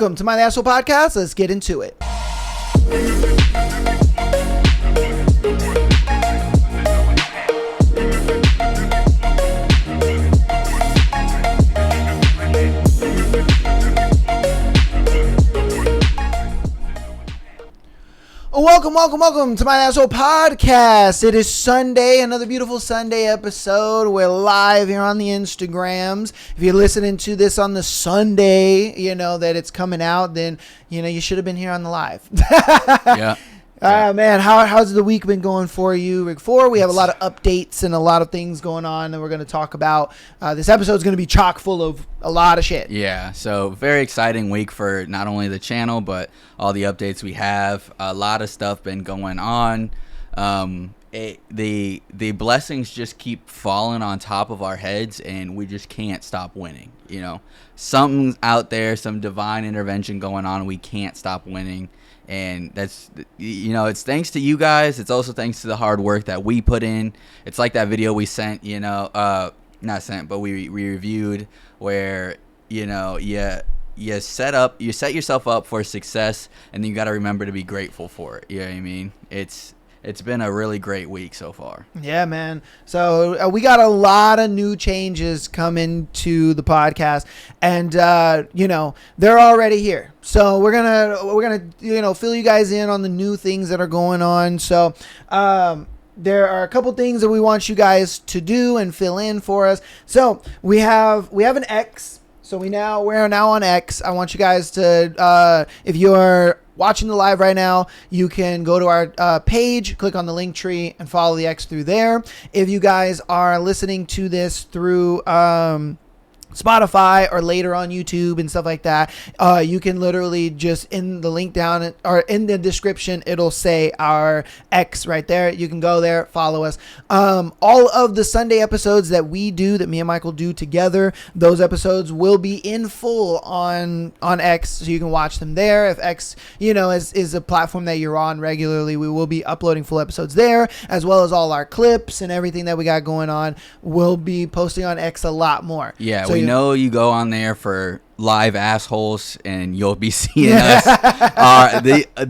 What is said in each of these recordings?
welcome to my Asshole Podcast. Let's get into it. Welcome to my Asshole Podcast. It is Sunday, another beautiful Sunday episode. We're live here on the Instagrams. If you're listening to this on the Sunday, you know that it's coming out, then you should have been here on the live. Yeah. Man, how's the week been going for you, Rick? We have a lot of updates and a lot of things going on that we're going to talk about. This episode is going to be chock full of a lot of shit. Yeah, so very exciting week for not only the channel, but all the updates we have. A lot of stuff been going on. The blessings just keep falling on top of our heads, and we just can't stop winning. Something's out there, some divine intervention going on. We can't stop winning. And that's, it's thanks to you guys. It's also thanks to the hard work that we put in. It's like that video we sent, not sent, but we reviewed where, you set yourself up for success, and then you got to remember to be grateful for it. You know what I mean? It's been a really great week so far. Yeah, man. So we got a lot of new changes coming to the podcast, and they're already here. So we're gonna fill you guys in on the new things that are going on. So there are a couple things that we want you guys to do and fill in for us. So we have an X. So we're now on X. I want you guys to, if you're watching the live right now, you can go to our page, click on the link tree, and follow the X through there. If you guys are listening to this through Spotify or later on YouTube and stuff like that, you can literally just in the link down or in the description, it'll say our X right there. You can go there, follow us. All of the Sunday episodes that me and Michael do together, those episodes will be in full on X, so you can watch them there. If X, is a platform that you're on regularly, we will be uploading full episodes there, as well as all our clips and everything that we got going on. We'll be posting on X a lot more. Yeah, so we know you go on there for live assholes, and you'll be seeing us,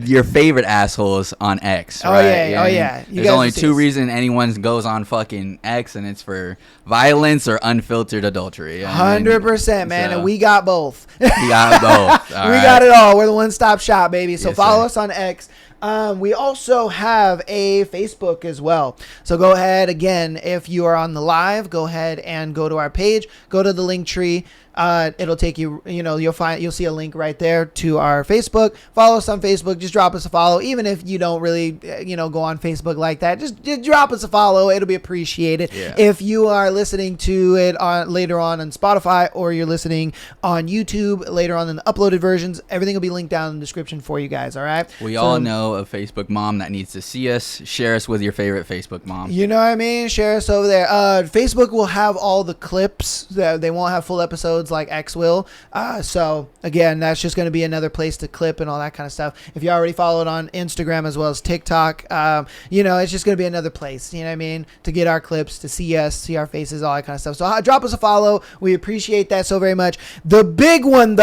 your favorite assholes on X. Right? Yeah. There's only two reasons anyone goes on fucking X, and it's for violence or unfiltered adultery. 100%, man. So, and we got both. We got both. We got it all. We're the one-stop shop, baby. So follow us on X. We also have a Facebook as well. So go ahead, again, if you are on the live, go ahead and go to our page, go to the link tree. It'll take you, you'll see a link right there to our Facebook. Follow us on Facebook. Just drop us a follow. Even if you don't really, go on Facebook like that, just drop us a follow. It'll be appreciated. Yeah. If you are listening to it later on Spotify, or you're listening on YouTube later on in the uploaded versions, everything will be linked down in the description for you guys. All right. We all know a Facebook mom that needs to see us. Share us with your favorite Facebook mom. You know what I mean? Share us over there. Facebook will have all the clips. They won't have full episodes like X will. So again, that's just going to be another place to clip and all that kind of stuff. If you already followed on Instagram as well as TikTok, it's just going to be another place, you know what I mean, to get our clips, to see us, see our faces, all that kind of stuff. So drop us a follow. We appreciate that so very much. The big one,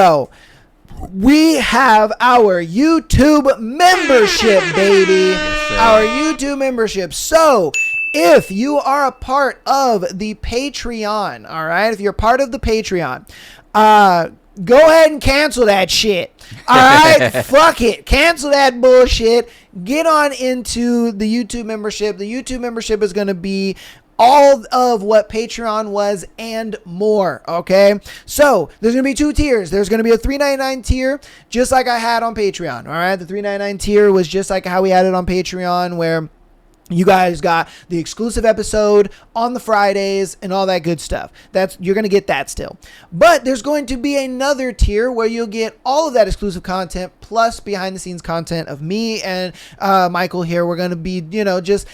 we have our YouTube membership, baby. Our YouTube membership. So if you are a part of the Patreon, all right, if you're part of the Patreon, go ahead and cancel that shit. All right, fuck it. Cancel that bullshit. Get on into the YouTube membership. The YouTube membership is going to be all of what Patreon was and more, okay? So there's going to be two tiers. There's going to be a $3.99 tier, just like I had on Patreon, all right? The $3.99 tier was just like how we had it on Patreon, where you guys got the exclusive episode on the Fridays and all that good stuff. You're going to get that still. But there's going to be another tier where you'll get all of that exclusive content plus behind the scenes content of me and Michael here. We're going to be, just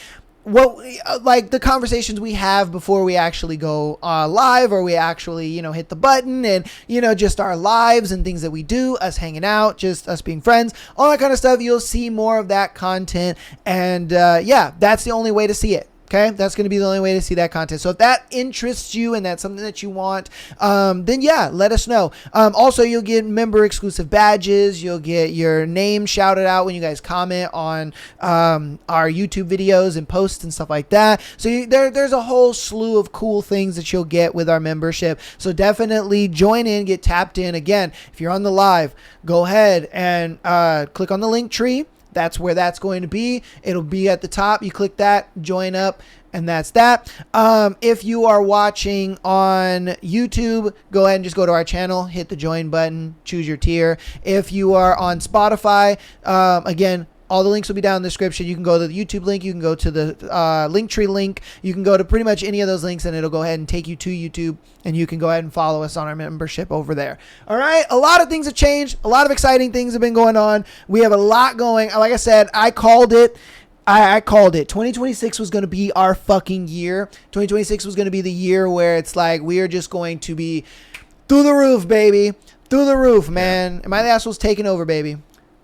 what like the conversations we have before we actually go live, or we actually hit the button, and just our lives and things that we do, us hanging out, just us being friends, all that kind of stuff. You'll see more of that content, and that's the only way to see it. Okay, that's going to be the only way to see that content. So if that interests you and that's something that you want, then yeah, let us know. Also, you'll get member exclusive badges. You'll get your name shouted out when you guys comment on our YouTube videos and posts and stuff like that. So there's a whole slew of cool things that you'll get with our membership. So definitely join in, get tapped in. Again, if you're on the live, go ahead and click on the link tree. That's where that's going to be. It'll be at the top. You click that, join up, and that's that. If you are watching on YouTube, go ahead and just go to our channel, hit the join button, choose your tier. If you are on Spotify, again, all the links will be down in the description. You can go to the YouTube link. You can go to the Linktree link. You can go to pretty much any of those links, and it'll go ahead and take you to YouTube, and you can go ahead and follow us on our membership over there. All right? A lot of things have changed. A lot of exciting things have been going on. We have a lot going. Like I said, I called it. I called it. 2026 was going to be our fucking year. 2026 was going to be the year where it's like we are just going to be through the roof, baby. Through the roof, man. And my asshole's taking over, baby.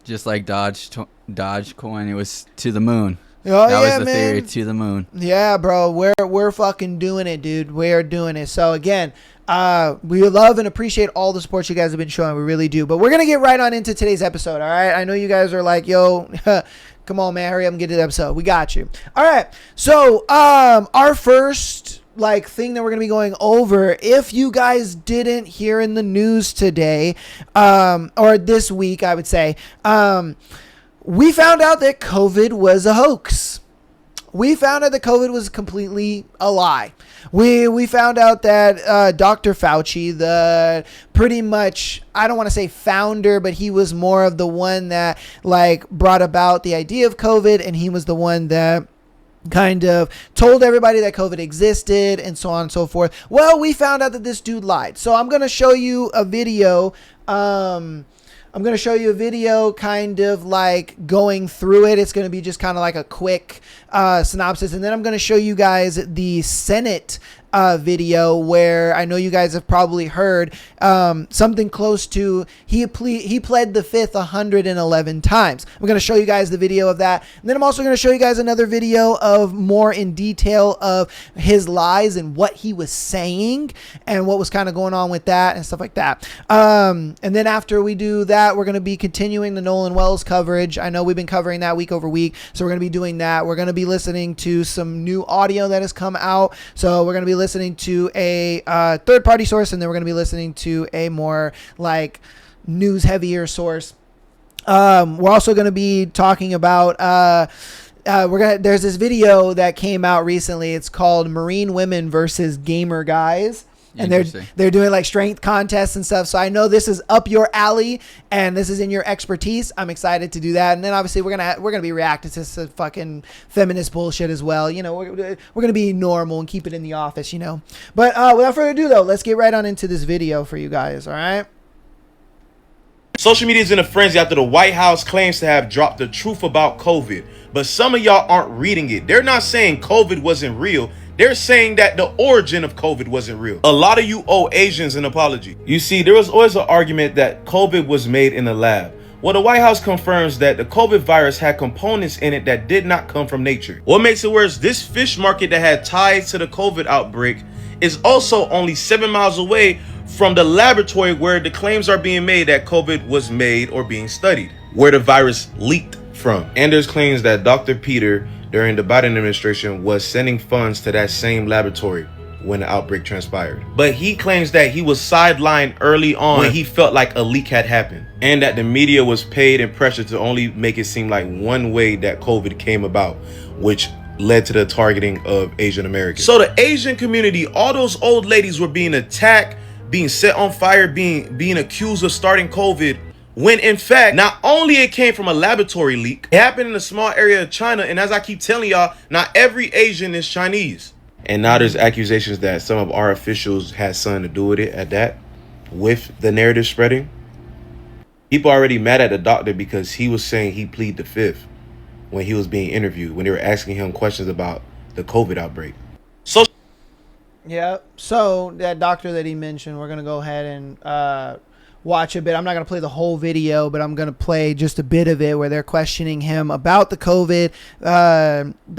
Just like Dogecoin, it was to the moon. Oh, that yeah, was the man. theory, to the moon. Yeah, bro. We're fucking doing it, dude. We're doing it. So again, we love and appreciate all the support you guys have been showing. We really do. But we're gonna get right on into today's episode. All right. I know you guys are like, yo, come on, man, hurry up and get to the episode. We got you. All right. So our first thing that we're gonna be going over, if you guys didn't hear in the news today, or this week, I would say, we found out that COVID was a hoax. We found out that COVID was completely a lie. We found out that Dr. Fauci, the pretty much, I don't want to say founder, but he was more of the one that brought about the idea of COVID, and he was the one that kind of told everybody that COVID existed and so on and so forth. Well, we found out that this dude lied. So I'm going to show you a video. I'm going to show you a video kind of going through it. It's going to be just kind of like a quick synopsis. And then I'm going to show you guys the Senate video where I know you guys have probably heard something close to he pled the fifth 111 times. I'm going to show you guys the video of that. And then I'm also going to show you guys another video of more in detail of his lies and what he was saying and what was kind of going on with that and stuff like that. And then after we do that, we're going to be continuing the Nolan Wells coverage. I know we've been covering that week over week, so we're going to be doing that. We're going to be listening to some new audio that has come out. So we're going to be listening to a third-party source, and then we're going to be listening to a more news-heavier source. We're also going to be talking about there's this video that came out recently. It's called Marine Women versus Gamer Guys. And they're doing strength contests and stuff. So I know this is up your alley and this is in your expertise. I'm excited to do that. And then obviously we're gonna be reacting to some fucking feminist bullshit as well. You know, we're gonna be normal and keep it in the office. You know. But without further ado, though, let's get right on into this video for you guys. All right. Social media is in a frenzy after the White House claims to have dropped the truth about COVID. But some of y'all aren't reading it. They're not saying COVID wasn't real. They're saying that the origin of COVID wasn't real. A lot of you owe Asians an apology. You see, there was always an argument that COVID was made in a lab. Well, the White House confirms that the COVID virus had components in it that did not come from nature. What makes it worse, this fish market that had ties to the COVID outbreak is also only 7 miles away from the laboratory where the claims are being made that COVID was made or being studied, where the virus leaked from. And there's claims that Dr. Peter, during the Biden administration, was sending funds to that same laboratory when the outbreak transpired. But he claims that he was sidelined early on when he felt like a leak had happened, and that the media was paid and pressured to only make it seem like one way that COVID came about, which led to the targeting of Asian Americans. So the Asian community, all those old ladies were being attacked, being set on fire, being accused of starting COVID, when in fact, not only it came from a laboratory leak, it happened in a small area of China. And as I keep telling y'all, not every Asian is Chinese. And now there's accusations that some of our officials had something to do with it at that, with the narrative spreading. People are already mad at the doctor because he was saying he plead the fifth when he was being interviewed, when they were asking him questions about the COVID outbreak. Yeah. So that doctor that he mentioned, we're going to go ahead and watch a bit. I'm not going to play the whole video, but I'm going to play just a bit of it where they're questioning him about the COVID,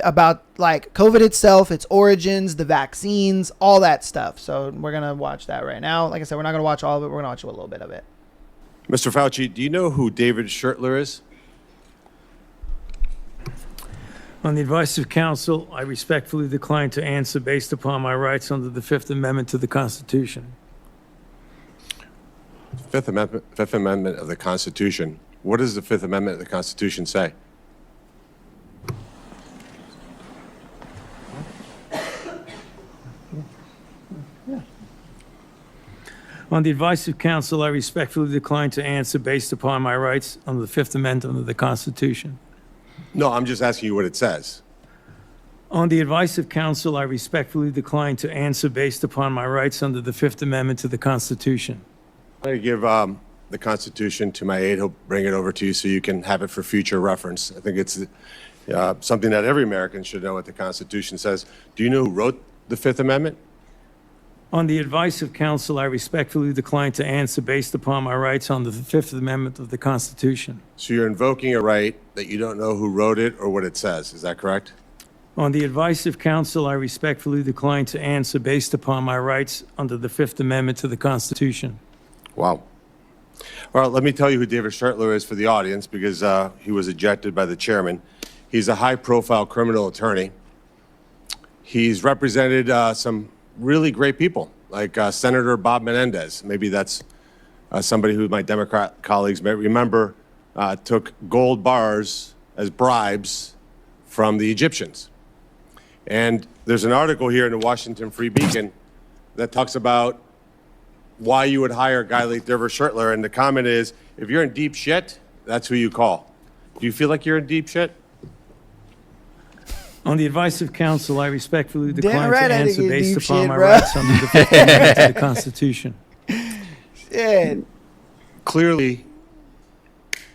about like COVID itself, its origins, the vaccines, all that stuff. So we're going to watch that right now. Like I said, we're not going to watch all of it. We're going to watch a little bit of it. Mr. Fauci, do you know who David Schertler is? On the advice of counsel, I respectfully decline to answer based upon my rights under the Fifth Amendment to the Constitution. Fifth Amendment of the Constitution. What does the Fifth Amendment of the Constitution say? On the advice of counsel, I respectfully decline to answer based upon my rights under the Fifth Amendment of the Constitution. No, I'm just asking you what it says. On the advice of counsel, I respectfully decline to answer based upon my rights under the Fifth Amendment to the Constitution. I'm going to give the Constitution to my aide. He'll bring it over to you so you can have it for future reference. I think it's something that every American should know what the Constitution says. Do you know who wrote the Fifth Amendment? On the advice of counsel, I respectfully decline to answer based upon my rights under the Fifth Amendment of the Constitution. So you're invoking a right that you don't know who wrote it or what it says. Is that correct? On the advice of counsel, I respectfully decline to answer based upon my rights under the Fifth Amendment to the Constitution. Wow. All right, let me tell you who David Schertler is for the audience because he was ejected by the chairman. He's a high-profile criminal attorney. He's represented some really great people, like Senator Bob Menendez. Maybe that's somebody who my Democrat colleagues may remember took gold bars as bribes from the Egyptians. And there's an article here in the Washington Free Beacon that talks about why you would hire a guy like David Schertler. And the comment is, if you're in deep shit, that's who you call. Do you feel like you're in deep shit? On the advice of counsel, I respectfully Damn decline right to I didn't answer get based deep upon shit, my bro. rights under the Fifth Amendment to the Constitution. Shit. Clearly,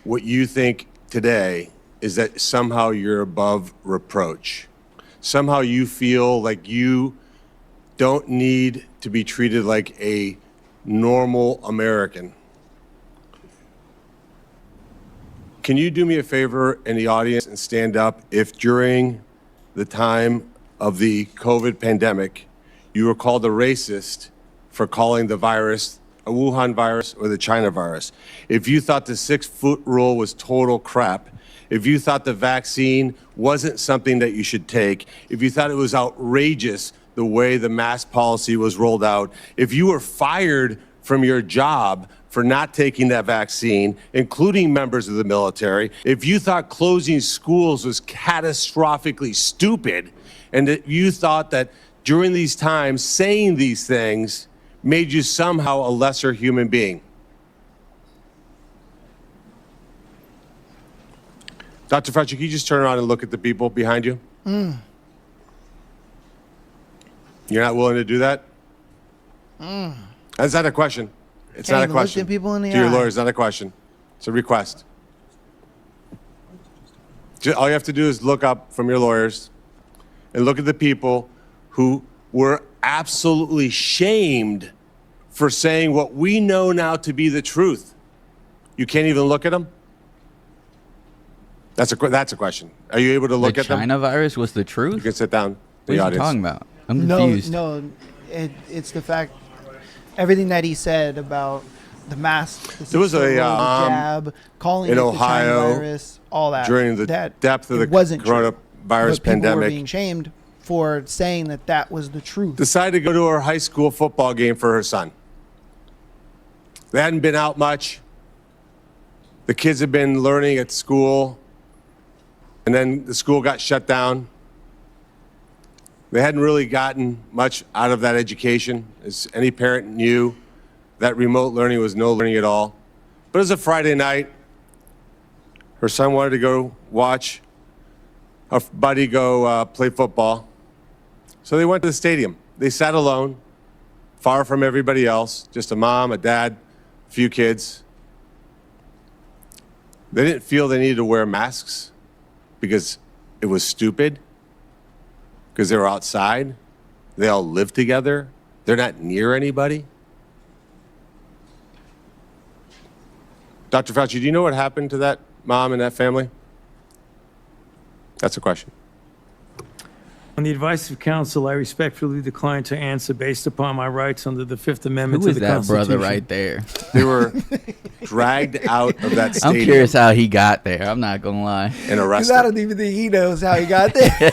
what you think today is that somehow you're above reproach. Somehow you feel like you don't need to be treated like a normal American. Can you do me a favor in the audience and stand up if during the time of the COVID pandemic, you were called a racist for calling the virus a Wuhan virus or the China virus? If you thought the 6-foot rule was total crap, if you thought the vaccine wasn't something that you should take, if you thought it was outrageous the way the mask policy was rolled out, if you were fired from your job for not taking that vaccine, including members of the military, if you thought closing schools was catastrophically stupid, and that you thought that during these times saying these things made you somehow a lesser human being. Dr. Fauci, can you just turn around and look at the people behind you? You're not willing to do that? That's not a question. It's Can't not a even look question. at people in the To your eye. lawyer, it's not a question. It's a request. All you have to do is look up from your lawyers and look at the people who were absolutely shamed for saying what we know now to be the truth. You can't even look at them? That's a question. Are you able to look The at them? China virus was the You truth? can sit down. What The are you audience. talking about? I'm confused. No, it's the fact, everything that he said about the mask, the There was a, the jab, calling in it Ohio the China virus, all that. during the that depth of it the wasn't true. coronavirus But people were pandemic, being shamed for saying that that was the truth. decided to go to her high school football game for her son. They hadn't been out much. The kids had been learning at school, and then the school got shut down. They hadn't really gotten much out of that education. As any parent knew, that remote learning was no learning at all. But it was a Friday night. Her son wanted to go watch a buddy go play football. So they went to the stadium. They sat alone, far from everybody else, just a mom, a dad, a few kids. They didn't feel they needed to wear masks because it was stupid, because they were outside. They all live together. They're not near anybody. Dr. Fauci, do you know what happened to that mom and that family? That's a question. On the advice of counsel, I respectfully decline to answer based upon my rights under the Fifth Amendment Who to is the that Constitution. brother right there? They were dragged out of that I'm stadium curious how he got there. I'm not gonna lie. and Because arrested. I don't even think he knows how he got there.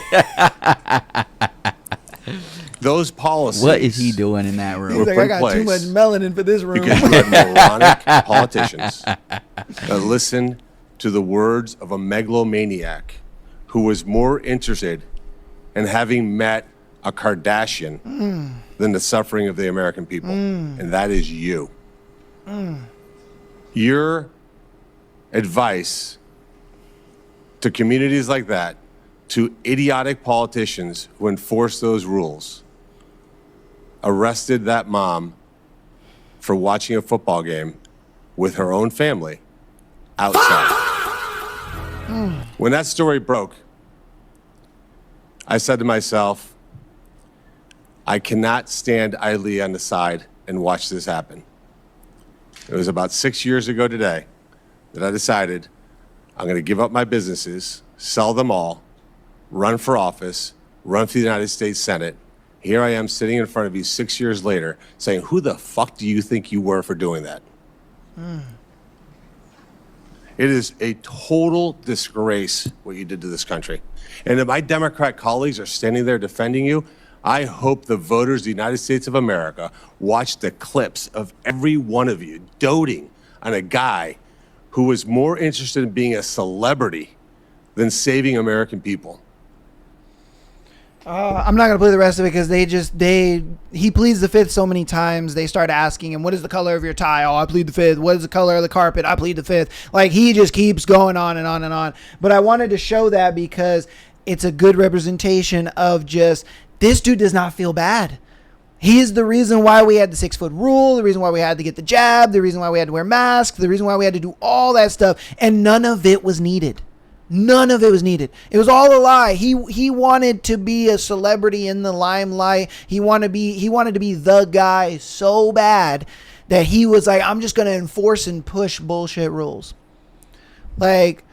Those policies. What is he doing in that He's room? Were like, put I in got too much place melanin for this room. because you had moronic politicians that listened to the words of a megalomaniac who was more interested in having met a Kardashian than the suffering of the American people. And that is you. Your advice to communities like that, to idiotic politicians who enforce those rules, arrested that mom for watching a football game with her own family outside. When that story broke, I said to myself, I cannot stand idly on the side and watch this happen. It was about 6 years ago today that I decided I'm going to give up my businesses, sell them all, run for office, run for the United States Senate. Here I am sitting in front of you 6 years later saying, who the fuck do you think you were for doing that? It is a total disgrace what you did to this country. And if my Democrat colleagues are standing there defending you, I hope the voters of the United States of America watch the clips of every one of you doting on a guy who was more interested in being a celebrity than saving American people. I'm not gonna play the rest of it because he pleads the fifth so many times. They start asking him, "What is the color of your tie?" "Oh, I plead the fifth." "What is the color of the carpet?" "I plead the fifth." Like, he just keeps going on and on and on. But I wanted to show that because it's a good representation of just this dude does not feel bad. He is the reason why we had the 6-foot rule, the reason why we had to get the jab, the reason why we had to wear masks, the reason why we had to do all that stuff, and none of it was needed. None of it was needed. It was all a lie. He wanted to be a celebrity in the limelight. He wanted to be the guy so bad that he was like, I'm just going to enforce and push bullshit rules. Like,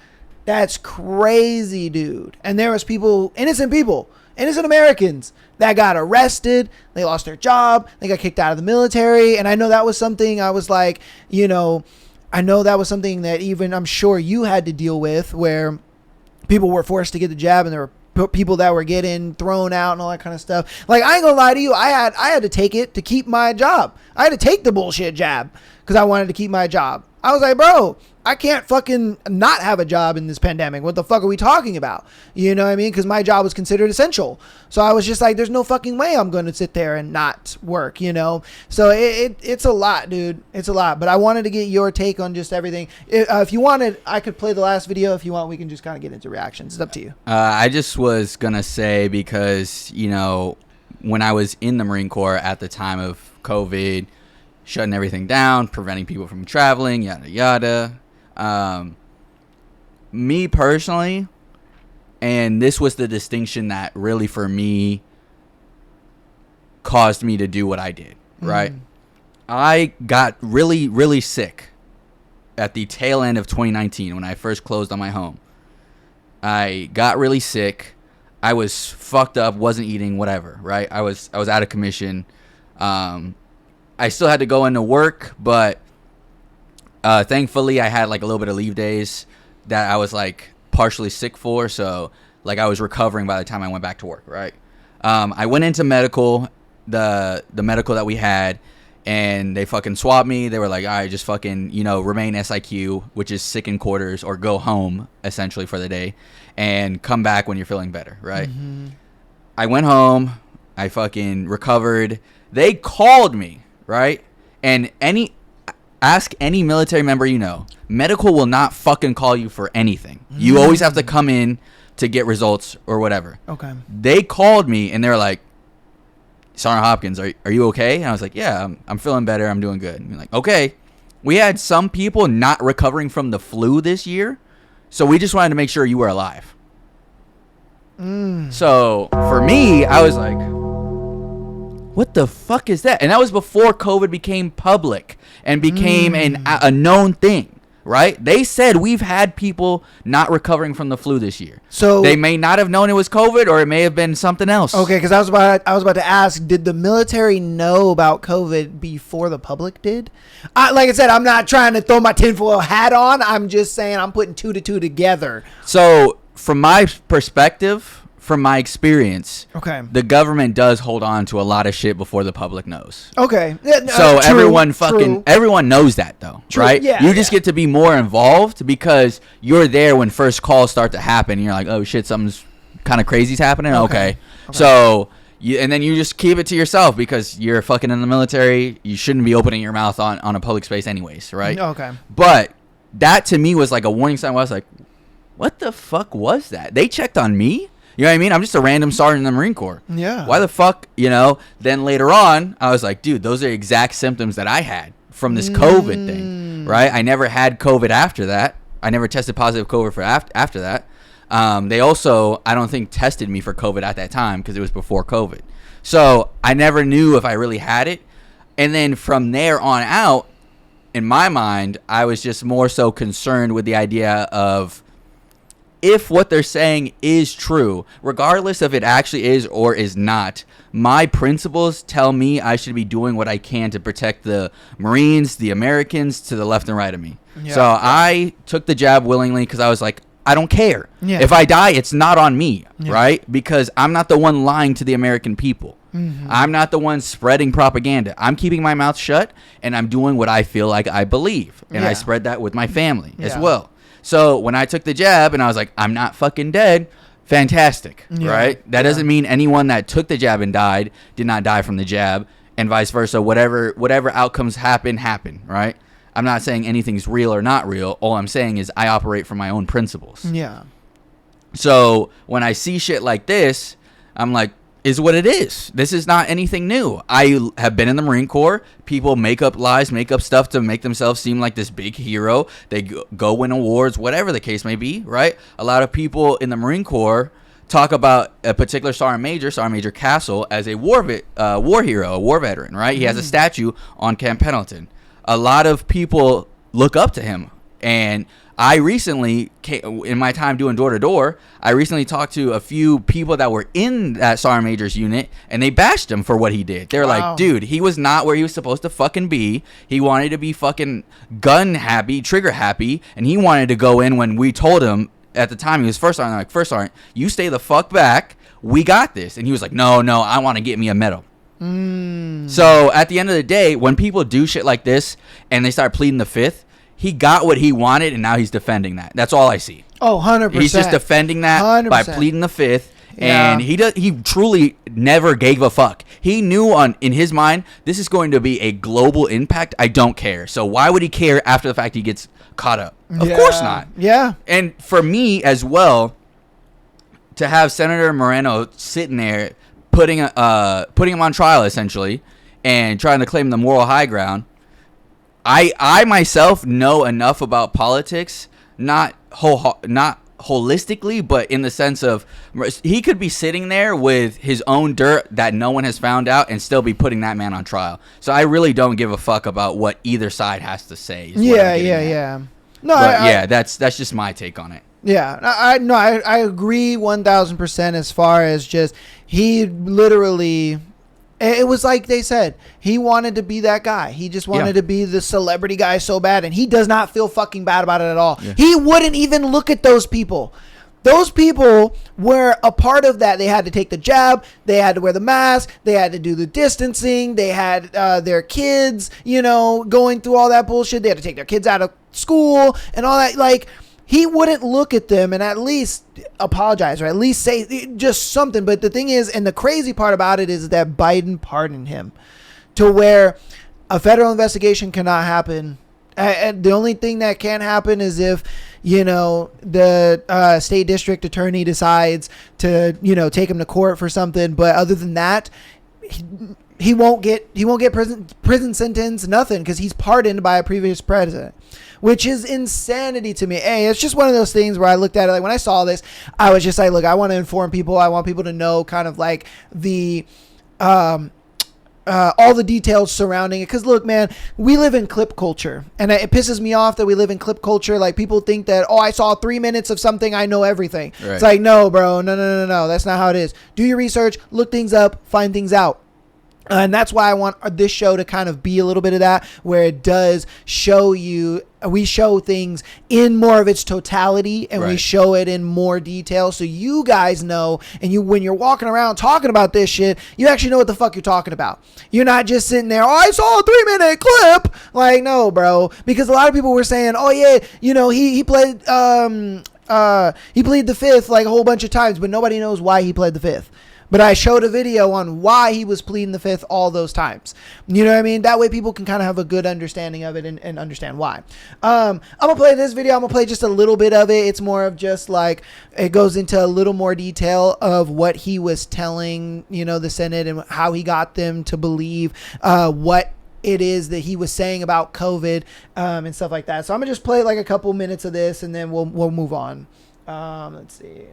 that's crazy, dude. And there was innocent Americans that got arrested. They lost their job. They got kicked out of the military. And I know that was something I was like, I know that was something that even I'm sure you had to deal with, where people were forced to get the jab and there were people that were getting thrown out and all that kind of stuff. Like, I ain't gonna lie to you. I had to take it to keep my job. I had to take the bullshit jab because I wanted to keep my job. I was like, bro, I can't fucking not have a job in this pandemic. What the fuck are we talking about? You know what I mean? Because my job was considered essential. So I was just like, there's no fucking way I'm going to sit there and not work, So it's a lot, dude. It's a lot. But I wanted to get your take on just everything. If you wanted, I could play the last video. If you want, we can just kind of get into reactions. It's up to you. I just was going to say, because, when I was in the Marine Corps at the time of COVID, shutting everything down, preventing people from traveling, yada, yada. Me personally, and this was the distinction that really for me caused me to do what I did, right? I got really, really sick at the tail end of 2019 when I first closed on my home. I got really sick. I was fucked up, wasn't eating, whatever, right? I was out of commission. I still had to go into work, but thankfully I had like a little bit of leave days that I was like partially sick for, so like I was recovering by the time I went back to work, right? I went into medical, the medical that we had, and they fucking swabbed me. They were like, all right, just fucking, remain SIQ, which is sick in quarters, or go home essentially for the day and come back when you're feeling better, right? I went home, I fucking recovered. They called me, right? And ask any military member medical will not fucking call you for anything. You always have to come in to get results or whatever. Okay. They called me and they're like, Sergeant Hopkins, are you okay? And I was like, yeah, I'm feeling better. I'm doing good. And they're like, okay. We had some people not recovering from the flu this year, so we just wanted to make sure you were alive. So for me, I was like, what the fuck is that? And that was before COVID became public and became a known thing. right? They said we've had people not recovering from the flu this year. So they may not have known it was COVID, or it may have been something else. Okay, because I was about to ask, did the military know about COVID before the public did? Like I said, I'm not trying to throw my tinfoil hat on. I'm just saying I'm putting 2 to 2 together. So from my perspective, from my experience, Okay. the government does hold on to a lot of shit before the public knows. Okay. So True, everyone knows that though, True, right? yeah, You just yeah. get to be more involved because you're there when first calls start to happen. And you're like, oh shit, something's kind of crazy's happening. Okay. So and then you just keep it to yourself because you're fucking in the military. You shouldn't be opening your mouth on a public space anyways, right? Okay. But that to me was like a warning sign where I was like, what the fuck was that? They checked on me? You know what I mean? I'm just a random sergeant in the Marine Corps. Yeah. Why the fuck, Then later on, I was like, dude, those are exact symptoms that I had from this COVID thing, right? I never had COVID after that. I never tested positive COVID for after that. They also, I don't think, tested me for COVID at that time because it was before COVID. So I never knew if I really had it. And then from there on out, in my mind, I was just more so concerned with the idea of, if what they're saying is true, regardless if it actually is or is not, my principles tell me I should be doing what I can to protect the Marines, the Americans to the left and right of me. Yeah. So I took the jab willingly because I was like, I don't care. Yeah. If I die, it's not on me, Yeah. right? Because I'm not the one lying to the American people. I'm not the one spreading propaganda. I'm keeping my mouth shut, and I'm doing what I feel like I believe. And Yeah. I spread that with my family as Yeah. well. So when I took the jab and I was like, I'm not fucking dead, fantastic, Yeah. right? That doesn't mean anyone that took the jab and died did not die from the jab, and vice versa. Whatever outcomes happen, right? I'm not saying anything's real or not real. All I'm saying is I operate from my own principles. Yeah. So when I see shit like this, I'm like, is what it is. This is not anything new. I have been in the Marine Corps. People make up lies, make up stuff to make themselves seem like this big hero. They go win awards, whatever the case may be, right? A lot of people in the Marine Corps talk about a particular Sergeant Major Castle, as a war hero, a war veteran, right? He has a statue on Camp Pendleton. A lot of people look up to him. And I recently, in my time doing door-to-door, I recently talked to a few people that were in that Sergeant Major's unit, and they bashed him for what he did. They're Wow. like, dude, he was not where he was supposed to fucking be. He wanted to be fucking gun happy, trigger happy, and he wanted to go in when we told him at the time he was first sergeant. Like, first sergeant, you stay the fuck back. We got this. And he was like, no, I want to get me a medal. So at the end of the day, when people do shit like this and they start pleading the fifth, he got what he wanted, and now he's defending that. That's all I see. Oh, 100%. He's just defending that by 100%. pleading the fifth, Yeah. and he truly never gave a fuck. He knew in his mind, this is going to be a global impact. I don't care. So why would he care after the fact he gets caught up? Of course not. Yeah. And for me as well, to have Senator Moreno sitting there putting him on trial essentially and trying to claim the moral high ground, I myself know enough about politics, not holistically, but in the sense of he could be sitting there with his own dirt that no one has found out and still be putting that man on trial. So I really don't give a fuck about what either side has to say. is what I'm Yeah. getting at. Yeah. No, But that's just my take on it. Yeah, I agree 1,000% as far as just he literally. It was like they said, he wanted to be that guy. He just wanted to be the celebrity guy so bad, and he does not feel fucking bad about it at all. Yeah. He wouldn't even look at those people. Those people were a part of that. They had to take the jab. They had to wear the mask. They had to do the distancing. They had their kids, going through all that bullshit. They had to take their kids out of school and all that. Like, he wouldn't look at them and at least apologize or at least say just something. But the thing is, and the crazy part about it is that Biden pardoned him to where a federal investigation cannot happen. And the only thing that can happen is if, the state district attorney decides to, take him to court for something. But other than that, he won't get prison sentence, nothing, because he's pardoned by a previous president, which is insanity to me. Hey, it's just one of those things where I looked at it, like when I saw this, I was just like, look, I want to inform people. I want people to know kind of like the all the details surrounding it. Because look, man, we live in clip culture, and it pisses me off that we live in clip culture. Like, people think that, oh, I saw 3 minutes of something, I know everything. Right. It's like, no, bro, no. That's not how it is. Do your research, look things up, find things out. And that's why I want this show to kind of be a little bit of that, where it does show you, we show things in more of its totality, and we Right. show it in more detail, so you guys know, and you, when you're walking around talking about this shit, you actually know what the fuck you're talking about. You're not just sitting there, oh, I saw a 3-minute clip. Like, no, bro, because a lot of people were saying, oh yeah, you know, he played he played the fifth like a whole bunch of times, but nobody knows why he played the fifth. But I showed a video on why he was pleading the fifth all those times. You know what I mean? That way people can kind of have a good understanding of it and understand why. I'm going to play this video. I'm going to play just a little bit of it. It's more of just like, it goes into a little more detail of what he was telling, you know, the Senate, and how he got them to believe what it is that he was saying about COVID and stuff like that. So I'm going to just play like a couple minutes of this, and then we'll move on. Let's see.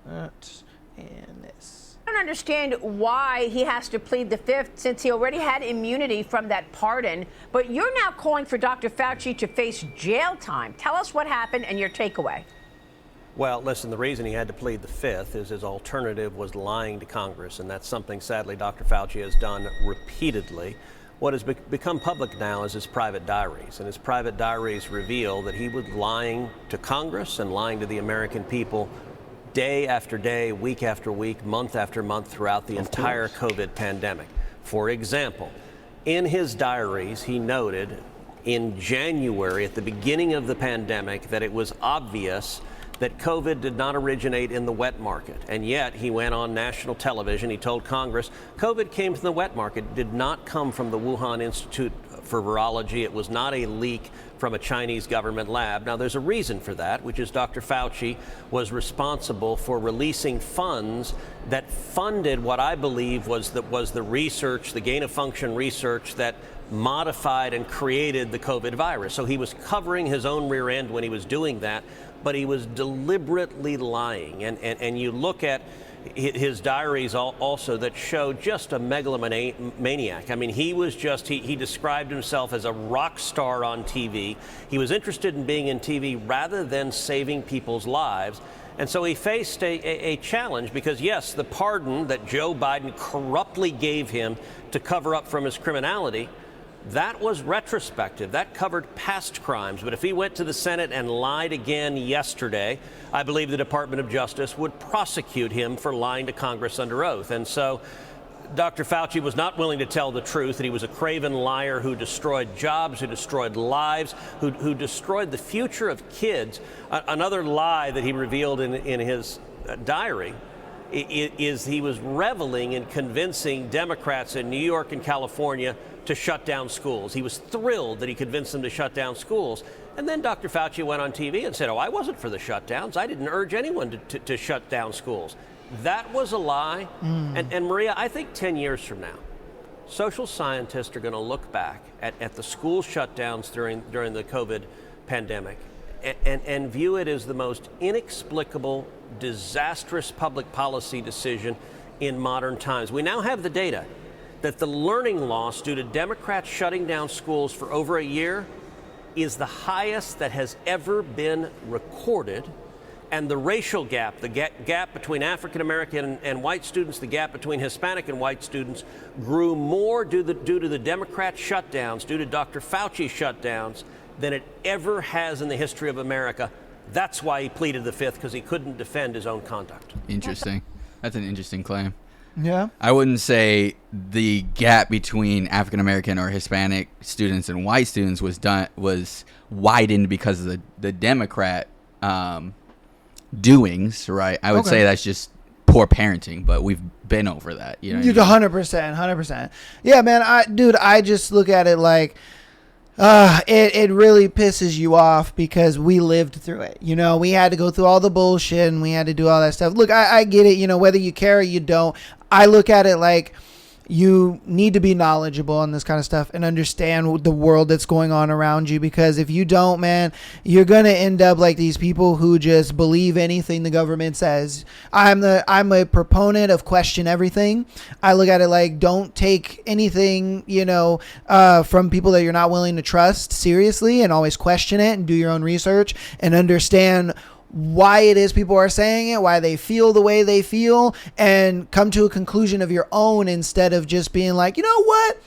And this. I don't understand why he has to plead the fifth, since he already had immunity from that pardon. But you're now calling for Dr. Fauci to face jail time. Tell us what happened and your takeaway. Well, listen, the reason he had to plead the fifth is his alternative was lying to Congress, and that's something, sadly, Dr. Fauci has done repeatedly. What has become public now is his private diaries, and his private diaries reveal that he was lying to Congress and lying to the American people day after day, week after week, month after month throughout the entire COVID pandemic. For example, in his diaries, he noted in January, at the beginning of the pandemic, that it was obvious that COVID did not originate in the wet market. And yet he went on national television. He told Congress, COVID came from the wet market. It did not come from the Wuhan Institute for Virology. It was not a leak from a Chinese government lab. Now, there's a reason for that, which is Dr. Fauci was responsible for releasing funds that funded what I believe was the research, the gain-of-function research that modified and created the COVID virus. So he was covering his own rear end when he was doing that, but he was deliberately lying. And you look at his diaries also that show just a megalomaniac. I mean, he was just, he described himself as a rock star on TV. He was interested in being in TV rather than saving people's lives. And so he faced a challenge because, yes, the pardon that Joe Biden corruptly gave him to cover up from his criminality, that was retrospective. That covered past crimes. But if he went to the Senate and lied again yesterday, I believe the Department of Justice would prosecute him for lying to Congress under oath. And so Dr. Fauci was not willing to tell the truth, that he was a craven liar who destroyed jobs, who destroyed lives, who destroyed the future of kids. Another lie that he revealed in his diary is he was reveling in convincing Democrats in New York and California to shut down schools. He was thrilled that he convinced them to shut down schools. And then Dr. Fauci went on TV and said, oh, I wasn't for the shutdowns. I didn't urge anyone to shut down schools. That was a lie. And Maria, I think 10 years from now, social scientists are going to look back at the school shutdowns during the COVID pandemic and view it as the most inexplicable, disastrous public policy decision in modern times. We now have the data that the learning loss due to Democrats shutting down schools for over a year is the highest that has ever been recorded. And the racial gap, the gap between African American and white students, the gap between Hispanic and white students grew more due to the Democrat shutdowns, due to Dr. Fauci shutdowns, than it ever has in the history of America. That's why he pleaded the fifth, because he couldn't defend his own conduct. Interesting. That's an interesting claim. Yeah. I wouldn't say the gap between African American or Hispanic students and white students was widened because of the Democrat doings, right? I would say that's just poor parenting, but we've been over that. You know, 100%. Yeah, man. I just look at it like it really pisses you off because we lived through it. You know, we had to go through all the bullshit and we had to do all that stuff. Look, I get it. You know, whether you care or you don't, I look at it like you need to be knowledgeable on this kind of stuff and understand the world that's going on around you, because if you don't, man, you're going to end up like these people who just believe anything the government says. I'm a proponent of question everything. I look at it like, don't take anything, from people that you're not willing to trust seriously, and always question it and do your own research and understand why it is people are saying it, why they feel the way they feel, and come to a conclusion of your own, instead of just being like, you know what?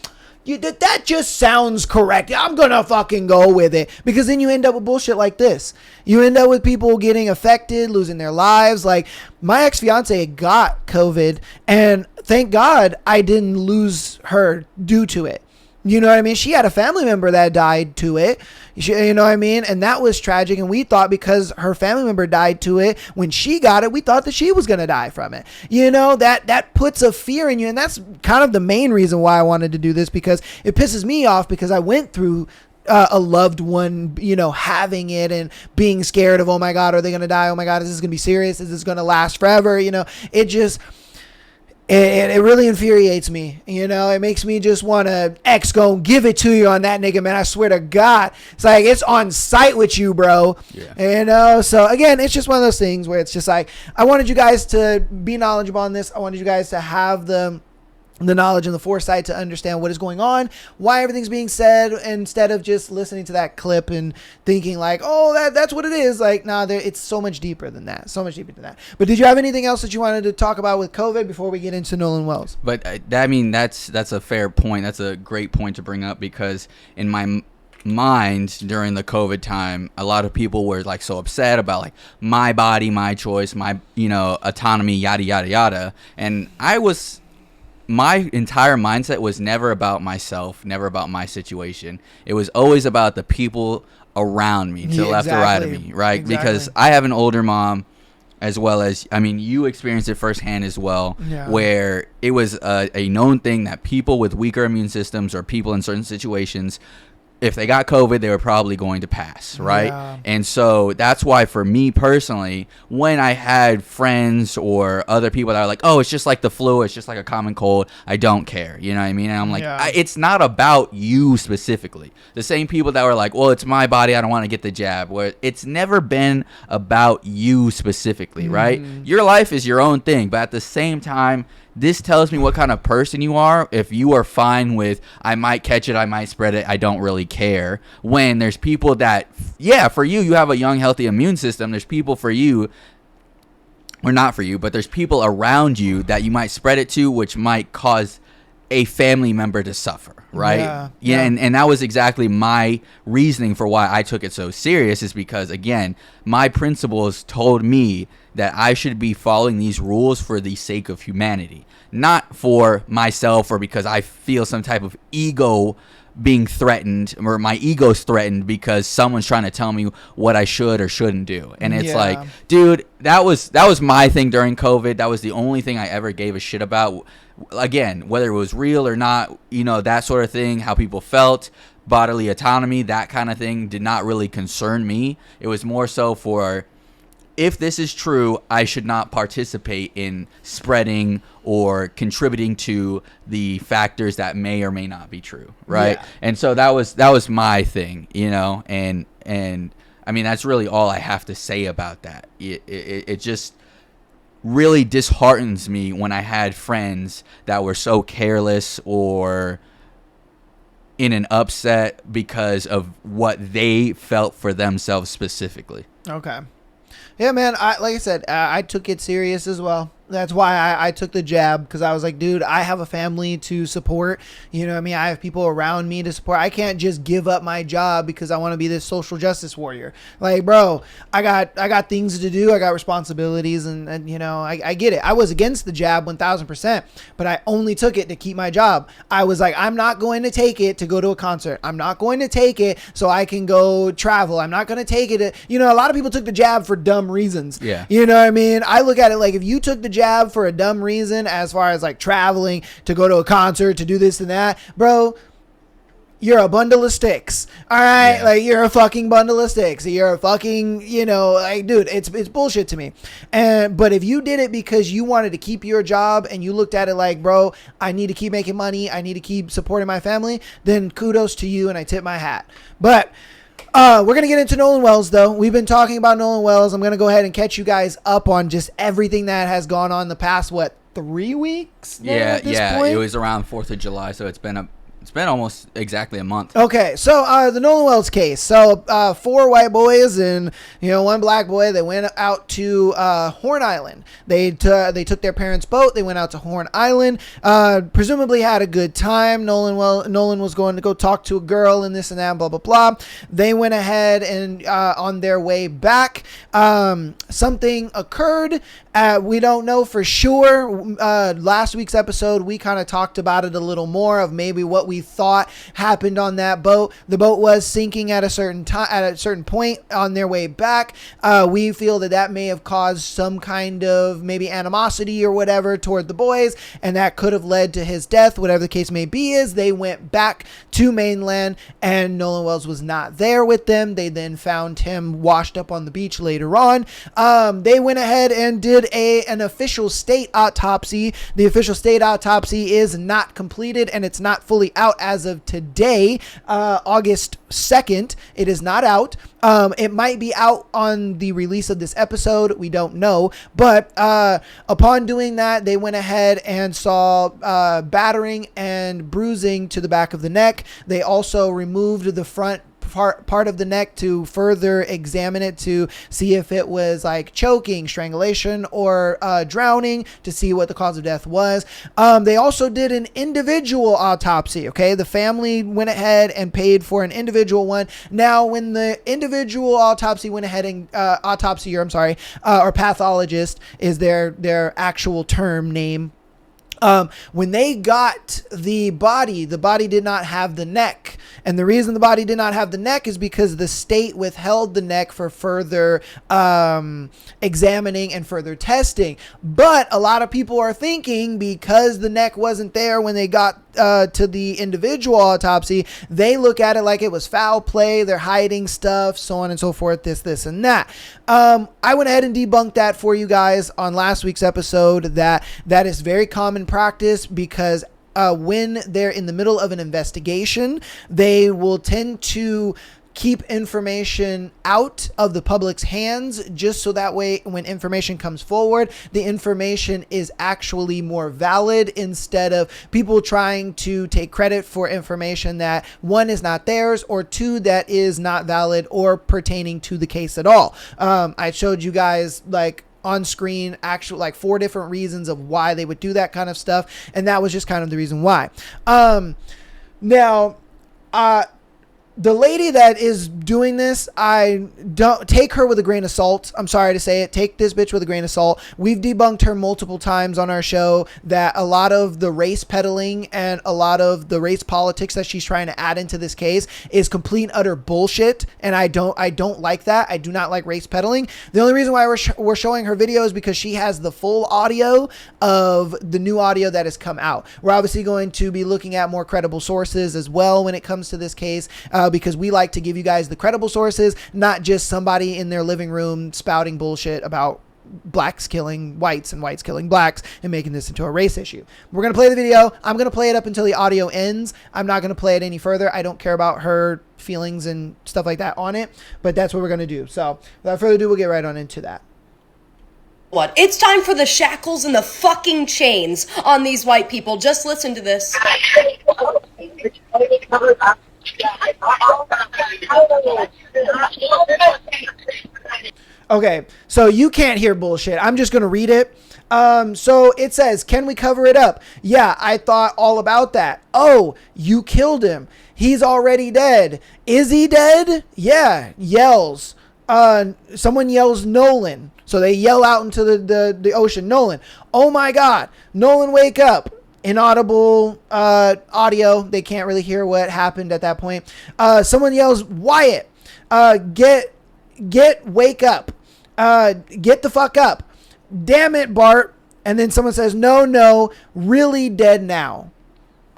That just sounds correct. I'm going to fucking go with it. Because then you end up with bullshit like this. You end up with people getting affected, losing their lives. Like, my ex-fiance got COVID, and thank God I didn't lose her due to it. You know what I mean? She had a family member that died to it. You know what I mean? And that was tragic. And we thought because her family member died to it, when she got it, we thought that she was going to die from it. That puts a fear in you. And that's kind of the main reason why I wanted to do this, because it pisses me off, because I went through a loved one, having it and being scared of, oh my God, are they going to die? Oh my God, is this going to be serious? Is this going to last forever? It just... It really infuriates me. It makes me just want to go and give it to you on that nigga, man. I swear to God. It's like, it's on site with you, bro. Yeah. So again, it's just one of those things where it's just like, I wanted you guys to be knowledgeable on this. I wanted you guys to have the knowledge and the foresight to understand what is going on, why everything's being said, instead of just listening to that clip and thinking like, oh, that's what it is. Like, nah, it's so much deeper than that. But did you have anything else that you wanted to talk about with COVID before we get into Nolan Wells? But that's a fair point. That's a great point to bring up, because in my mind during the COVID time, a lot of people were like so upset about like my body, my choice, my, autonomy, yada, yada, yada. And my entire mindset was never about myself, never about my situation. It was always about the people around me, to the left or right of me, right? Exactly. Because I have an older mom, as well as, you experienced it firsthand as well, where it was a known thing that people with weaker immune systems, or people in certain situations, if they got COVID, they were probably going to pass, right? Yeah. And so that's why, for me personally, when I had friends or other people that are like, oh, it's just like the flu, it's just like a common cold, I don't care. You know what I mean? And I'm like, it's not about you specifically. The same people that were like, well, it's my body, I don't want to get the jab. Where it's never been about you specifically, right? Your life is your own thing, but at the same time, this tells me what kind of person you are. If you are fine with, I might catch it, I might spread it, I don't really care. When there's people that, for you have a young, healthy immune system. There's people for you, or not for you, but there's people around you that you might spread it to, which might cause a family member to suffer, right? Yeah. And that was exactly my reasoning for why I took it so serious, is because, again, my principles told me that I should be following these rules for the sake of humanity, not for myself or because I feel some type of ego being threatened, or my ego's threatened because someone's trying to tell me what I should or shouldn't do. And it's like, dude, that was my thing during COVID. That was the only thing I ever gave a shit about. Again, whether it was real or not, that sort of thing, how people felt, bodily autonomy, that kind of thing did not really concern me. It was more so for, if this is true, I should not participate in spreading or contributing to the factors that may or may not be true, right? Yeah. And so that was my thing, and I mean, that's really all I have to say about that. It just really disheartens me when I had friends that were so careless or in an upset because of what they felt for themselves specifically. Okay. Yeah, man, like I said, I took it serious as well. That's why I took the jab, because I was like, dude, I have a family to support. You know what I mean? I have people around me to support. I can't just give up my job because I want to be this social justice warrior. Like, bro, I got things to do. I got responsibilities, and I get it. I was against the jab 1,000%, but I only took it to keep my job. I was like, I'm not going to take it to go to a concert. I'm not going to take it so I can go travel. I'm not going to take it to, a lot of people took the jab for dumb reasons. Yeah. You know what I mean? I look at it like, if you took the jab for a dumb reason, as far as like traveling to go to a concert, to do this and that, bro, you're a bundle of sticks. All right. Yeah. Like, you're a fucking bundle of sticks. You're a fucking, like, dude, it's bullshit to me. But if you did it because you wanted to keep your job and you looked at it like, bro, I need to keep making money, I need to keep supporting my family, then kudos to you and I tip my hat. But we're going to get into Nolan Wells, though. We've been talking about Nolan Wells. I'm going to go ahead and catch you guys up on just everything that has gone on the past, 3 weeks? Yeah, Point? It was around 4th of July, so it's been almost exactly a month. Okay, so the Nolan Wells case. So 4 white boys and 1 black boy. They went out to Horn Island. They took their parents' boat. They went out to Horn Island. Presumably had a good time. Nolan was going to go talk to a girl and this and that. Blah blah blah. They went ahead and on their way back, something occurred. We don't know for sure. Last week's episode, we kind of talked about it a little more of maybe what we thought happened on that boat. The boat was sinking at a certain time, at a certain point on their way back. We feel that may have caused some kind of maybe animosity or whatever toward the boys, and that could have led to his death. Whatever the case may be, is they went back to mainland, and Nolan Wells was not there with them. They then found him washed up on the beach later on. They went ahead and did an official state autopsy. The official state autopsy is not completed, and it's not fully out as of today, August 2nd. It is not out. It might be out on the release of this episode. We don't know. But upon doing that, they went ahead and saw battering and bruising to the back of the neck. They also removed the front part of the neck to further examine it to see if it was like choking, strangulation, or drowning, to see what the cause of death was. They also did an individual autopsy. Okay, the family went ahead and paid for an individual one. Now, when the individual autopsy went ahead and or pathologist is their actual term name. When they got the body did not have the neck. And the reason the body did not have the neck is because the state withheld the neck for further examining and further testing. But a lot of people are thinking because the neck wasn't there when they got to the individual autopsy, they look at it like it was foul play, they're hiding stuff, so on and so forth, this and that. I went ahead and debunked that for you guys on last week's episode, that is very common practice, because when they're in the middle of an investigation, they will tend to keep information out of the public's hands, just so that way when information comes forward, the information is actually more valid, instead of people trying to take credit for information that, one, is not theirs, or two, that is not valid or pertaining to the case at all. I showed you guys on screen actual 4 different reasons of why they would do that kind of stuff, and that was just kind of the reason why. Now, the lady that is doing this, I don't take her with a grain of salt. I'm sorry to say it. Take this bitch with a grain of salt. We've debunked her multiple times on our show, that a lot of the race peddling and a lot of the race politics that she's trying to add into this case is complete and utter bullshit. And I don't like that. I do not like race peddling. The only reason why we're showing her video is because she has the full audio of the new audio that has come out. We're obviously going to be looking at more credible sources as well when it comes to this case, because we like to give you guys the credible sources, not just somebody in their living room spouting bullshit about blacks killing whites and whites killing blacks and making this into a race issue. We're going to play the video. I'm going to play it up until the audio ends. I'm not going to play it any further. I don't care about her feelings and stuff like that on it, but that's what we're going to do. So without further ado, we'll get right on into that. What? It's time for the shackles and the fucking chains on these white people. Just listen to this. Okay, so you can't hear bullshit. I'm just going to read it. So it says, can we cover it up? Yeah, I thought all about that. Oh, you killed him. He's already dead. Is he dead? Yeah, yells. Someone yells Nolan. So they yell out into the ocean, Nolan. Oh my God, Nolan, wake up. Inaudible audio. They can't really hear what happened at that point. Someone yells, Wyatt, wake up. Get the fuck up. Damn it, Bart. And then someone says, no, really dead now.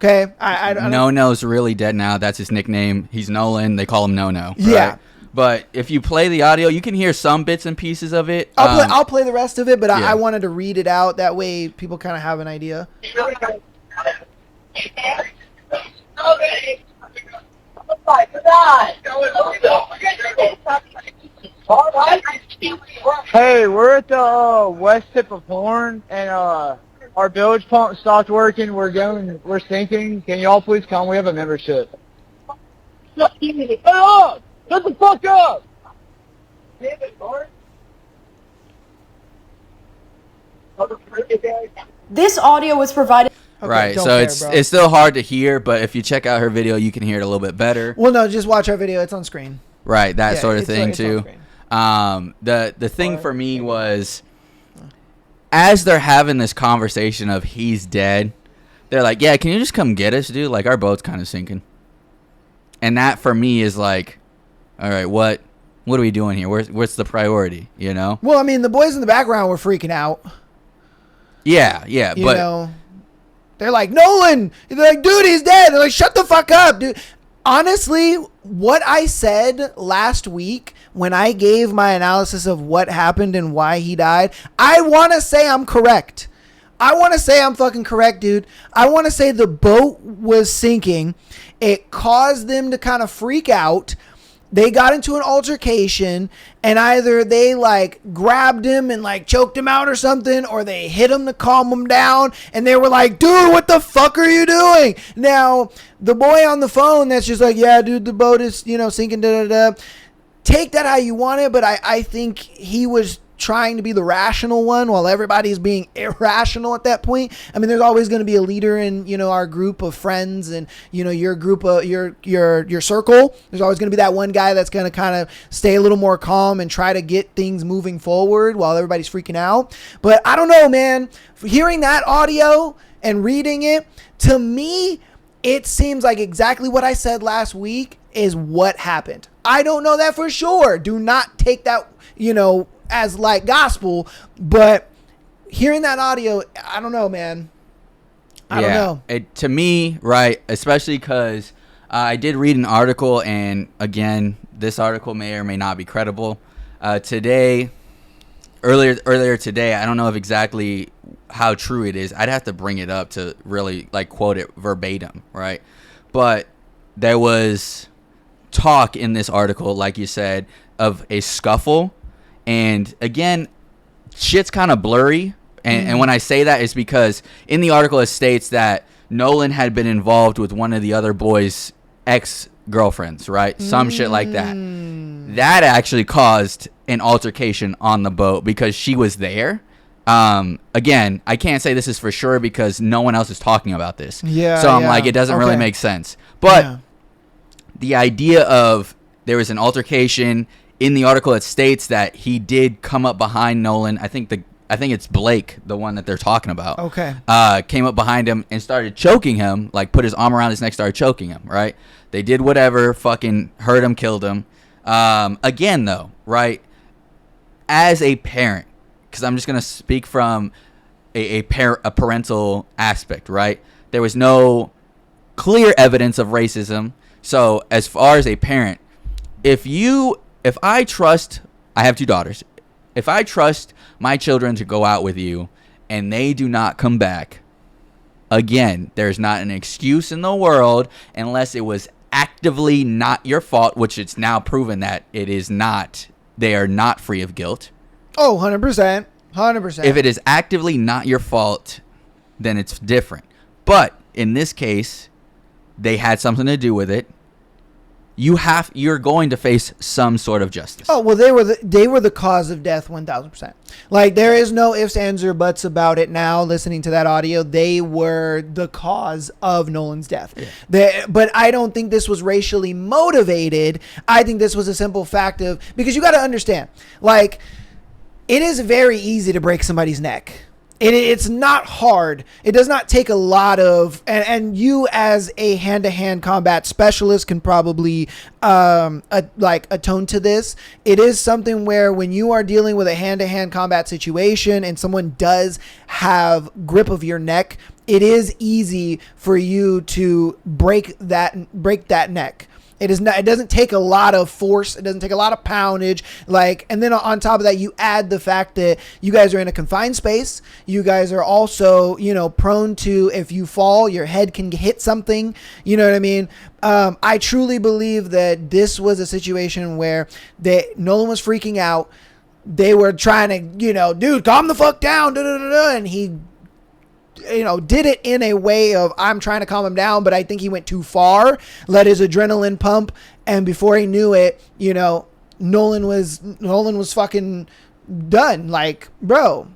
Okay, I don't. No-No's really dead now. That's his nickname. He's Nolan. They call him No-No. Yeah. Right? But if you play the audio, you can hear some bits and pieces of it. I'll play the rest of it, but yeah. I wanted to read it out. That way people kind of have an idea. Hey, we're at the west tip of Horn, and our bilge pump stopped working. We're sinking. Can y'all please come? We have a membership. Shut up! Shut the fuck up! This audio was provided. Okay, right. don't So care, it's bro. it's still hard to hear, but if you check out her video, you can hear it a little bit better. Well, no, just watch our video. It's on screen. Right. That Yeah, sort of it's thing on too. screen. The thing for me was, as they're having this conversation of he's dead, they're like, yeah, can you just come get us, dude? Like, our boat's kind of sinking. And that for me is like, all right, what are we doing here? What's the priority, you know? Well, I mean, the boys in the background were freaking out. Yeah, You but know, they're like, Nolan. They're like, dude, he's dead. They're like, shut the fuck up, dude. Honestly, what I said last week when I gave my analysis of what happened and why he died, I want to say I'm correct. I want to say I'm fucking correct, dude. I want to say the boat was sinking. It caused them to kind of freak out. They got into an altercation, and either they like grabbed him and like choked him out or something, or they hit him to calm him down, and they were like, dude, what the fuck are you doing? Now, the boy on the phone that's just like, yeah, dude, the boat is, sinking, da-da-da. Take that how you want it, but I think he was trying to be the rational one while everybody's being irrational at that point. I mean, there's always going to be a leader in, our group of friends and, your group of your circle. There's always going to be that one guy that's going to kind of stay a little more calm and try to get things moving forward while everybody's freaking out. But I don't know, man. Hearing that audio and reading it, to me, it seems like exactly what I said last week is what happened. I don't know that for sure. Do not take that, as like gospel, but hearing that audio, I don't know, man. I don't know. To me, right, especially because I did read an article, and again, this article may or may not be credible. Earlier today, I don't know if exactly how true it is. I'd have to bring it up to really like quote it verbatim, right? But there was talk in this article, like you said, of a scuffle. And again, shit's kind of blurry. And when I say that, it's because in the article it states that Nolan had been involved with one of the other boys' ex-girlfriends, right? Some shit like that. That actually caused an altercation on the boat because she was there. Again, I can't say this is for sure because no one else is talking about this. Yeah. So I'm like, it doesn't really make sense. But the idea of there was an altercation. In the article, it states that he did come up behind Nolan. I think it's Blake, the one that they're talking about. Okay. Came up behind him and started choking him, like put his arm around his neck, started choking him, right? They did whatever, fucking hurt him, killed him. Again, though, right? As a parent, because I'm just going to speak from a parental aspect, right? There was no clear evidence of racism. So as far as a parent, if I trust, I have 2 daughters. If I trust my children to go out with you and they do not come back, again, there's not an excuse in the world unless it was actively not your fault, which it's now proven that it is not. They are not free of guilt. Oh, 100%. 100%. If it is actively not your fault, then it's different. But in this case, they had something to do with it. You're going to face some sort of justice. Oh, well, they were the cause of death 1,000%. Like, there is no ifs, ands, or buts about it now. Listening to that audio, they were the cause of Nolan's death. Yeah. But I don't think this was racially motivated. I think this was a simple fact of, because you got to understand, like, it is very easy to break somebody's neck. It's not hard. It does not take a lot of, and you as a hand-to-hand combat specialist can probably atone to this. It is something where when you are dealing with a hand-to-hand combat situation and someone does have grip of your neck, it is easy for you to break that neck. It is not. It doesn't take a lot of force. It doesn't take a lot of poundage. And then on top of that, you add the fact that you guys are in a confined space. You guys are also, prone to, if you fall, your head can hit something. You know what I mean? I truly believe that this was a situation where Nolan was freaking out. They were trying to, dude, calm the fuck down, and he did it in a way of, I'm trying to calm him down, but I think he went too far, let his adrenaline pump, and before he knew it, Nolan was fucking done, like, bro.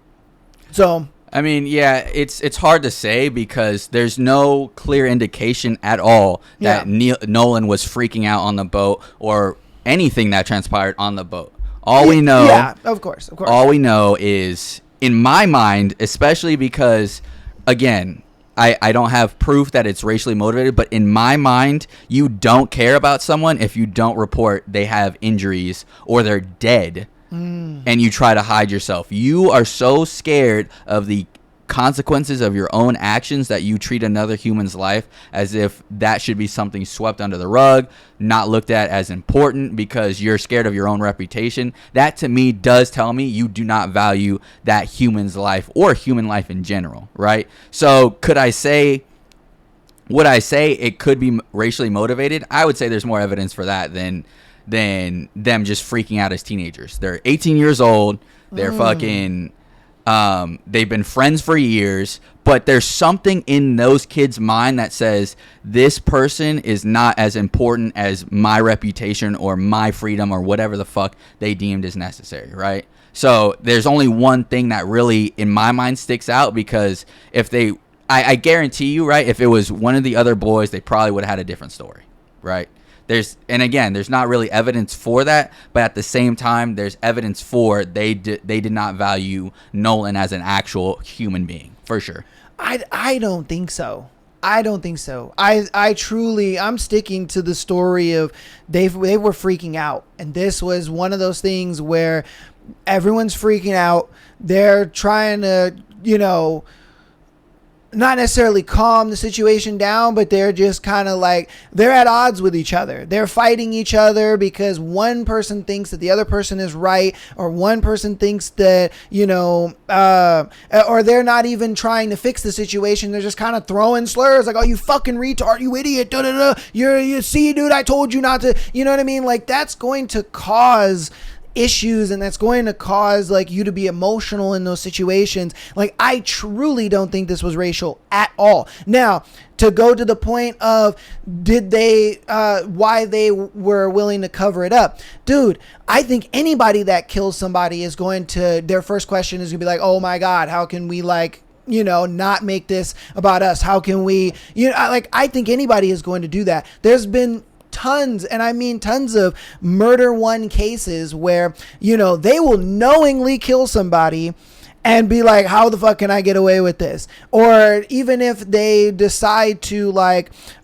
So I mean, yeah, it's hard to say because there's no clear indication at all that Nolan was freaking out on the boat or anything that transpired on the boat. All we know, yeah, of course. All we know is, in my mind, especially because, again, I don't have proof that it's racially motivated, but in my mind, you don't care about someone if you don't report they have injuries or they're dead, and you try to hide yourself. You are so scared of the consequences of your own actions that you treat another human's life as if that should be something swept under the rug, not looked at as important because you're scared of your own reputation. That to me does tell me you do not value that human's life or human life in general, right? So would I say it could be racially motivated? I would say there's more evidence for that than them just freaking out as teenagers. They're 18 years old. They're fucking they've been friends for years, but there's something in those kids' mind that says this person is not as important as my reputation or my freedom or whatever the fuck they deemed as necessary, right? So there's only one thing that really, in my mind, sticks out, because if I guarantee you, right, if it was one of the other boys, they probably would have had a different story, right? There's not really evidence for that, but at the same time, there's evidence for they did not value Nolan as an actual human being, for sure. I don't think so. I truly, I'm sticking to the story of they were freaking out, and this was one of those things where everyone's freaking out. They're trying to, not necessarily calm the situation down, but they're just kind of like, they're at odds with each other. They're fighting each other because one person thinks that the other person is right, or one person thinks that, or they're not even trying to fix the situation. They're just kind of throwing slurs like, oh, you fucking retard, you idiot, you see, dude, I told you not to, you know what I mean? Like, that's going to cause issues, and that's going to cause you to be emotional in those situations. Like, I truly don't think this was racial at all. Now, to go to the point of why they were willing to cover it up, dude, I think anybody that kills somebody is going to, their first question is gonna be like, oh my God, how can we not make this about us? How can we, I think anybody is going to do that. There's been tons, and I mean tons, of murder one cases where, they will knowingly kill somebody and be like, how the fuck can I get away with this? Or even if they decide to,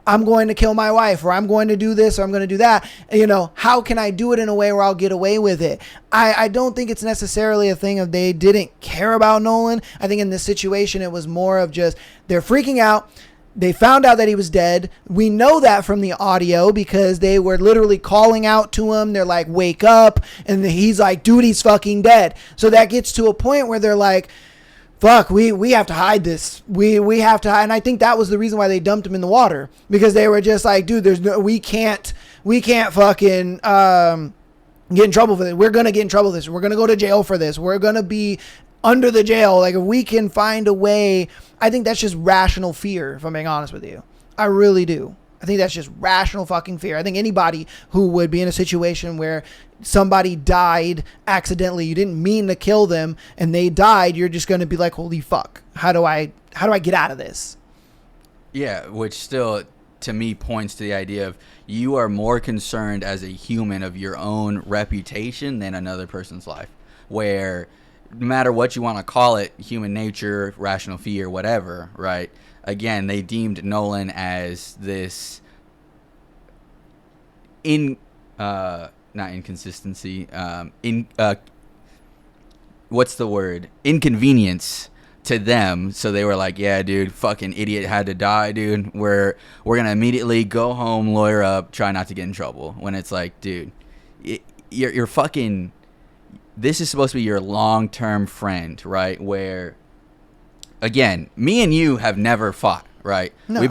I'm going to kill my wife, or I'm going to do this, or I'm going to do that, how can I do it in a way where I'll get away with it? I don't think it's necessarily a thing of they didn't care about Nolan. I think in this situation, it was more of just, they're freaking out. They found out that he was dead. We know that from the audio because they were literally calling out to him. They're like, wake up. And he's like, dude, he's fucking dead. So that gets to a point where they're like, fuck, we have to hide this. We have to hide. And I think that was the reason why they dumped him in the water, because they were just like, dude, we can't fucking get in trouble for this. We're going to get in trouble for this. We're going to go to jail for this. We're going to be under the jail. Like, if we can find a way, I think that's just rational fear, if I'm being honest with you. I really do. I think that's just rational fucking fear. I think anybody who would be in a situation where somebody died accidentally, you didn't mean to kill them, and they died, you're just going to be like, holy fuck, how do I get out of this? Yeah, which still, to me, points to the idea of you are more concerned as a human of your own reputation than another person's life, where no matter what you want to call it, human nature, rational fear, whatever, right? Again, they deemed Nolan as this not inconsistency, what's the word? Inconvenience to them. So they were like, yeah, dude, fucking idiot had to die, dude. We're going to immediately go home, lawyer up, try not to get in trouble. When it's like, dude, you're fucking, this is supposed to be your long-term friend, right? Where, again, me and you have never fought, right? No. We've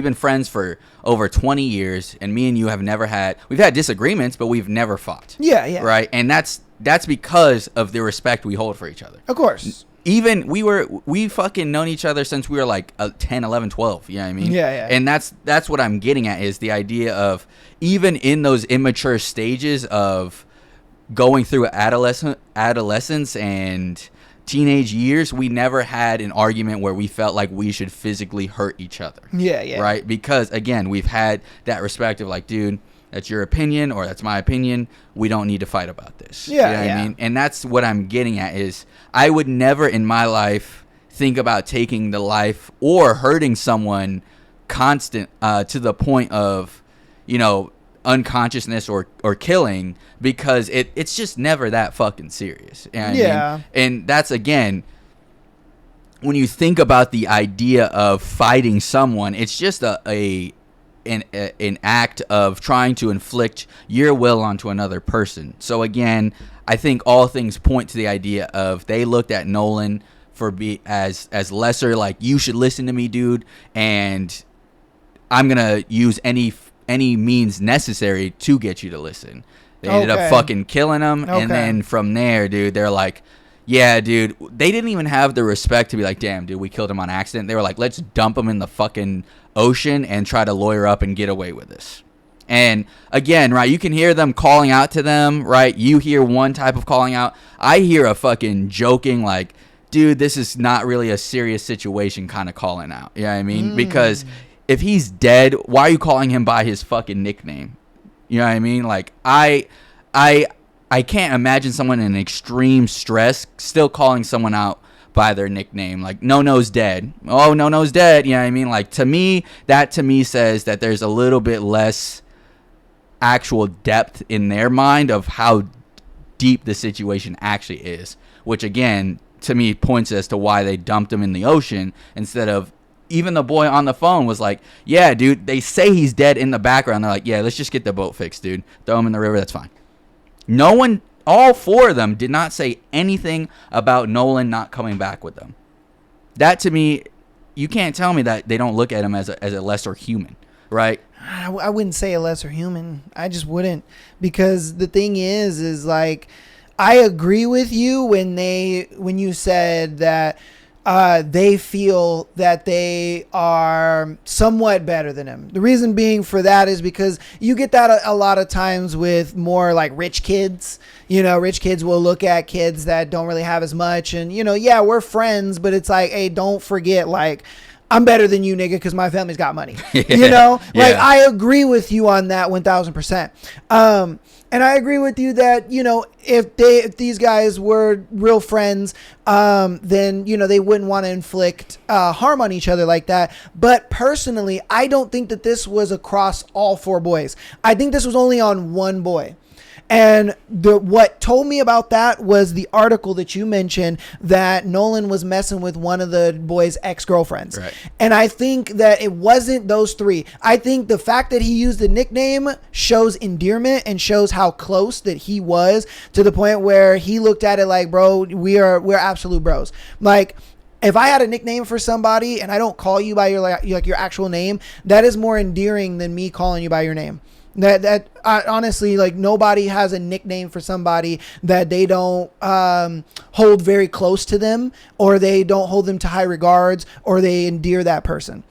been friends for over 20 years, and me and you have never we've had disagreements, but we've never fought. Yeah. Right? And that's because of the respect we hold for each other. Of course. Even we fucking known each other since we were like 10, 11, 12. You know what I mean? Yeah. And that's what I'm getting at, is the idea of, even in those immature stages of going through adolescence and teenage years, we never had an argument where we felt like we should physically hurt each other. Yeah. Right? Because, again, we've had that respect of like, dude, that's your opinion or that's my opinion. We don't need to fight about this. Yeah, You know what yeah. I mean? And that's what I'm getting at, is I would never in my life think about taking the life or hurting someone to the point of, unconsciousness or killing, because it's just never that fucking serious. You know what I mean? And that's, again, when you think about the idea of fighting someone, it's just an act of trying to inflict your will onto another person. So again, I think all things point to the idea of, they looked at Nolan as lesser, like, you should listen to me, dude, and I'm gonna use any means necessary to get you to listen. They ended up fucking killing him, and then from there, dude, they're like, yeah, dude, they didn't even have the respect to be like, damn, dude, we killed him on accident. They were like, let's dump him in the fucking ocean and try to lawyer up and get away with this. And again, right, you can hear them calling out to them, right? You hear one type of calling out. I hear a fucking joking, like, dude, this is not really a serious situation kind of calling out. You know what I mean? Because if he's dead, why are you calling him by his fucking nickname? You know what I mean? Like, I can't imagine someone in extreme stress still calling someone out by their nickname. Like, No-No's dead. Oh, No-No's dead. You know what I mean? Like, to me says that there's a little bit less actual depth in their mind of how deep the situation actually is, which, again, to me points as to why they dumped him in the ocean instead of, even the boy on the phone was like, yeah, dude, they say he's dead in the background. They're like, yeah, let's just get the boat fixed, dude. Throw him in the river. That's fine. No one, all four of them did not say anything about Nolan not coming back with them. That, to me, you can't tell me that they don't look at him as a lesser human, right? I wouldn't say a lesser human. I just wouldn't, because the thing is like, I agree with you when you said that they feel that they are somewhat better than him. The reason being for that is because you get that a lot of times with more like rich kids. Rich kids will look at kids that don't really have as much, and yeah, we're friends, but it's like, hey, don't forget, like, I'm better than you, nigga, because my family's got money. Like, I agree with you on that 1000%. And I agree with you that, if these guys were real friends, then, they wouldn't want to inflict harm on each other like that. But personally, I don't think that this was across all four boys. I think this was only on one boy. And what told me about that was the article that you mentioned that Nolan was messing with one of the boys' ex-girlfriends. Right. And I think that it wasn't those three. I think the fact that he used the nickname shows endearment and shows how close that he was, to the point where he looked at it like, bro, we're absolute bros. Like, if I had a nickname for somebody and I don't call you by your actual name, that is more endearing than me calling you by your name. That honestly, like, nobody has a nickname for somebody that they don't hold very close to them, or they don't hold them to high regards, or they endear that person.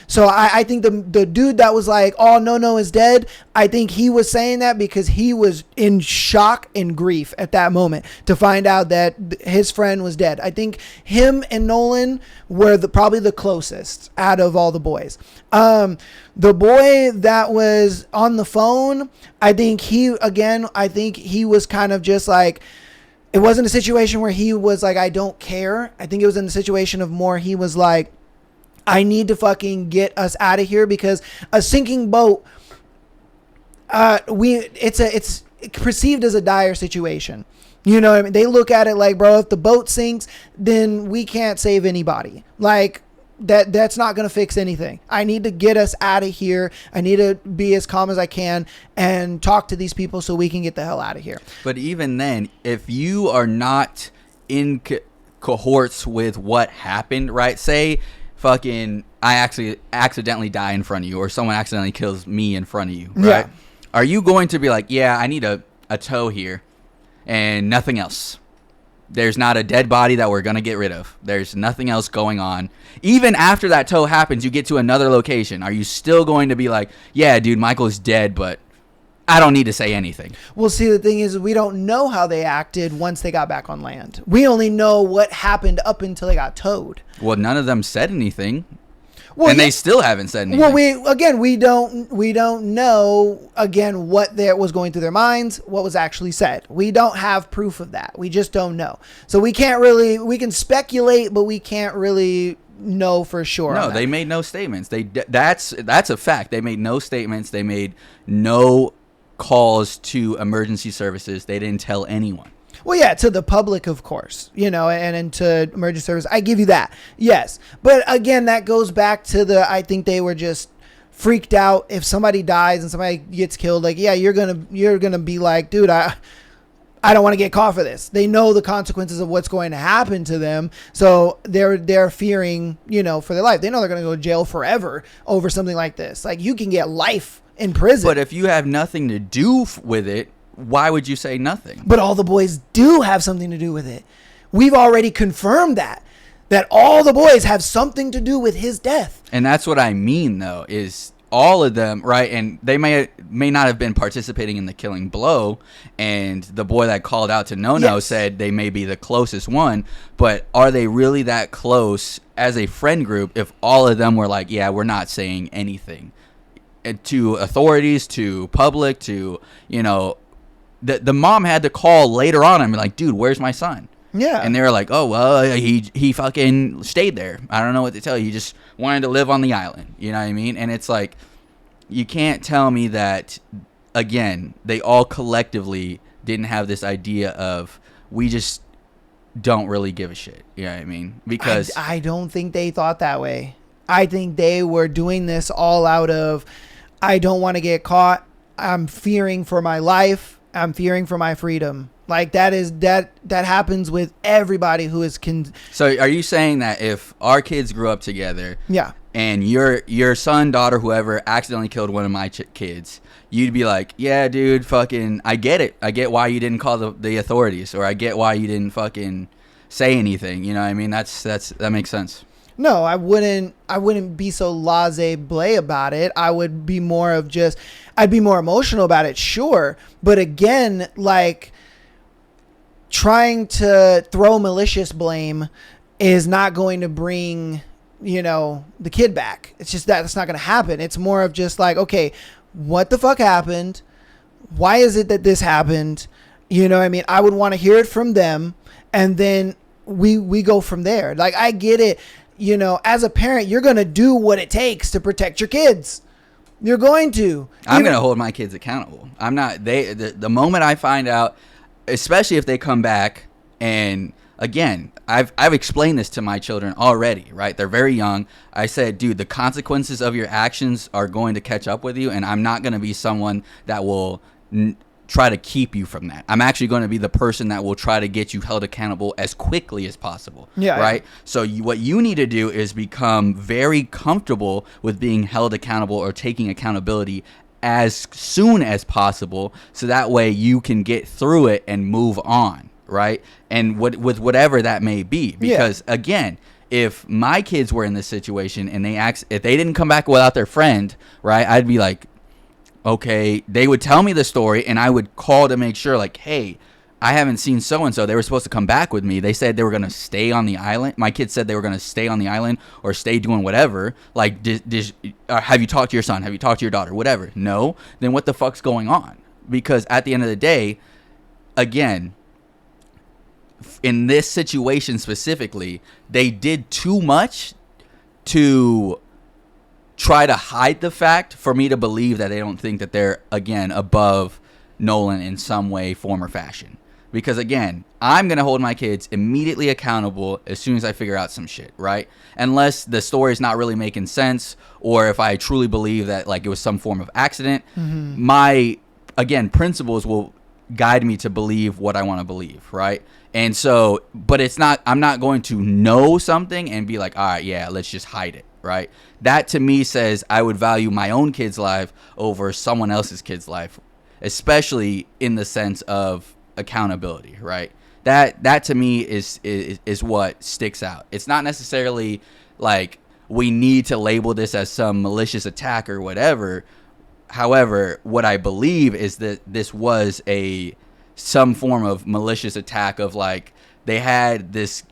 So I think the dude that was like, oh, No is dead, I think he was saying that because he was in shock and grief at that moment to find out that his friend was dead. I think him and Nolan were probably the closest out of all the boys. The boy that was on the phone, I think he was kind of just like, it wasn't a situation where he was like, I don't care. I think it was in the situation of more, he was like, I need to fucking get us out of here, because a sinking boat, it's perceived as a dire situation. You know what I mean? They look at it like, bro, if the boat sinks, then we can't save anybody. Like, that's not going to fix anything. I need to get us out of here. I need to be as calm as I can and talk to these people so we can get the hell out of here. But even then, if you are not in cohorts with what happened, right? Say fucking I actually accidentally die in front of you, or someone accidentally kills me in front of you, right? Yeah. Are you going to be like, yeah, I need a toe here and nothing else? There's not a dead body that we're going to get rid of. There's nothing else going on. Even after that toe happens, you get to another location. Are you still going to be like, yeah, dude, Michael's dead, but I don't need to say anything? Well, see, the thing is, we don't know how they acted once they got back on land. We only know what happened up until they got towed. Well, none of them said anything. Well, and they still haven't said anything. Well, we don't know again what was going through their minds, what was actually said. We don't have proof of that. We just don't know. So we can speculate, but we can't really know for sure. No, they made no statements. That's a fact. They made no statements. They made no calls to emergency services. They didn't tell anyone. Well, yeah, to the public, of course, and to emergency service. I give you that. Yes. But again, that goes back to I think they were just freaked out. If somebody dies and somebody gets killed, like, yeah, you're going to be like, dude, I don't want to get caught for this. They know the consequences of what's going to happen to them. So they're fearing, for their life. They know they're going to go to jail forever over something like this. Like, you can get life in prison. But if you have nothing to do with it, why would you say nothing? But all the boys do have something to do with it. We've already confirmed that all the boys have something to do with his death. And that's what I mean, though, is all of them, right? And they may not have been participating in the killing blow. And the boy that called out to No said they may be the closest one. But are they really that close as a friend group if all of them were like, yeah, we're not saying anything to authorities, to public, to, the mom had to call later on and be like, dude, where's my son? Yeah. And they were like, oh, well, he fucking stayed there. I don't know what to tell you. He just wanted to live on the island. You know what I mean? And it's like, you can't tell me that, again, they all collectively didn't have this idea of, we just don't really give a shit. You know what I mean? Because I don't think they thought that way. I think they were doing this all out of, I don't want to get caught. I'm fearing for my life. I'm fearing for my freedom. Like, that happens with everybody who is So are you saying that if our kids grew up together, yeah, and your son, daughter, whoever accidentally killed one of my kids, you'd be like, yeah, dude, fucking, I get it. I get why you didn't call the authorities, or I get why you didn't fucking say anything. You know what I mean? That makes sense. No, I wouldn't be so laissez-faire about it. I would be more of just, I'd be more emotional about it, sure. But again, like, trying to throw malicious blame is not going to bring, the kid back. It's just that's not going to happen. It's more of just like, okay, what the fuck happened? Why is it that this happened? You know what I mean? I would want to hear it from them, and then we go from there. Like, I get it. As a parent, you're going to do what it takes to protect your kids. You're going to. I'm going to hold my kids accountable. I'm not. The moment I find out, especially if they come back, and again, I've explained this to my children already, right? They're very young. I said, dude, the consequences of your actions are going to catch up with you, and I'm not going to be someone that will try to keep you from that. I'm actually going to be the person that will try to get you held accountable as quickly as possible. Yeah. Right? Yeah. So what you need to do is become very comfortable with being held accountable or taking accountability as soon as possible, so that way you can get through it and move on, right? And with whatever that may be. Because again, if my kids were in this situation and if they didn't come back without their friend, right, I'd be like, okay, they would tell me the story, and I would call to make sure, like, hey, I haven't seen so-and-so. They were supposed to come back with me. They said they were going to stay on the island. My kids said they were going to stay on the island or stay doing whatever. Like, have you talked to your son? Have you talked to your daughter? Whatever. No. Then what the fuck's going on? Because at the end of the day, again, in this situation specifically, they did too much to try to hide the fact for me to believe that they don't think that they're, again, above Nolan in some way, form, or fashion. Because again, I'm going to hold my kids immediately accountable as soon as I figure out some shit, right? Unless the story is not really making sense, or if I truly believe that like it was some form of accident, my, again, principles will guide me to believe what I want to believe, right? And so, but it's not, I'm not going to know something and be like, all right, yeah, let's just hide it, right? That to me says I would value my own kid's life over someone else's kid's life, especially in the sense of accountability, right? That to me is what sticks out. It's not necessarily like we need to label this as some malicious attack or whatever. However, what I believe is that this was some form of malicious attack of like they had this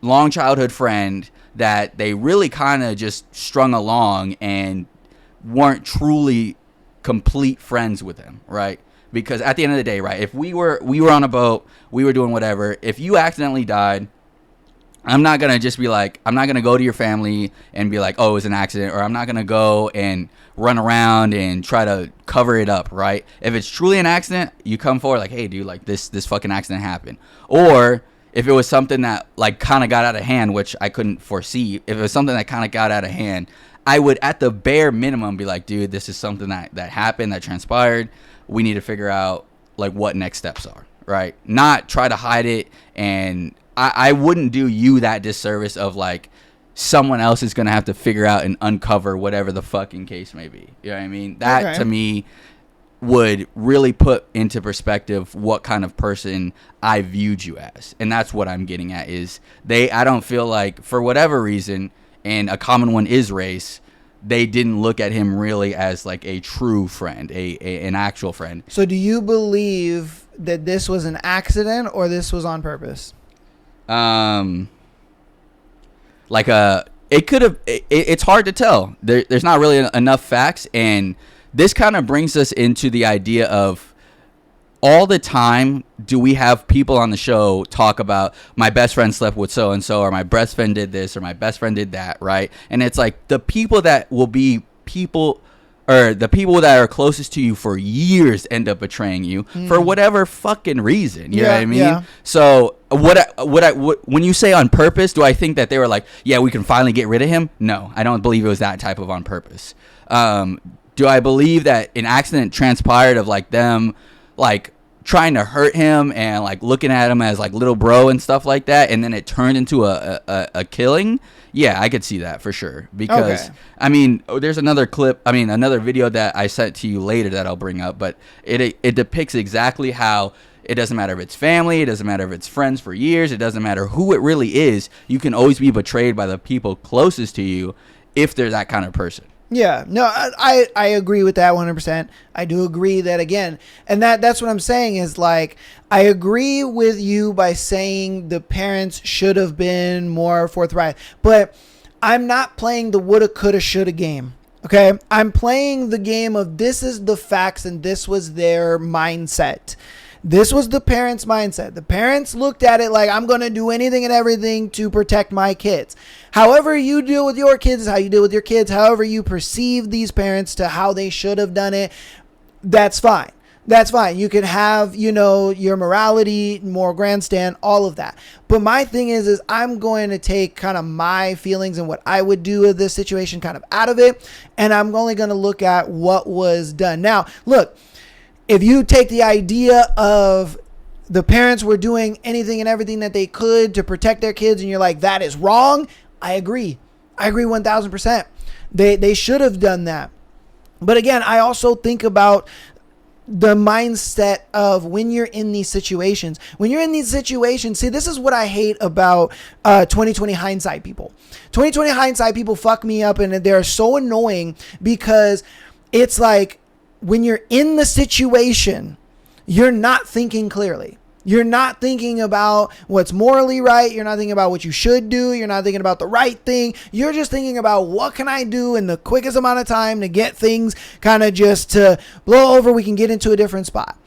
long childhood friend that they really kind of just strung along and weren't truly complete friends with him, right? Because at the end of the day, right, if we were on a boat, we were doing whatever, if you accidentally died, I'm not going to just be like, I'm not going to go to your family and be like, oh, it was an accident, or I'm not going to go and run around and try to cover it up, right? If it's truly an accident, you come forward like, hey, dude, like this fucking accident happened. Or if it was something that like kind of got out of hand, which I couldn't foresee, if it was something that kind of got out of hand, I would at the bare minimum be like, dude, this is something that happened, that transpired. We need to figure out like what next steps are, right? Not try to hide it. And I wouldn't do you that disservice of like someone else is going to have to figure out and uncover whatever the fucking case may be. You know what I mean? That to me would really put into perspective what kind of person I viewed you as. And that's what I'm getting at is I don't feel like for whatever reason, and a common one is race, they didn't look at him really as like a true friend, an actual friend. So do you believe that this was an accident or this was on purpose? It could have, it's hard to tell. There's not really enough facts. And this kind of brings us into the idea of all the time do we have people on the show talk about my best friend slept with so-and-so, or my best friend did this, or my best friend did that, right? And it's like the people that will be people, or the people that are closest to you for years end up betraying you for whatever fucking reason. You know what I mean? Yeah. So when you say on purpose, do I think that they were like, yeah, we can finally get rid of him? No, I don't believe it was that type of on purpose. Do I believe that an accident transpired of like them like trying to hurt him and like looking at him as like little bro and stuff like that, and then it turned into a killing? Yeah, I could see that for sure. Because I mean, there's another video that I sent to you later that I'll bring up, but it depicts exactly how it doesn't matter if it's family, it doesn't matter if it's friends for years, it doesn't matter who it really is, you can always be betrayed by the people closest to you if they're that kind of person. Yeah, no, I agree with that 100%. I do agree that, again, and that's what I'm saying is like, I agree with you by saying the parents should have been more forthright, but I'm not playing the woulda, coulda, shoulda game. Okay, I'm playing the game of this is the facts and this was their mindset. This was the parents' mindset. The parents looked at it like, I'm going to do anything and everything to protect my kids. However you deal with your kids is how you deal with your kids. However you perceive these parents to how they should have done it, that's fine. That's fine. You can have, your morality, moral grandstand, all of that. But my thing is I'm going to take kind of my feelings and what I would do with this situation kind of out of it. And I'm only going to look at what was done. Now, look, if you take the idea of the parents were doing anything and everything that they could to protect their kids and you're like, that is wrong, I agree. I agree 1,000%. They should have done that. But again, I also think about the mindset of when you're in these situations. When you're in these situations, see, this is what I hate about 2020 hindsight people. 2020 hindsight people fuck me up, and they're so annoying because it's like, when you're in the situation, you're not thinking clearly. You're not thinking about what's morally right. You're not thinking about what you should do. You're not thinking about the right thing. You're just thinking about what can I do in the quickest amount of time to get things kind of just to blow over. We can get into a different spot.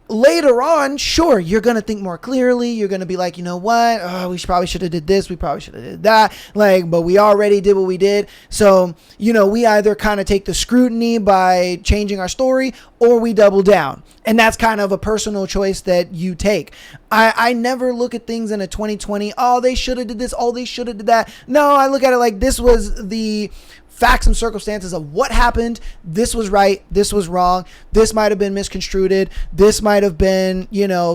later on, sure, you're going to think more clearly. You're going to be like, you know what? Probably should have did this. We probably should have did that. Like, but we already did what we did. So, we either kind of take the scrutiny by changing our story or we double down. And that's kind of a personal choice that you take. I never look at things in a 2020, they should have did this. They should have did that. No, I look at it like this was the facts and circumstances of what happened. This was right. This was wrong. This might have been misconstrued. This might have been,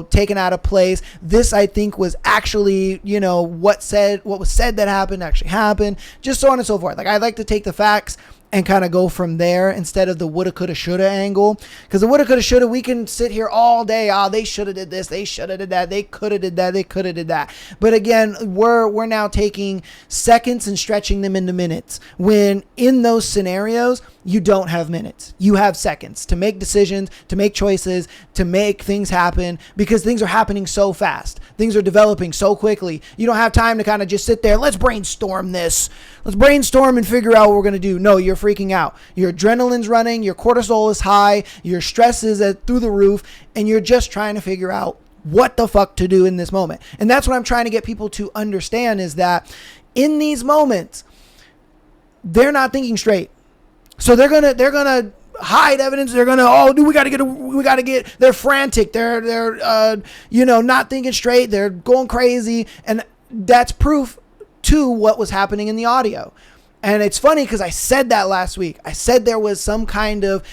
taken out of place. This, I think, was actually, what was said that happened actually happened. Just so on and so forth. Like, I like to take the facts and kind of go from there instead of the woulda, coulda, shoulda angle. Because the woulda, coulda, shoulda, we can sit here all day. They shoulda did this. They shoulda did that. They coulda did that. They coulda did that. But again, we're now taking seconds and stretching them into minutes. When in those scenarios, you don't have minutes. You have seconds to make decisions, to make choices, to make things happen, because things are happening so fast. Things are developing so quickly. You don't have time to kind of just sit there. Let's brainstorm this. Let's brainstorm and figure out what we're going to do. No, you're freaking out. Your adrenaline's running. Your cortisol is high. Your stress is through the roof. And you're just trying to figure out what the fuck to do in this moment. And that's what I'm trying to get people to understand, is that in these moments, they're not thinking straight. So they're gonna hide evidence. They're gonna, we gotta get. They're frantic. They're not thinking straight. They're going crazy, and that's proof to what was happening in the audio. And it's funny because I said that last week. I said there was some kind of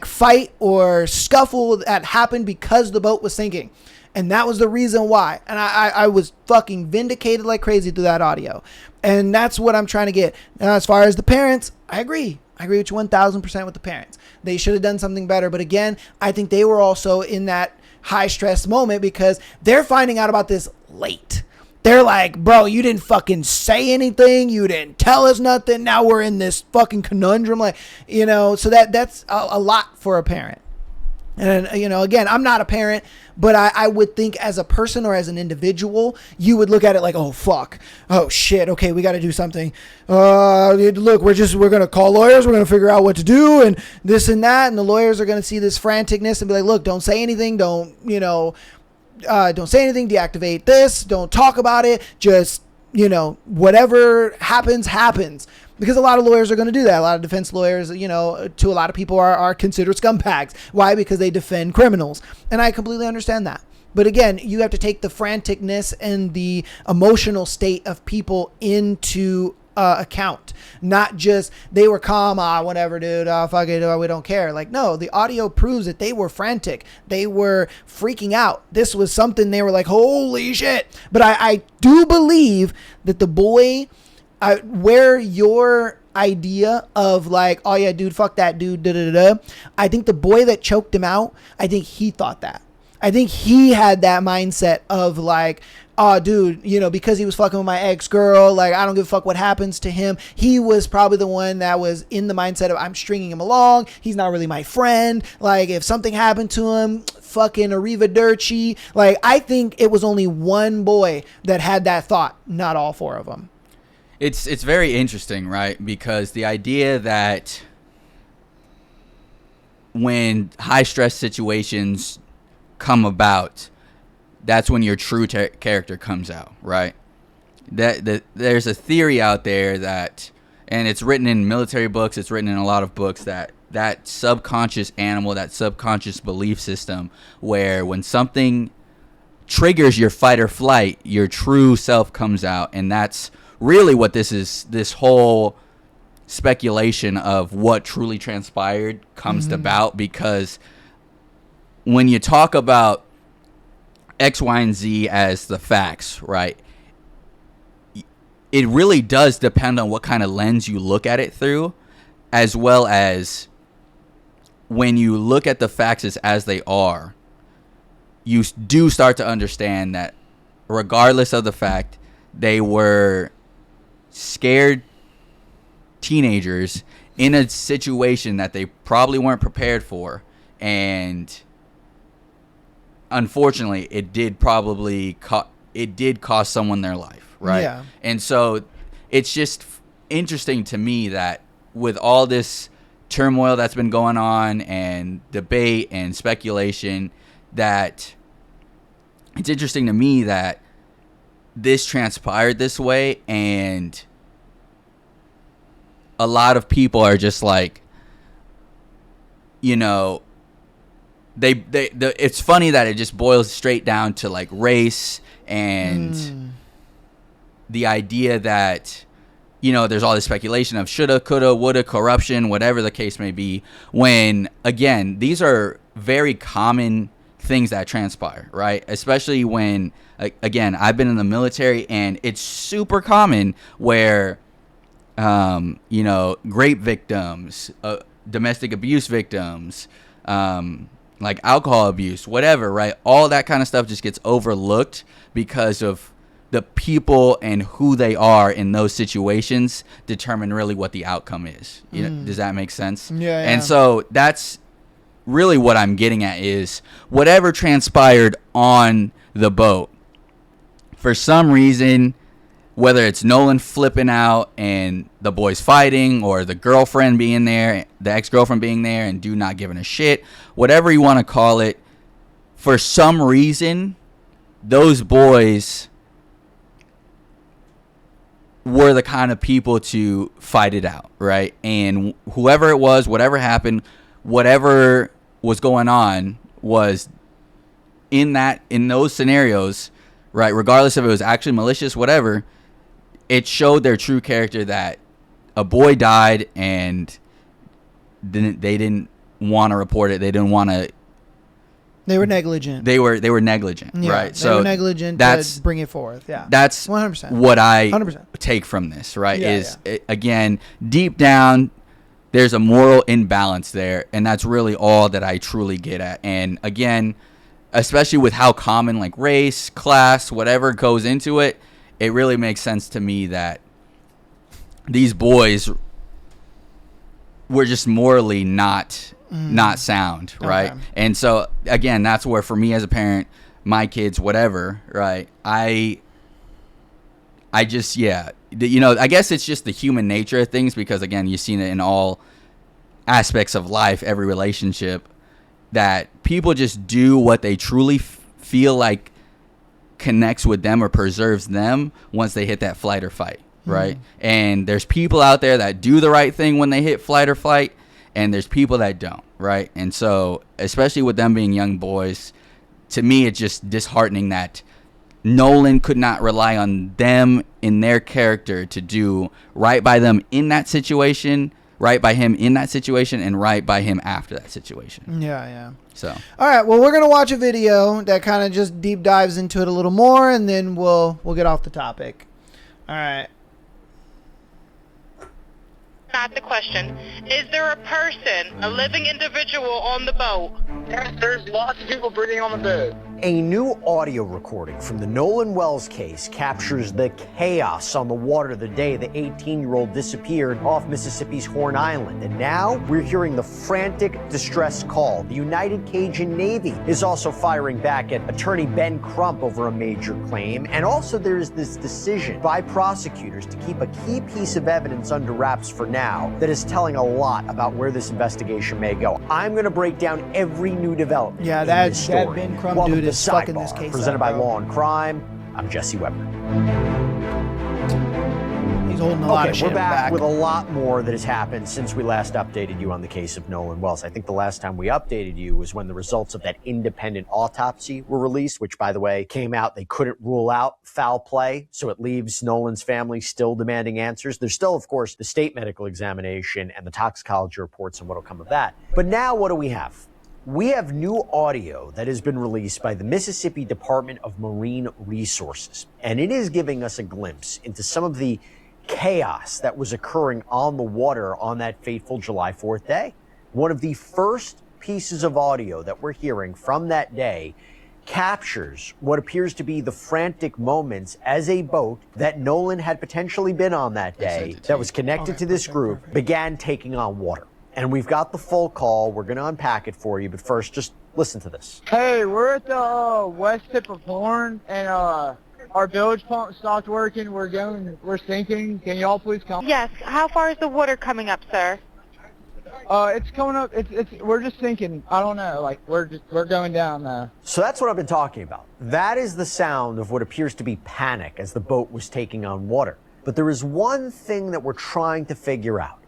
fight or scuffle that happened because the boat was sinking. And that was the reason why. And I was fucking vindicated like crazy through that audio. And that's what I'm trying to get. Now, as far as the parents, I agree. I agree with you 1,000% with the parents. They should have done something better. But again, I think they were also in that high stress moment because they're finding out about this late. They're like, bro, you didn't fucking say anything. You didn't tell us nothing. Now we're in this fucking conundrum. So that's a lot for a parent. And, again, I'm not a parent, but I would think as a person or as an individual, you would look at it like, oh, fuck. Oh, shit. Okay, we got to do something. Look, we're going to call lawyers. We're going to figure out what to do and this and that. And the lawyers are going to see this franticness and be like, look, don't say anything. Don't say anything. Deactivate this. Don't talk about it. Just, whatever happens. Because a lot of lawyers are going to do that. A lot of defense lawyers, to a lot of people are considered scumbags. Why? Because they defend criminals. And I completely understand that. But again, you have to take the franticness and the emotional state of people into account. Not just they were calm, whatever, dude, fuck it, we don't care. Like, no, the audio proves that they were frantic. They were freaking out. This was something they were like, holy shit. But I do believe that the boy... where your idea of like, oh yeah, dude, fuck that dude, I think the boy that choked him out, I think he thought that. I think he had that mindset of like, oh dude, because he was fucking with my ex-girl, like I don't give a fuck what happens to him. He was probably the one that was in the mindset of I'm stringing him along. He's not really my friend. Like if something happened to him, fucking arrivederci. Like I think it was only one boy that had that thought, not all four of them. It's very interesting, right? Because the idea that when high stress situations come about, that's when your true character comes out, right? That there's a theory out there that, and it's written in military books, it's written in a lot of books, that subconscious animal, that subconscious belief system, where when something triggers your fight or flight, your true self comes out, and that's really what this whole speculation of what truly transpired comes about. Because when you talk about X, Y, and Z as the facts, right, it really does depend on what kind of lens you look at it through, as well as when you look at the facts as they are, you do start to understand that regardless of the fact, they were scared teenagers in a situation that they probably weren't prepared for, and unfortunately it did cost someone their life, right? Yeah. And so it's just interesting to me that with all this turmoil that's been going on and debate and speculation, that it's interesting to me that this transpired this way, and a lot of people are just like, you know, it's funny that it just boils straight down to like race and the idea that, you know, there's all this speculation of shoulda, coulda, woulda, corruption, whatever the case may be, when, again, these are very common things that transpire, right? Especially when, again, I've been in the military, and it's super common where, you know, rape victims, domestic abuse victims, like alcohol abuse, whatever, right? All that kind of stuff just gets overlooked because of the people and who they are in those situations determine really what the outcome is. You know, does that make sense? Yeah. And so that's really what I'm getting at, is whatever transpired on the boat, for some reason, whether it's Nolan flipping out and the boys fighting, or the girlfriend being there, the ex-girlfriend being there and dude not giving a shit, whatever you want to call it, for some reason, those boys were the kind of people to fight it out, right? And whoever it was, whatever happened, whatever was going on was in those scenarios, right? Regardless if it was actually malicious, whatever, it showed their true character, that a boy died and they didn't want to report it. They didn't want to. They were negligent. They were negligent, Yeah, right? They were negligent to bring it forth. Yeah, that's 100%. what I 100%. take from this, right? Yeah, Again, deep down, there's a moral imbalance there, and that's really all that I truly get at. And again, especially with how common like race, class, whatever goes into it, it really makes sense to me that these boys were just morally not sound, right? Okay. And so again, that's where, for me as a parent, my kids, whatever, right? I just, you know, I guess it's just the human nature of things, because again, you've seen it in all aspects of life, every relationship, that people just do what they truly feel like connects with them or preserves them once they hit that flight or fight, right? And there's people out there that do the right thing when they hit flight or fight, and there's people that don't, right? And so, especially with them being young boys, to me, it's just disheartening that Nolan could not rely on them in their character to do right by them in that situation, right by him in that situation, and right by him after that situation. Yeah. So, All right. Well, we're gonna watch a video that kind of just deep dives into it a little more, and then we'll get off the topic. All right. Not the question. Is there a person, a living individual on the boat? Yes, there's lots of people breathing on the boat. A new audio recording from the Nolan Wells case captures the chaos on the water the day the 18-year-old disappeared off Mississippi's Horn Island. And now we're hearing the frantic distress call. The United Cajun Navy is also firing back at attorney Ben Crump over a major claim. And also there's this decision by prosecutors to keep a key piece of evidence under wraps for now that is telling a lot about where this investigation may go. I'm going to break down every new development. Yeah, in that this story. Ben Crump Welcome dude to is fucking this Sidebar, case presented up, by bro. Law and Crime. I'm Jesse Weber. He's holding a lot of shit We're in the back back. with a lot more that has happened since we last updated you on the case of Nolan Wells. I think the last time we updated you was when the results of that independent autopsy were released, which, by the way, came out. They couldn't rule out foul play, so it leaves Nolan's family still demanding answers. There's still, of course, the state medical examination and the toxicology reports and what will come of that. But now what do we have? We have new audio that has been released by the Mississippi Department of Marine Resources, and it is giving us a glimpse into some of the chaos that was occurring on the water on that fateful July 4th day. One of the first pieces of audio that we're hearing from that day captures what appears to be the frantic moments as a boat that Nolan had potentially been on that day that was connected to this group began taking on water. And we've got the full call. We're going to unpack it for you. But first, just listen to this. Hey, we're at the west tip of Horn, and our bilge pump stopped working. We're sinking. Can y'all please come? Yes. How far is the water coming up, sir? It's coming up. We're just thinking. I don't know. Like we're going down now. So that's what I've been talking about. That is the sound of what appears to be panic as the boat was taking on water. But there is one thing that we're trying to figure out.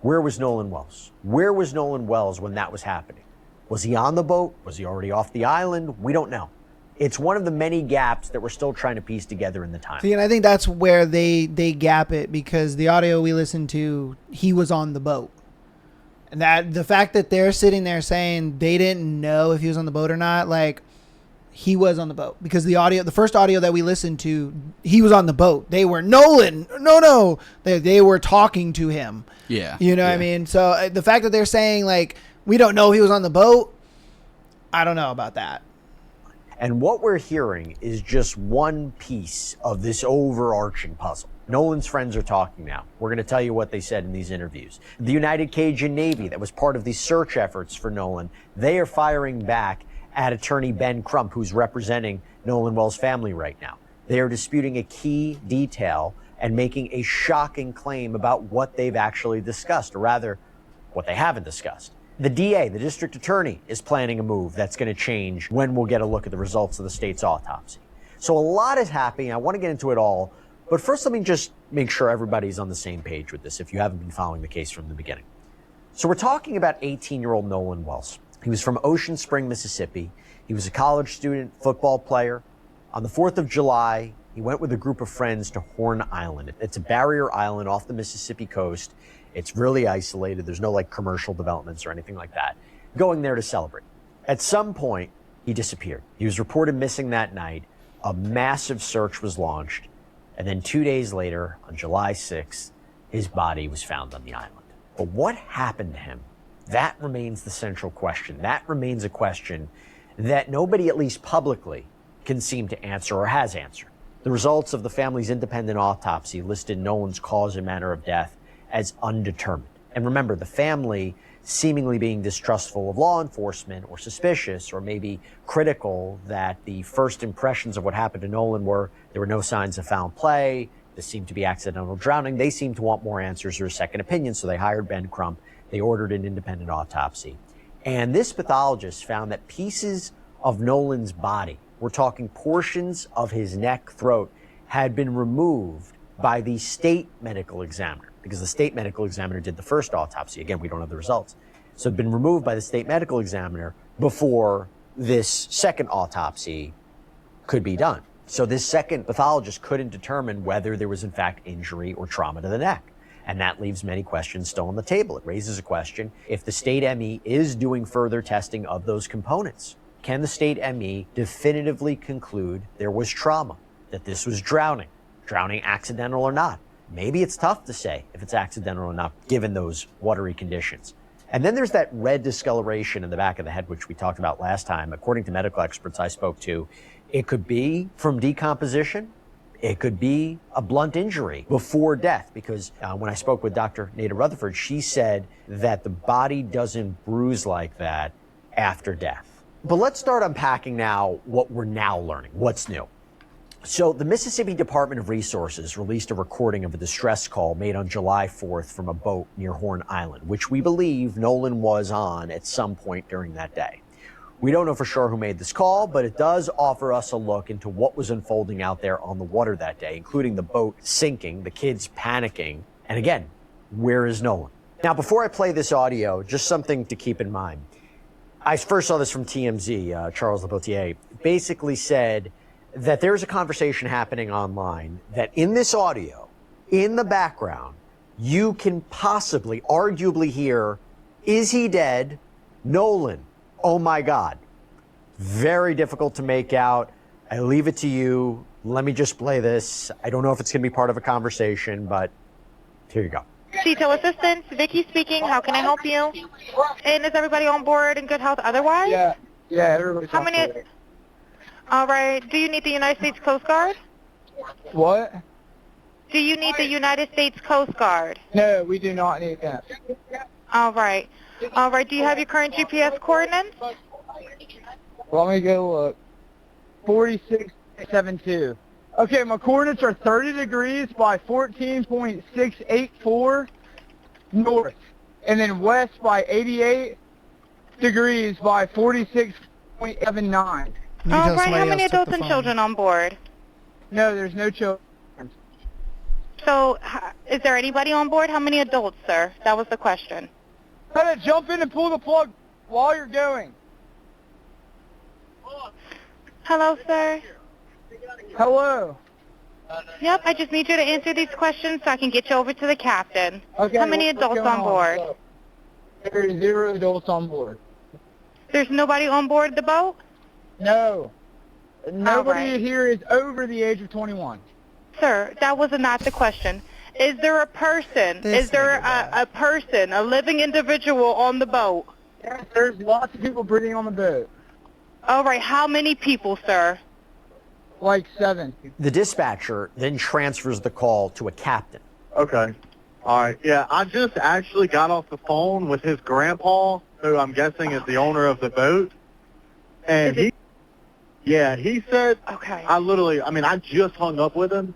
Where was Nolan Wells? Where was Nolan Wells when that was happening? Was he on the boat? Was he already off the island? We don't know. It's one of the many gaps that we're still trying to piece together in the time. See, and I think that's where they gap it, because the audio we listened to, he was on the boat. And that the fact that they're sitting there saying they didn't know if he was on the boat or not, like, he was on the boat, because the first audio that we listened to, he was on the boat. They were Nolan. No. They were talking to him. Yeah. You know what I mean? So the fact that they're saying, like, we don't know if he was on the boat, I don't know about that. And what we're hearing is just one piece of this overarching puzzle. Nolan's friends are talking now. We're going to tell you what they said in these interviews. The United Cajun Navy, that was part of the search efforts for Nolan, they are firing back at attorney Ben Crump, who's representing Nolan Wells' family right now. They are disputing a key detail and making a shocking claim about what they've actually discussed, or rather, what they haven't discussed. The DA, the district attorney, is planning a move that's going to change when we'll get a look at the results of the state's autopsy. So a lot is happening. I want to get into it all. But first, let me just make sure everybody's on the same page with this if you haven't been following the case from the beginning. So we're talking about 18-year-old Nolan Wells. He was from Ocean Spring, Mississippi. He was a college student, football player. On the 4th of July, he went with a group of friends to Horn Island. It's a barrier island off the Mississippi coast. It's really isolated. There's no like commercial developments or anything like that. Going there to celebrate. At some point, he disappeared. He was reported missing that night. A massive search was launched. And then 2 days later, on July 6th, his body was found on the island. But what happened to him? That remains the central question. That remains a question that nobody, at least publicly, can seem to answer or has answered. The results of the family's independent autopsy listed Nolan's cause and manner of death as undetermined. And remember, the family seemingly being distrustful of law enforcement or suspicious or maybe critical that the first impressions of what happened to Nolan were there were no signs of foul play, this seemed to be accidental drowning. They seemed to want more answers or a second opinion, so they hired Ben Crump. They ordered an independent autopsy. And this pathologist found that pieces of Nolan's body, we're talking portions of his neck, throat, had been removed by the state medical examiner, because the state medical examiner did the first autopsy. Again, we don't have the results. So it had been removed by the state medical examiner before this second autopsy could be done. So this second pathologist couldn't determine whether there was in fact injury or trauma to the neck. And that leaves many questions still on the table. It raises a question, if the state ME is doing further testing of those components, can the state ME definitively conclude there was trauma, that this was drowning accidental or not? Maybe it's tough to say if it's accidental or not, given those watery conditions. And then there's that red discoloration in the back of the head, which we talked about last time. According to medical experts I spoke to, it could be from decomposition. It could be a blunt injury before death, because when I spoke with Dr. Nada Rutherford, she said that the body doesn't bruise like that after death. But let's start unpacking now what we're now learning, what's new. So the Mississippi Department of Resources released a recording of a distress call made on July 4th from a boat near Horn Island, which we believe Nolan was on at some point during that day. We don't know for sure who made this call, but it does offer us a look into what was unfolding out there on the water that day, including the boat sinking, the kids panicking, and again, where is Nolan? Now, before I play this audio, just something to keep in mind. I first saw this from TMZ, Charles Laboutier, basically said that there's a conversation happening online that in this audio, in the background, you can possibly, arguably hear, is he dead? Nolan. Oh my God. Very difficult to make out. I leave it to you. Let me just play this. I don't know if it's going to be part of a conversation, but here you go. Detail assistant, Vicky speaking. How can I help you? And is everybody on board in good health otherwise? Yeah, everybody's How on many? board. All right. Do you need the United States Coast Guard? What? Do you need the United States Coast Guard? No, we do not need that. All right. All right. Do you have your current GPS coordinates? Let me go look. 4672. Okay, my coordinates are 30 degrees by 14.684 north. and then west by 88 degrees by 46.79. All right, how many adults and children on board? No, there's no children. So, is there anybody on board? How many adults, sir? That was the question. Try to jump in and pull the plug while you're going. Hello, sir? Hello. Yep, I just need you to answer these questions so I can get you over to the captain. Okay, How many what's adults going on board? There's 0 adults on board. There's nobody on board the boat? No. Nobody right. here is over the age of 21. Sir, that was not the question. Is there a person? Is there a person, a living individual on the boat? Yes, there's lots of people breathing on the boat. All right, how many people, sir? Like 7. The dispatcher then transfers the call to a captain. Okay. All right. Yeah, I just actually got off the phone with his grandpa, who I'm guessing is the owner of the boat. And he said, okay. I just hung up with him.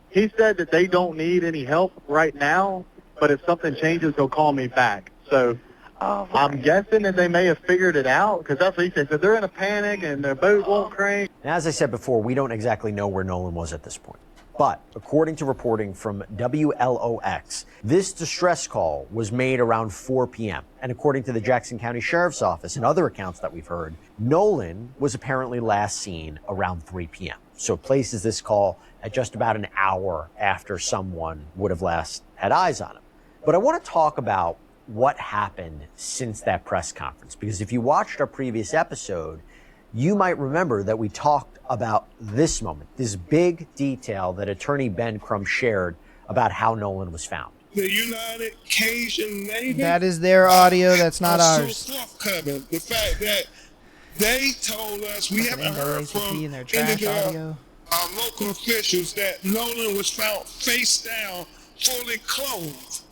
He said that they don't need any help right now, but if something changes, he'll call me back. So I'm guessing that they may have figured it out, because that's what he said. So they're in a panic and their boat won't crank. And as I said before, we don't exactly know where Nolan was at this point. But according to reporting from WLOX, this distress call was made around 4 p.m. And according to the Jackson County Sheriff's Office and other accounts that we've heard, Nolan was apparently last seen around 3 p.m. So it places this call at just about an hour after someone would have last had eyes on him. But I want to talk about what happened since that press conference, because if you watched our previous episode, you might remember that we talked about this moment, this big detail that attorney Ben Crump shared about how Nolan was found. The United Cajun Navy. That is their audio. That's not ours. So forthcoming. The fact that they told us we haven't heard from in their trash audio. Our local officials that Nolan was found face down, fully clothed.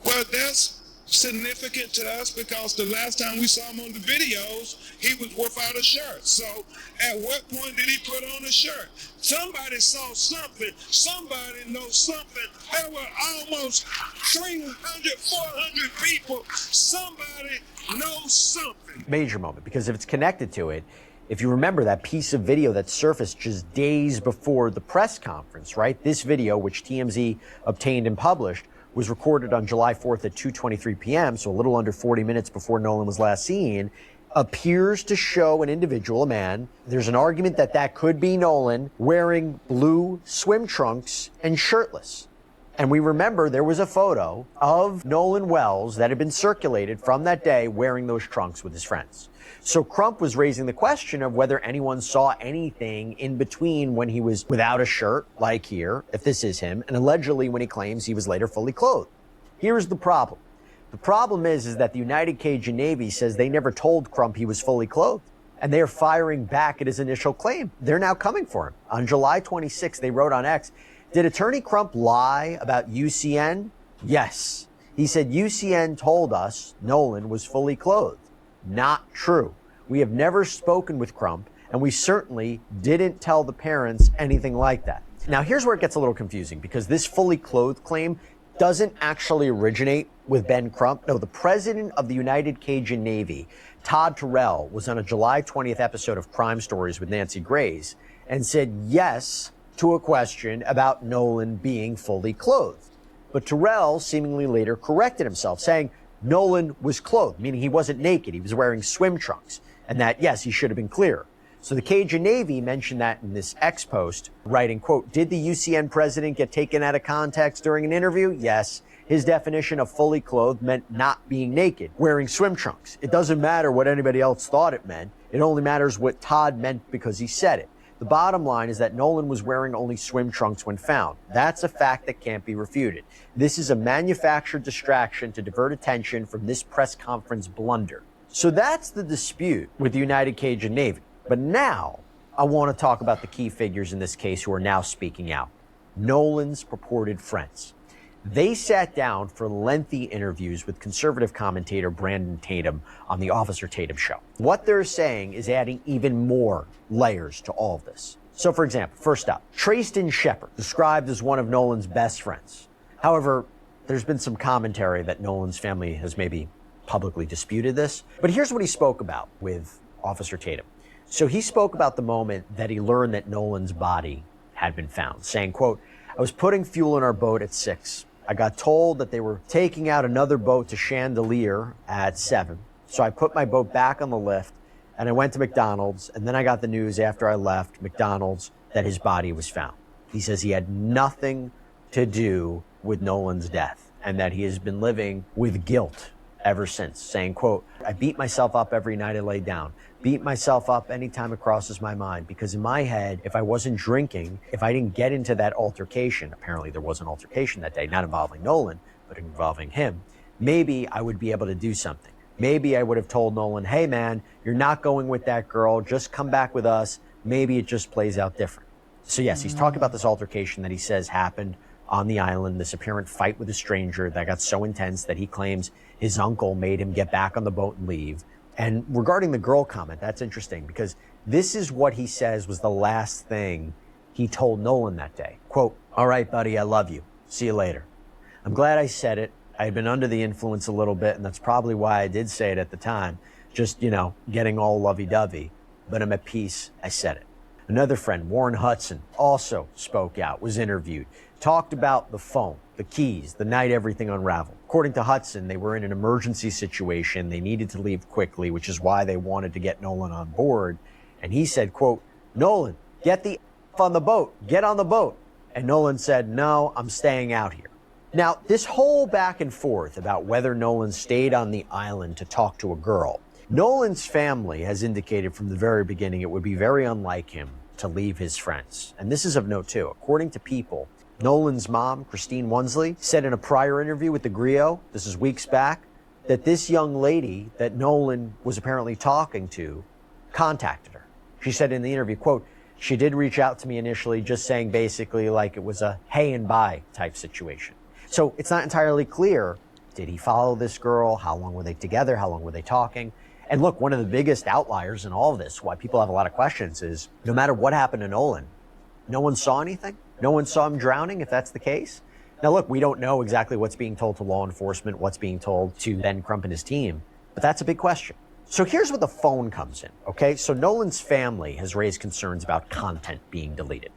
Well, that's significant to us because the last time we saw him on the videos, he was without a shirt. So at what point did he put on a shirt? Somebody saw something. Somebody knows something. There were almost 300, 400 people. Somebody knows something. Major moment, because if it's connected to it, if you remember that piece of video that surfaced just days before the press conference, right? This video, which TMZ obtained and published, was recorded on July 4th at 2:23 p.m., so a little under 40 minutes before Nolan was last seen, appears to show an individual, a man. There's an argument that that could be Nolan wearing blue swim trunks and shirtless. And we remember there was a photo of Nolan Wells that had been circulated from that day wearing those trunks with his friends. So Crump was raising the question of whether anyone saw anything in between when he was without a shirt, like here, if this is him, and allegedly when he claims he was later fully clothed. Here's the problem. The problem is that the United Cajun Navy says they never told Crump he was fully clothed. And they are firing back at his initial claim. They're now coming for him. On July 26th, they wrote on X, "Did Attorney Crump lie about UCN? Yes. He said UCN told us Nolan was fully clothed. Not true. We have never spoken with Crump, and we certainly didn't tell the parents anything like that." Now, here's where it gets a little confusing, because this fully clothed claim doesn't actually originate with Ben Crump. No, the president of the United Cajun Navy, Todd Terrell, was on a July 20th episode of Crime Stories with Nancy Grace and said yes to a question about Nolan being fully clothed. But Terrell seemingly later corrected himself, saying Nolan was clothed, meaning he wasn't naked. He was wearing swim trunks, and that, yes, he should have been clearer. So the Cajun Navy mentioned that in this X post, writing, quote, "Did the UCN president get taken out of context during an interview? Yes. His definition of fully clothed meant not being naked, wearing swim trunks. It doesn't matter what anybody else thought it meant. It only matters what Todd meant because he said it. The bottom line is that Nolan was wearing only swim trunks when found. That's a fact that can't be refuted. This is a manufactured distraction to divert attention from this press conference blunder." So that's the dispute with the United Cajun Navy. But now I want to talk about the key figures in this case who are now speaking out. Nolan's purported friends. They sat down for lengthy interviews with conservative commentator Brandon Tatum on the Officer Tatum Show. What they're saying is adding even more layers to all of this. So, for example, first up, Trayston Shepard, described as one of Nolan's best friends. However, There's been some commentary that Nolan's family has maybe publicly disputed this, but here's what he spoke about with Officer Tatum. So he spoke about the moment that he learned that Nolan's body had been found, saying, quote, "I was putting fuel in our boat at 6. I got told that they were taking out another boat to Chandelier at 7. So I put my boat back on the lift and I went to McDonald's, and then I got the news after I left McDonald's that his body was found." He says he had nothing to do with Nolan's death and that he has been living with guilt ever since, saying, quote, "I beat myself up every night I lay down, beat myself up anytime it crosses my mind, because in my head, if I wasn't drinking, if I didn't get into that altercation," apparently there was an altercation that day, not involving Nolan, but involving him, "maybe I would be able to do something. Maybe I would have told Nolan, hey man, you're not going with that girl, just come back with us. Maybe it just plays out different." So yes, he's talking about this altercation that he says happened on the island, this apparent fight with a stranger that got so intense that he claims his uncle made him get back on the boat and leave. And regarding the girl comment, that's interesting because this is what he says was the last thing he told Nolan that day. Quote, "All right, buddy, I love you. See you later. I'm glad I said it. I had been under the influence a little bit, and that's probably why I did say it at the time. Just, getting all lovey-dovey. But I'm at peace. I said it." Another friend, Warren Hudson, also spoke out, was interviewed, talked about the phone, the keys, the night everything unraveled. According to Hudson, they were in an emergency situation. They needed to leave quickly, which is why they wanted to get Nolan on board. And he said, quote, "Nolan, get the F on the boat. Get on the boat." And Nolan said, "No, I'm staying out here." Now, this whole back and forth about whether Nolan stayed on the island to talk to a girl, Nolan's family has indicated from the very beginning it would be very unlike him to leave his friends. And this is of note too. According to People, Nolan's mom, Christine Wonsley, said in a prior interview with the Griot, this is weeks back, that this young lady that Nolan was apparently talking to contacted her. She said in the interview, quote, "She did reach out to me initially just saying basically like it was a hey and bye type situation." So it's not entirely clear, did he follow this girl? How long were they together? How long were they talking? And look, one of the biggest outliers in all of this, why people have a lot of questions, is no matter what happened to Nolan, no one saw anything? No one saw him drowning, if that's the case? Now look, we don't know exactly what's being told to law enforcement, what's being told to Ben Crump and his team, but that's a big question. So here's where the phone comes in, okay? So Nolan's family has raised concerns about content being deleted.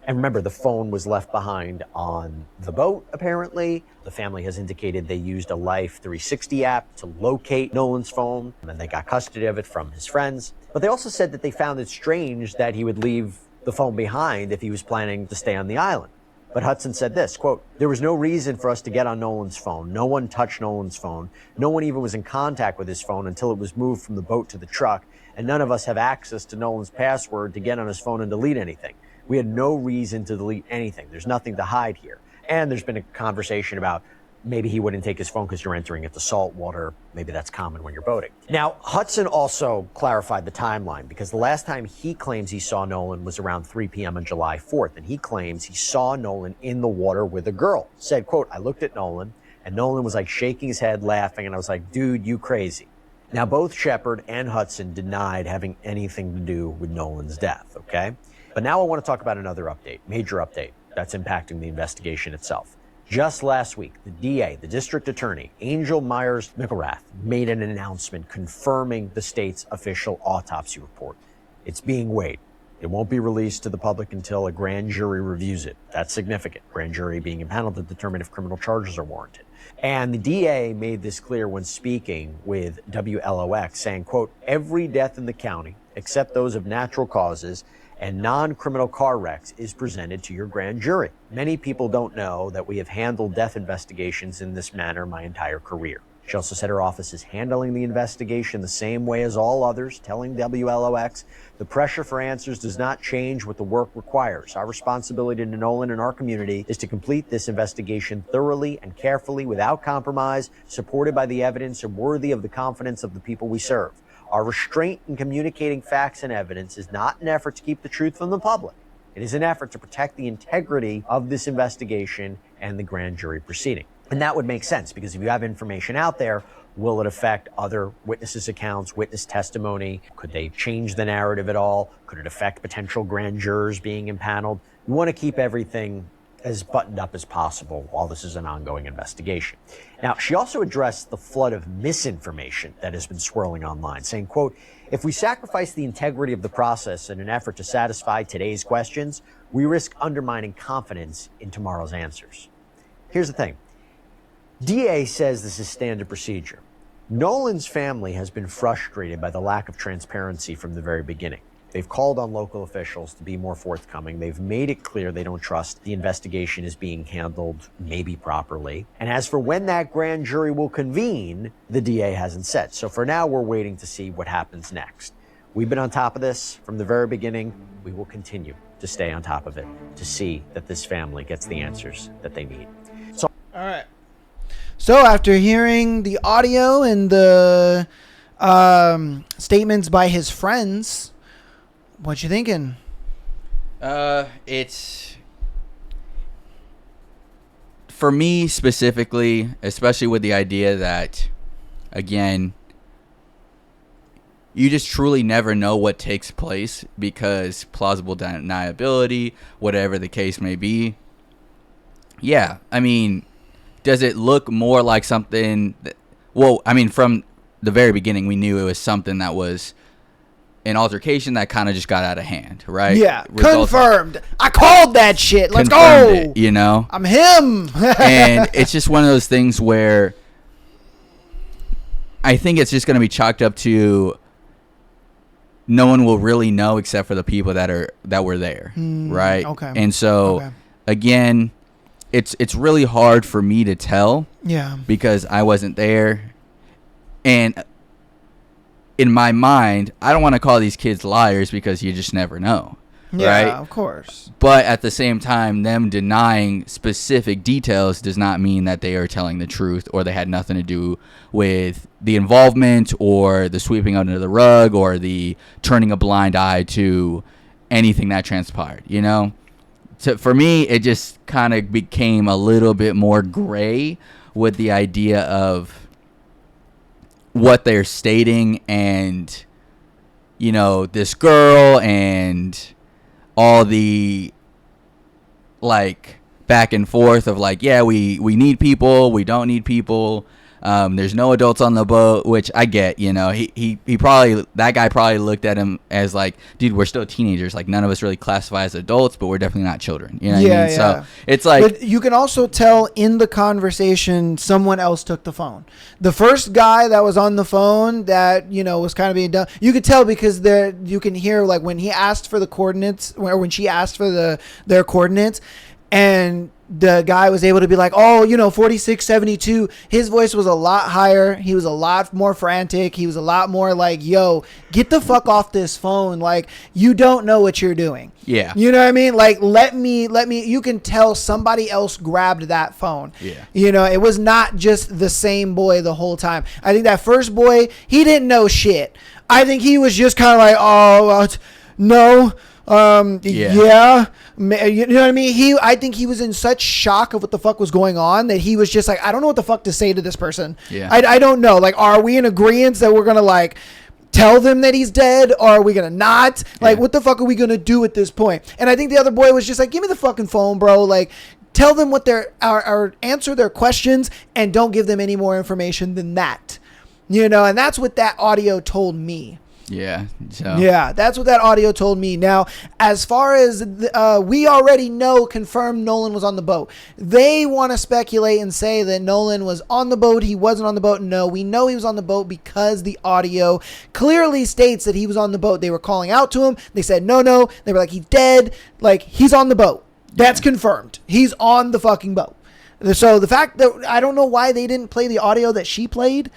And remember, the phone was left behind on the boat, apparently. The family has indicated they used a Life 360 app to locate Nolan's phone, and then they got custody of it from his friends. But they also said that they found it strange that he would leave the phone behind if he was planning to stay on the island. But Hudson said this, quote, "There was no reason for us to get on Nolan's phone. No one touched Nolan's phone. No one even was in contact with his phone until it was moved from the boat to the truck. And none of us have access to Nolan's password to get on his phone and delete anything. We had no reason to delete anything. There's nothing to hide here." And there's been a conversation about maybe he wouldn't take his phone because you're entering into salt water. Maybe that's common when you're boating. Now, Hudson also clarified the timeline because the last time he claims he saw Nolan was around 3 p.m. on July 4th. And he claims he saw Nolan in the water with a girl. Said, quote, "I looked at Nolan and Nolan was like shaking his head, laughing. And I was like, dude, you crazy." Now, both Shepard and Hudson denied having anything to do with Nolan's death, okay? But now I want to talk about another update, major update, that's impacting the investigation itself. Just last week, the DA, the district attorney, Angel Myers McElrath, made an announcement confirming the state's official autopsy report. It's being weighed. It won't be released to the public until a grand jury reviews it. That's significant. Grand jury being impaneled to determine if criminal charges are warranted. And the DA made this clear when speaking with WLOX, saying, quote, "Every death in the county, except those of natural causes and non-criminal car wrecks, is presented to your grand jury. Many people don't know that we have handled death investigations in this manner my entire career." She also said her office is handling the investigation the same way as all others, telling WLOX, "The pressure for answers does not change what the work requires. Our responsibility to Nolan and our community is to complete this investigation thoroughly and carefully without compromise, supported by the evidence and worthy of the confidence of the people we serve. Our restraint in communicating facts and evidence is not an effort to keep the truth from the public. It is an effort to protect the integrity of this investigation and the grand jury proceeding." And that would make sense because if you have information out there, will it affect other witnesses' accounts, witness testimony? Could they change the narrative at all? Could it affect potential grand jurors being impaneled? You want to keep everything as buttoned up as possible while this is an ongoing investigation. Now, she also addressed the flood of misinformation that has been swirling online, saying, quote, "If we sacrifice the integrity of the process in an effort to satisfy today's questions, we risk undermining confidence in tomorrow's answers." Here's the thing. DA says this is standard procedure. Nolan's family has been frustrated by the lack of transparency from the very beginning. They've called on local officials to be more forthcoming. They've made it clear they don't trust the investigation is being handled maybe properly. And as for when that grand jury will convene, the DA hasn't said. So for now, we're waiting to see what happens next. We've been on top of this from the very beginning. We will continue to stay on top of it to see that this family gets the answers that they need. So, all right. So after hearing the audio and the statements by his friends, what you thinking? It's, for me specifically, especially with the idea that, again, you just truly never know what takes place because plausible deniability, whatever the case may be. Yeah, I mean, does it look more like something that, well, I mean, from the very beginning, we knew it was something that was an altercation that kind of just got out of hand, right? Yeah, confirmed. I called that shit. Let's go. It, you know? I'm him. And it's just one of those things where I think it's just going to be chalked up to no one will really know except for the people that were there, right? Okay. And so, again, it's really hard for me to tell. Yeah. Because I wasn't there. And in my mind, I don't want to call these kids liars because you just never know. Yeah, right? of course. But at the same time, them denying specific details does not mean that they are telling the truth or they had nothing to do with the involvement or the sweeping under the rug or the turning a blind eye to anything that transpired, you know? So for me, it just kind of became a little bit more gray with the idea of what they're stating and, you know, this girl and all the, like, back and forth of, like, yeah, we need people, we don't need people. There's no adults on the boat, which I get, you know. He probably, that guy probably looked at him as like, dude, we're still teenagers. Like, none of us really classify as adults, but we're definitely not children. You know what I mean? Yeah. So it's like, but you can also tell in the conversation someone else took the phone. The first guy that was on the phone that, you know, was kind of being done, you could tell because you can hear, like, when he asked for the coordinates, or when she asked for their coordinates, and the guy was able to be like, oh, you know, 4672. His voice was a lot higher. He was a lot more frantic. He was a lot more like, yo, get the fuck off this phone. Like, you don't know what you're doing. Yeah. You know what I mean? Like, let me, you can tell somebody else grabbed that phone. Yeah. You know, it was not just the same boy the whole time. I think that first boy, he didn't know shit. I think he was just kind of like, oh, no. Yeah. You know what I mean? I think he was in such shock of what the fuck was going on that he was just like, I don't know what the fuck to say to this person. Yeah. I don't know. Like, are we in agreement that we're going to, like, tell them that he's dead, or are we going to not? Like, what the fuck are we going to do at this point? And I think the other boy was just like, give me the fucking phone, bro. Like, tell them what answer their questions and don't give them any more information than that. You know, and that's what that audio told me. Yeah. So. Yeah, that's what that audio told me. Now, as far as we already know, confirmed Nolan was on the boat. They want to speculate and say that Nolan was on the boat. He wasn't on the boat. No, we know he was on the boat because the audio clearly states that he was on the boat. They were calling out to him. They said, no. They were like, he's dead. Like, he's on the boat. That's confirmed. He's on the fucking boat. So the fact that I don't know why they didn't play the audio that she played.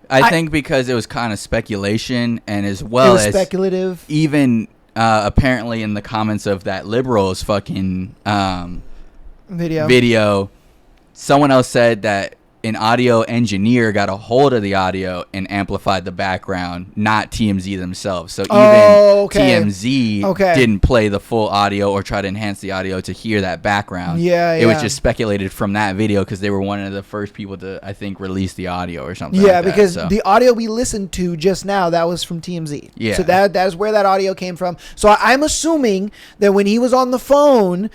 I think because it was kind of speculation, and as well as speculative. Even apparently in the comments of that liberals fucking video, someone else said that an audio engineer got a hold of the audio and amplified the background, not TMZ themselves. So even TMZ didn't play the full audio or try to enhance the audio to hear that background. It was just speculated from that video because they were one of the first people to, I think, release the audio or something. Yeah, like that, because the audio we listened to just now, that was from TMZ. Yeah. So that's where that audio came from. So I'm assuming that when he was on the phone,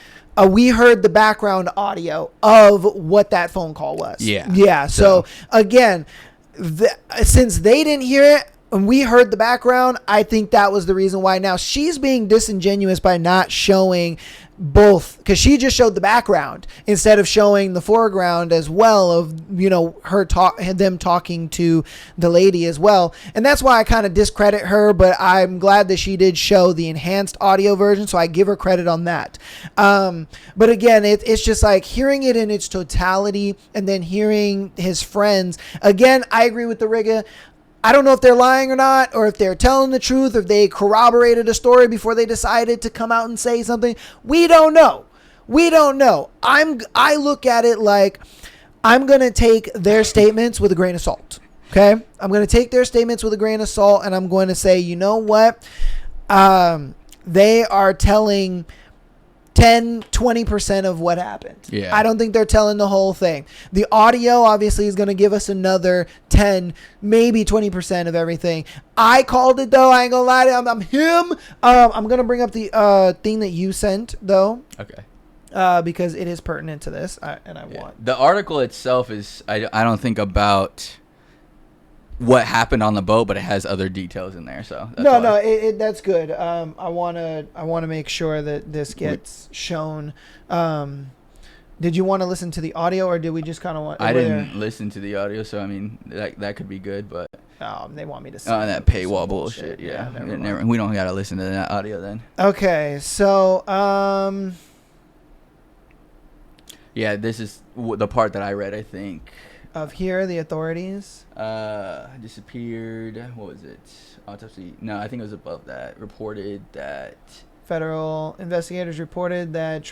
we heard the background audio of what that phone call was. Yeah. So again, since they didn't hear it and we heard the background, I think that was the reason why. Now she's being disingenuous by not showing both, because she just showed the background instead of showing the foreground as well of, them talking to the lady as well. And that's why I kind of discredit her, but I'm glad that she did show the enhanced audio version, so I give her credit on that. But again, it's just like hearing it in its totality and then hearing his friends. Again, I agree with the Riga. I don't know if they're lying or not, or if they're telling the truth, or if they corroborated a story before they decided to come out and say something. We don't know. I look at it like I'm going to take their statements with a grain of salt. Okay? I'm going to take their statements with a grain of salt, and I'm going to say, you know what? They are telling 10-20% of what happened. Yeah. I don't think they're telling the whole thing. The audio obviously is going to give us another 10, maybe 20% of everything. I called it though. I ain't gonna lie to you. I'm him. I'm gonna bring up the thing that you sent though. Okay. Because it is pertinent to this, want the article itself is I don't think about what happened on the boat, but it has other details in there. So that's good. I want to make sure that this gets shown. Did you want to listen to the audio, or did we just kind of want? I didn't listen to the audio, so I mean that could be good, but they want me to. That paywall bullshit. Yeah, we don't gotta listen to that audio then. Okay, so yeah, this is the part that I read. I think. Of here, the authorities disappeared. What was it? Autopsy. No, I think it was above that. Reported that federal investigators reported that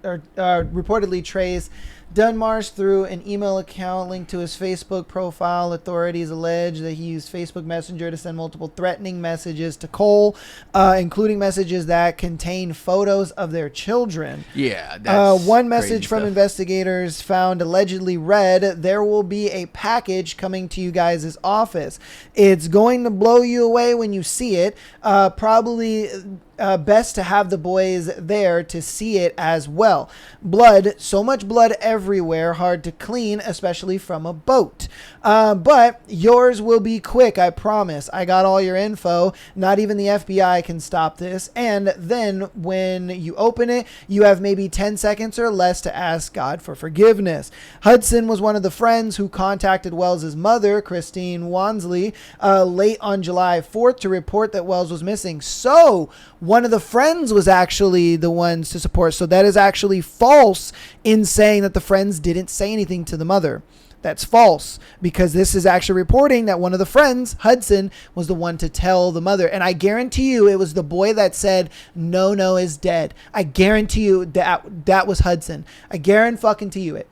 reportedly trace Dunmarsh through an email account linked to his Facebook profile. Authorities allege that he used Facebook Messenger to send multiple threatening messages to Cole, including messages that contain photos of their children. Yeah, that's one message from stuff. Investigators found allegedly read, "There will be a package coming to you guys' office. It's going to blow you away when you see it. Probably best to have the boys there to see it as well. Blood, so much blood everywhere, hard to clean, especially from a boat. But yours will be quick, I promise. I got all your info. Not even the FBI can stop this. And then when you open it, you have maybe 10 seconds or less to ask God for forgiveness." Hudson was one of the friends who contacted Wells's mother, Christine Wansley, late on July 4th to report that Wells was missing. So one of the friends was actually the ones to support. So that is actually false in saying that the friends didn't say anything to the mother. That's false, because this is actually reporting that one of the friends, Hudson, was the one to tell the mother. And I guarantee you it was the boy that said, "No is dead." I guarantee you that was Hudson. I guarantee you it.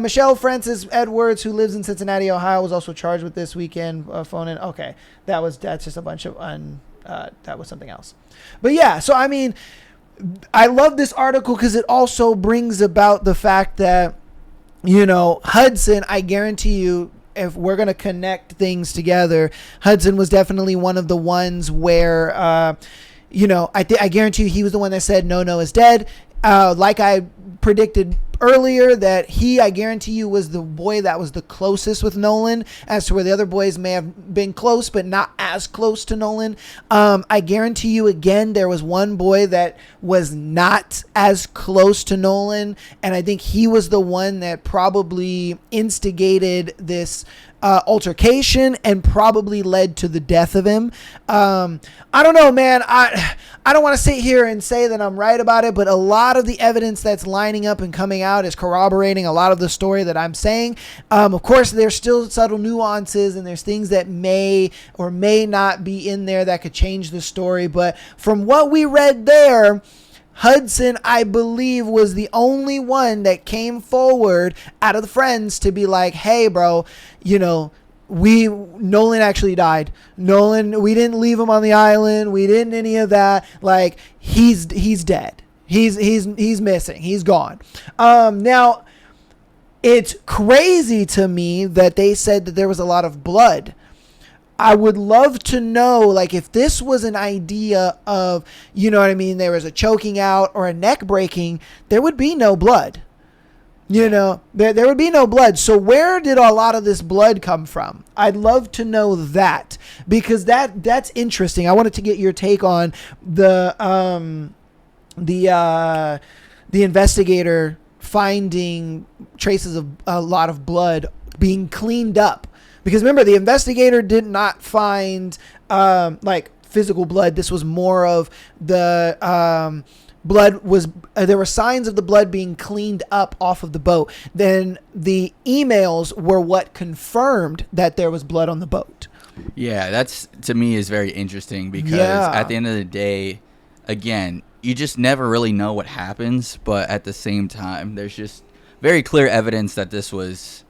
Michelle Francis Edwards, who lives in Cincinnati, Ohio, was also charged with this weekend phone in. Okay, that's just a bunch of that was something else. But yeah, so I mean, I love this article because it also brings about the fact that, Hudson, I guarantee you, if we're going to connect things together, Hudson was definitely one of the ones where, I guarantee you he was the one that said, "No is dead." Like I predicted earlier, that I guarantee you, was the boy that was the closest with Nolan, as to where the other boys may have been close, but not as close to Nolan. I guarantee you, again, there was one boy that was not as close to Nolan, and I think he was the one that probably instigated this altercation and probably led to the death of him. I don't know, man. I don't want to sit here and say that I'm right about it, but a lot of the evidence that's lining up and coming out is corroborating a lot of the story that I'm saying. Of course, there's still subtle nuances, and there's things that may or may not be in there that could change the story. But from what we read there, Hudson, I believe, was the only one that came forward out of the friends to be like, "Hey, bro, Nolan actually died. Nolan, we didn't leave him on the island. We didn't any of that. Like, he's dead. He's missing. He's gone." Now, it's crazy to me that they said that there was a lot of blood. I would love to know, like, if this was an idea of, you know what I mean, there was a choking out or a neck breaking, there would be no blood. You know, there would be no blood. So where did a lot of this blood come from? I'd love to know that, because that's interesting. I wanted to get your take on the investigator finding traces of a lot of blood being cleaned up. Because remember, the investigator did not find like physical blood. This was more of the blood was there were signs of the blood being cleaned up off of the boat. Then the emails were what confirmed that there was blood on the boat. Yeah, that's, to me, is very interesting, because at the end of the day, again, you just never really know what happens, but at the same time, there's just very clear evidence that this was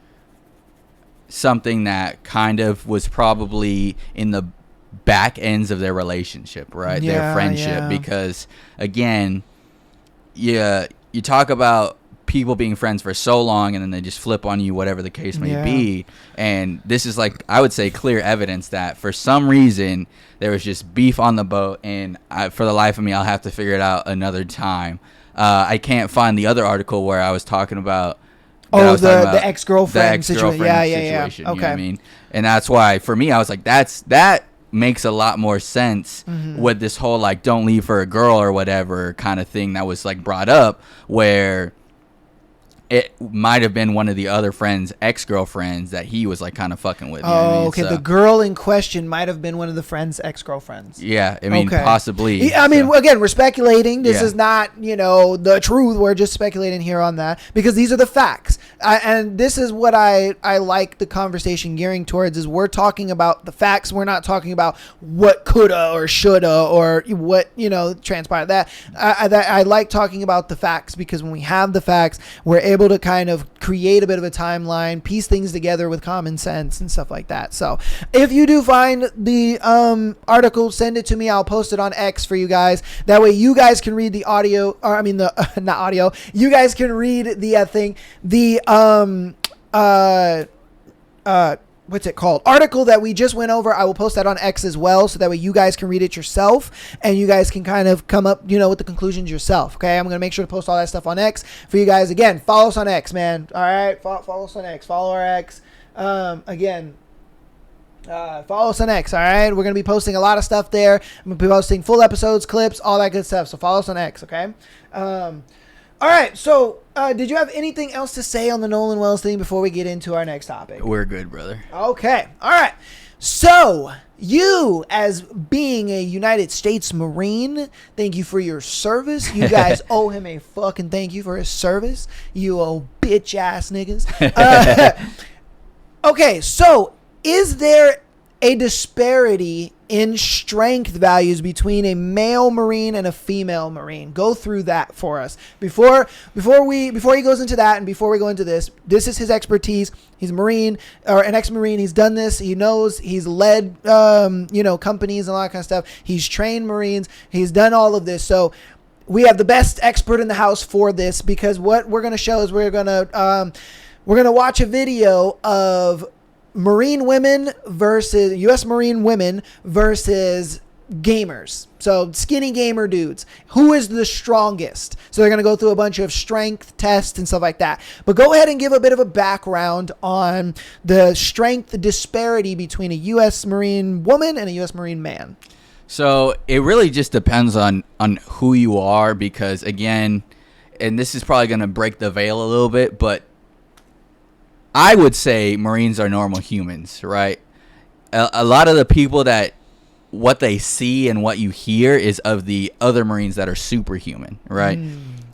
something that kind of was probably in the back ends of their relationship, right? Their friendship, because again, you talk about people being friends for so long and then they just flip on you, whatever the case may be, and this is, like, I would say, clear evidence that for some reason there was just beef on the boat, and for the life of me, I'll have to figure it out another time. I can't find the other article where I was talking about the ex-girlfriend situation. Yeah. situation, Okay. you know what I mean? And that's why, for me, I was like, that makes a lot more sense with this whole, like, don't leave for a girl or whatever kind of thing that was, like, brought up, where it might have been one of the other friends' ex-girlfriends that he was, like, kind of fucking with. You know what I mean? Okay. So, the girl in question might have been one of the friend's ex-girlfriends. yeah, I mean, possibly. I mean, again, we're speculating. This Yeah. is not, the truth. We're just speculating here on that, because these are the facts. And this is what I like the conversation gearing towards, is we're talking about the facts. We're not talking about what coulda or shoulda or what, transpired. That I like talking about the facts, because when we have the facts, we're able to kind of create a bit of a timeline, piece things together with common sense and stuff like that. So if you do find the article, send it to me. I'll post it on X for you guys. That way you guys can read the audio, or I mean the not audio. You guys can read the thing, the what's it called? Article that we just went over. I will post that on X as well, so that way you guys can read it yourself, and you guys can kind of come up, with the conclusions yourself. Okay, I'm gonna make sure to post all that stuff on X for you guys. Again, follow us on X, man. All right, follow us on X. Follow our X. Again. Follow us on X, all right? We're going to be posting a lot of stuff there. I'm going to be posting full episodes, clips, all that good stuff. So follow us on X, okay? All right, so did you have anything else to say on the Nolan Wells thing before we get into our next topic? We're good, brother. Okay, all right. So you, as being a United States Marine, thank you for your service. You guys owe him a fucking thank you for his service. You old bitch-ass niggas. Okay, so is there a disparity in strength values between a male Marine and a female Marine? Go through that for us. Before he goes into that, and before we go into this is his expertise. He's a Marine, or an ex-Marine. He's done this. He knows. He's led, companies and all that kind of stuff. He's trained Marines. He's done all of this. So we have the best expert in the house for this, because what we're going to show is we're going to watch a video of Marine women versus U.S. Marine women versus gamers. So skinny gamer dudes. Who is the strongest? So they're going to go through a bunch of strength tests and stuff like that. But go ahead and give a bit of a background on the strength disparity between a U.S. Marine woman and a U.S. Marine man. So it really just depends on who you are, because, again, and this is probably going to break the veil a little bit, but I would say Marines are normal humans, right? A lot of the people that what they see and what you hear is of the other Marines that are superhuman, right?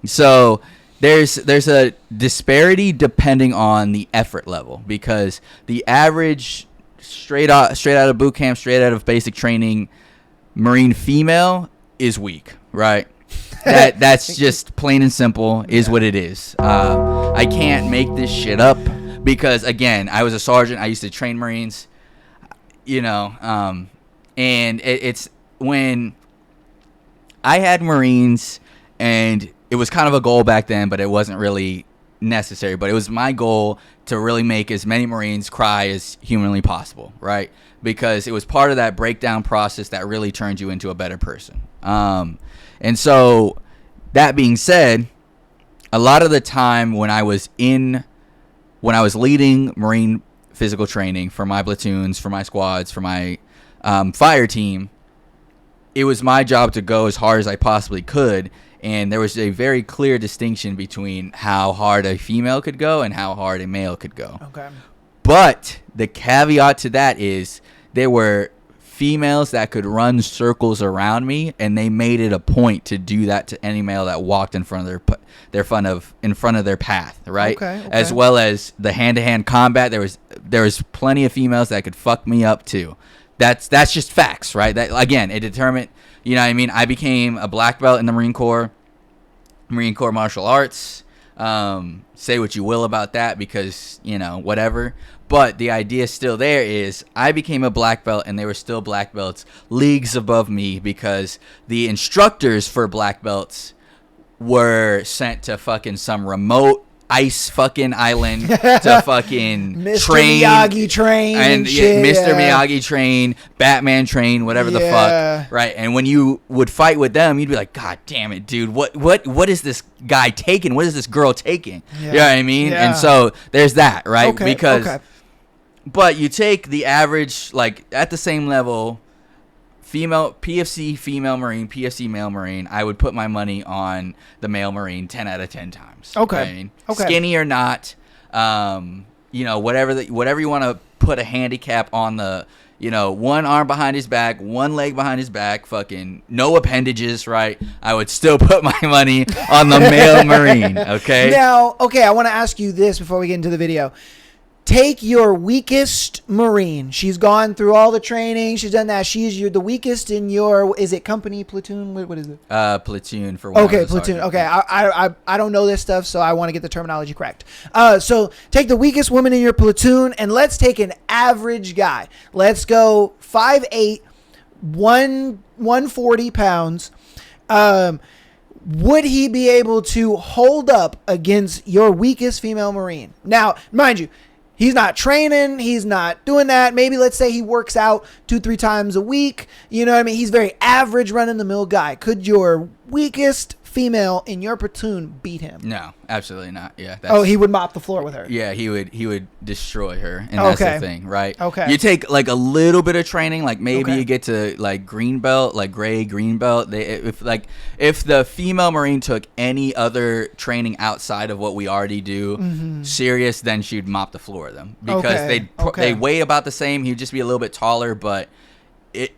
So there's a disparity depending on the effort level, because the average straight out of boot camp, straight out of basic training Marine female is weak, right? That's just plain and simple is what it is. I can't make this shit up. Because, again, I was a sergeant. I used to train Marines, and it's when I had Marines, and it was kind of a goal back then, but it wasn't really necessary. But it was my goal to really make as many Marines cry as humanly possible, right? because it was part of that breakdown process that really turned you into a better person. And so that being said, a lot of the time when I was leading Marine physical training for my platoons, for my squads, for my fire team, it was my job to go as hard as I possibly could. And there was a very clear distinction between how hard a female could go and how hard a male could go. Okay. But the caveat to that is there were females that could run circles around me, and they made it a point to do that to any male that walked in front of their path, right? Okay. As well as the hand-to-hand combat. There was plenty of females that could fuck me up too. That's just facts, right? That again, it determined. You know what I mean? I became a black belt in the Marine Corps martial arts. Say what you will about that because, whatever. But the idea still there is I became a black belt and they were still black belts leagues above me because the instructors for black belts were sent to fucking some remote ice fucking island to fucking Mr. train. Miyagi train and shit, Mr. Miyagi train, Batman train, whatever the fuck, right? And when you would fight with them, you'd be like, God damn it, dude, what is this guy taking? What is this girl taking? You know what I mean? Yeah. And so there's that, right? Okay. But you take the average, like at the same level, PFC female Marine, PFC male Marine, I would put my money on the male Marine 10 out of 10 times. Okay. I mean, Okay. Skinny or not, whatever you want to put a handicap on the, one arm behind his back, one leg behind his back, fucking no appendages, right? I would still put my money on the male Marine, okay? Now, I want to ask you this before we get into the video. Take your weakest Marine. She's gone through all the training. She's done that. She's the weakest in your, is it company, platoon? What is it? Platoon for one. Okay, platoon. Okay, I don't know this stuff, so I want to get the terminology correct. So take the weakest woman in your platoon, and let's take an average guy. Let's go 5'8", 140 pounds. Would he be able to hold up against your weakest female Marine? Now, mind you, he's not training. He's not doing that. Maybe let's say he works out 2-3 times a week. You know what I mean? He's very average run-of-the-mill guy. Could your weakest female in your platoon beat him? No, absolutely not. Yeah. He would mop the floor with her. Yeah, he would destroy her, and that's the thing, right? Okay. You take like a little bit of training, like maybe you get to like green belt, like gray green belt. If the female Marine took any other training outside of what we already do, serious, then she'd mop the floor of them because they weigh about the same. He'd just be a little bit taller, but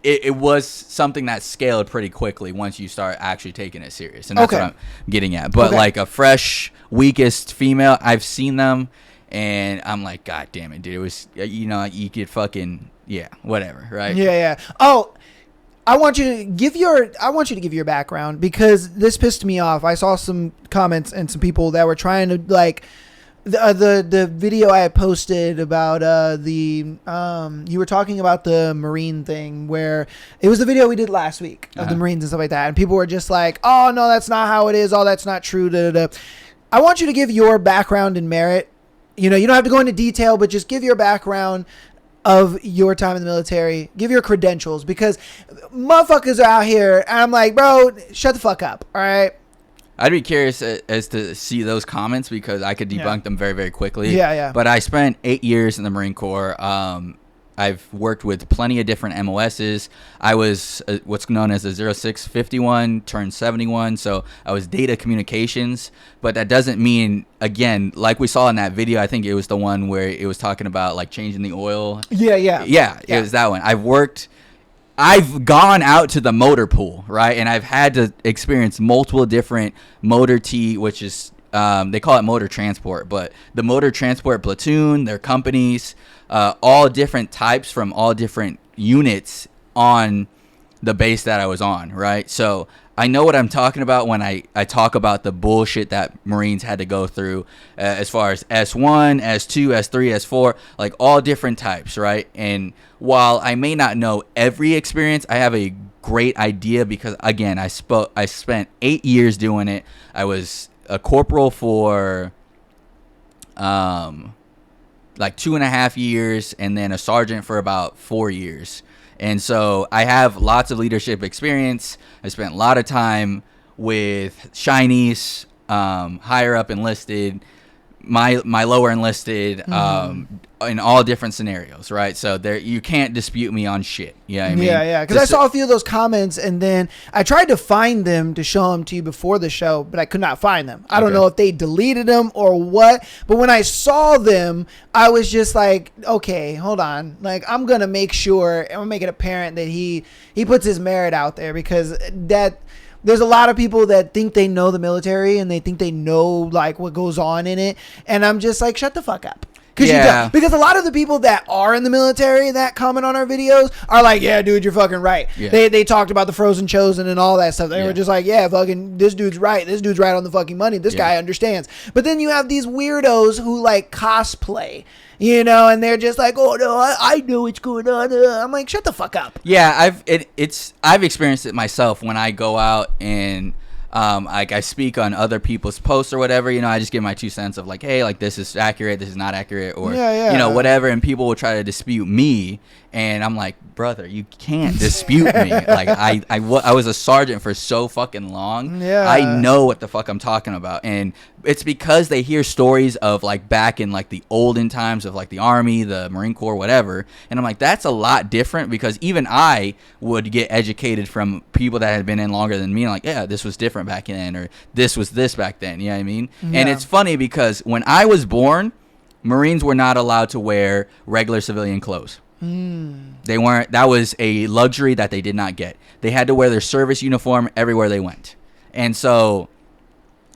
it was something that scaled pretty quickly once you start actually taking it serious, and that's what I'm getting at. But like a fresh weakest female, I've seen them, and I'm like, God damn it, dude! It was you could fucking whatever, right? Yeah. Oh, I want you to give your background because this pissed me off. I saw some comments and some people that were trying to like. The video I had posted about you were talking about the Marine thing where it was the video we did last week of the Marines and stuff like that, and people were just like, oh no, that's not how it is, oh that's not true, I want you to give your background and merit. You don't have to go into detail, but just give your background of your time in the military. Give your credentials, because motherfuckers are out here and I'm like, bro, shut the fuck up, all right? I'd be curious as to see those comments because I could debunk them very, very quickly. Yeah. But I spent 8 years in the Marine Corps. I've worked with plenty of different MOSs. I was what's known as a 0651, turned 71, so I was data communications. But that doesn't mean, again, like we saw in that video, I think it was the one where it was talking about like changing the oil. Yeah. It was that one. I've gone out to the motor pool, right? And I've had to experience multiple different motor which is, they call it motor transport, but the motor transport platoon, their companies, all different types from all different units on the base that I was on, right? So I know what I'm talking about when I talk about the bullshit that Marines had to go through as far as S1, S2, S3, S4, like all different types, right? And while I may not know every experience, I have a great idea because, again, I spent 8 years doing it. I was a corporal for like 2.5 years, and then a sergeant for about 4 years. And so I have lots of leadership experience. I spent a lot of time with Shinies, higher up enlisted, my lower enlisted, in all different scenarios, right? So there, you can't dispute me on shit. You know what I mean? Yeah. Because I saw a few of those comments, and then I tried to find them to show them to you before the show, but I could not find them. I don't know if they deleted them or what, but when I saw them, I was just like, okay, hold on. Like, I'm going to make sure, I'm going to make it apparent that he puts his merit out there, because there's a lot of people that think they know the military and they think they know like what goes on in it. And I'm just like, shut the fuck up. Because a lot of the people that are in the military that comment on our videos are like, yeah, dude, you're fucking right. Yeah. They talked about the Frozen Chosen and all that stuff. They were just like, yeah, fucking, this dude's right. This dude's right on the fucking money. This guy understands. But then you have these weirdos who like cosplay, you know, and they're just like, oh no, I know what's going on. I'm like, shut the fuck up. Yeah, I've experienced it myself when I go out and like I speak on other people's posts or whatever, you know, I just give my 2 cents of like, hey, like this is accurate, this is not accurate, or you know, whatever, and people will try to dispute me, and I'm like, brother, you can't dispute me. Like I was a sergeant for so fucking long. I know what the fuck I'm talking about, and it's because they hear stories of like back in like the olden times of like the Army, the Marine Corps, whatever, and I'm like, that's a lot different, because even I would get educated from people that had been in longer than me, and like, yeah, this was different back then, or this was this back then, you know what I mean? And it's funny because when I was born, Marines were not allowed to wear regular civilian clothes. They weren't. That was a luxury that they did not get. They had to wear their service uniform everywhere they went. And so,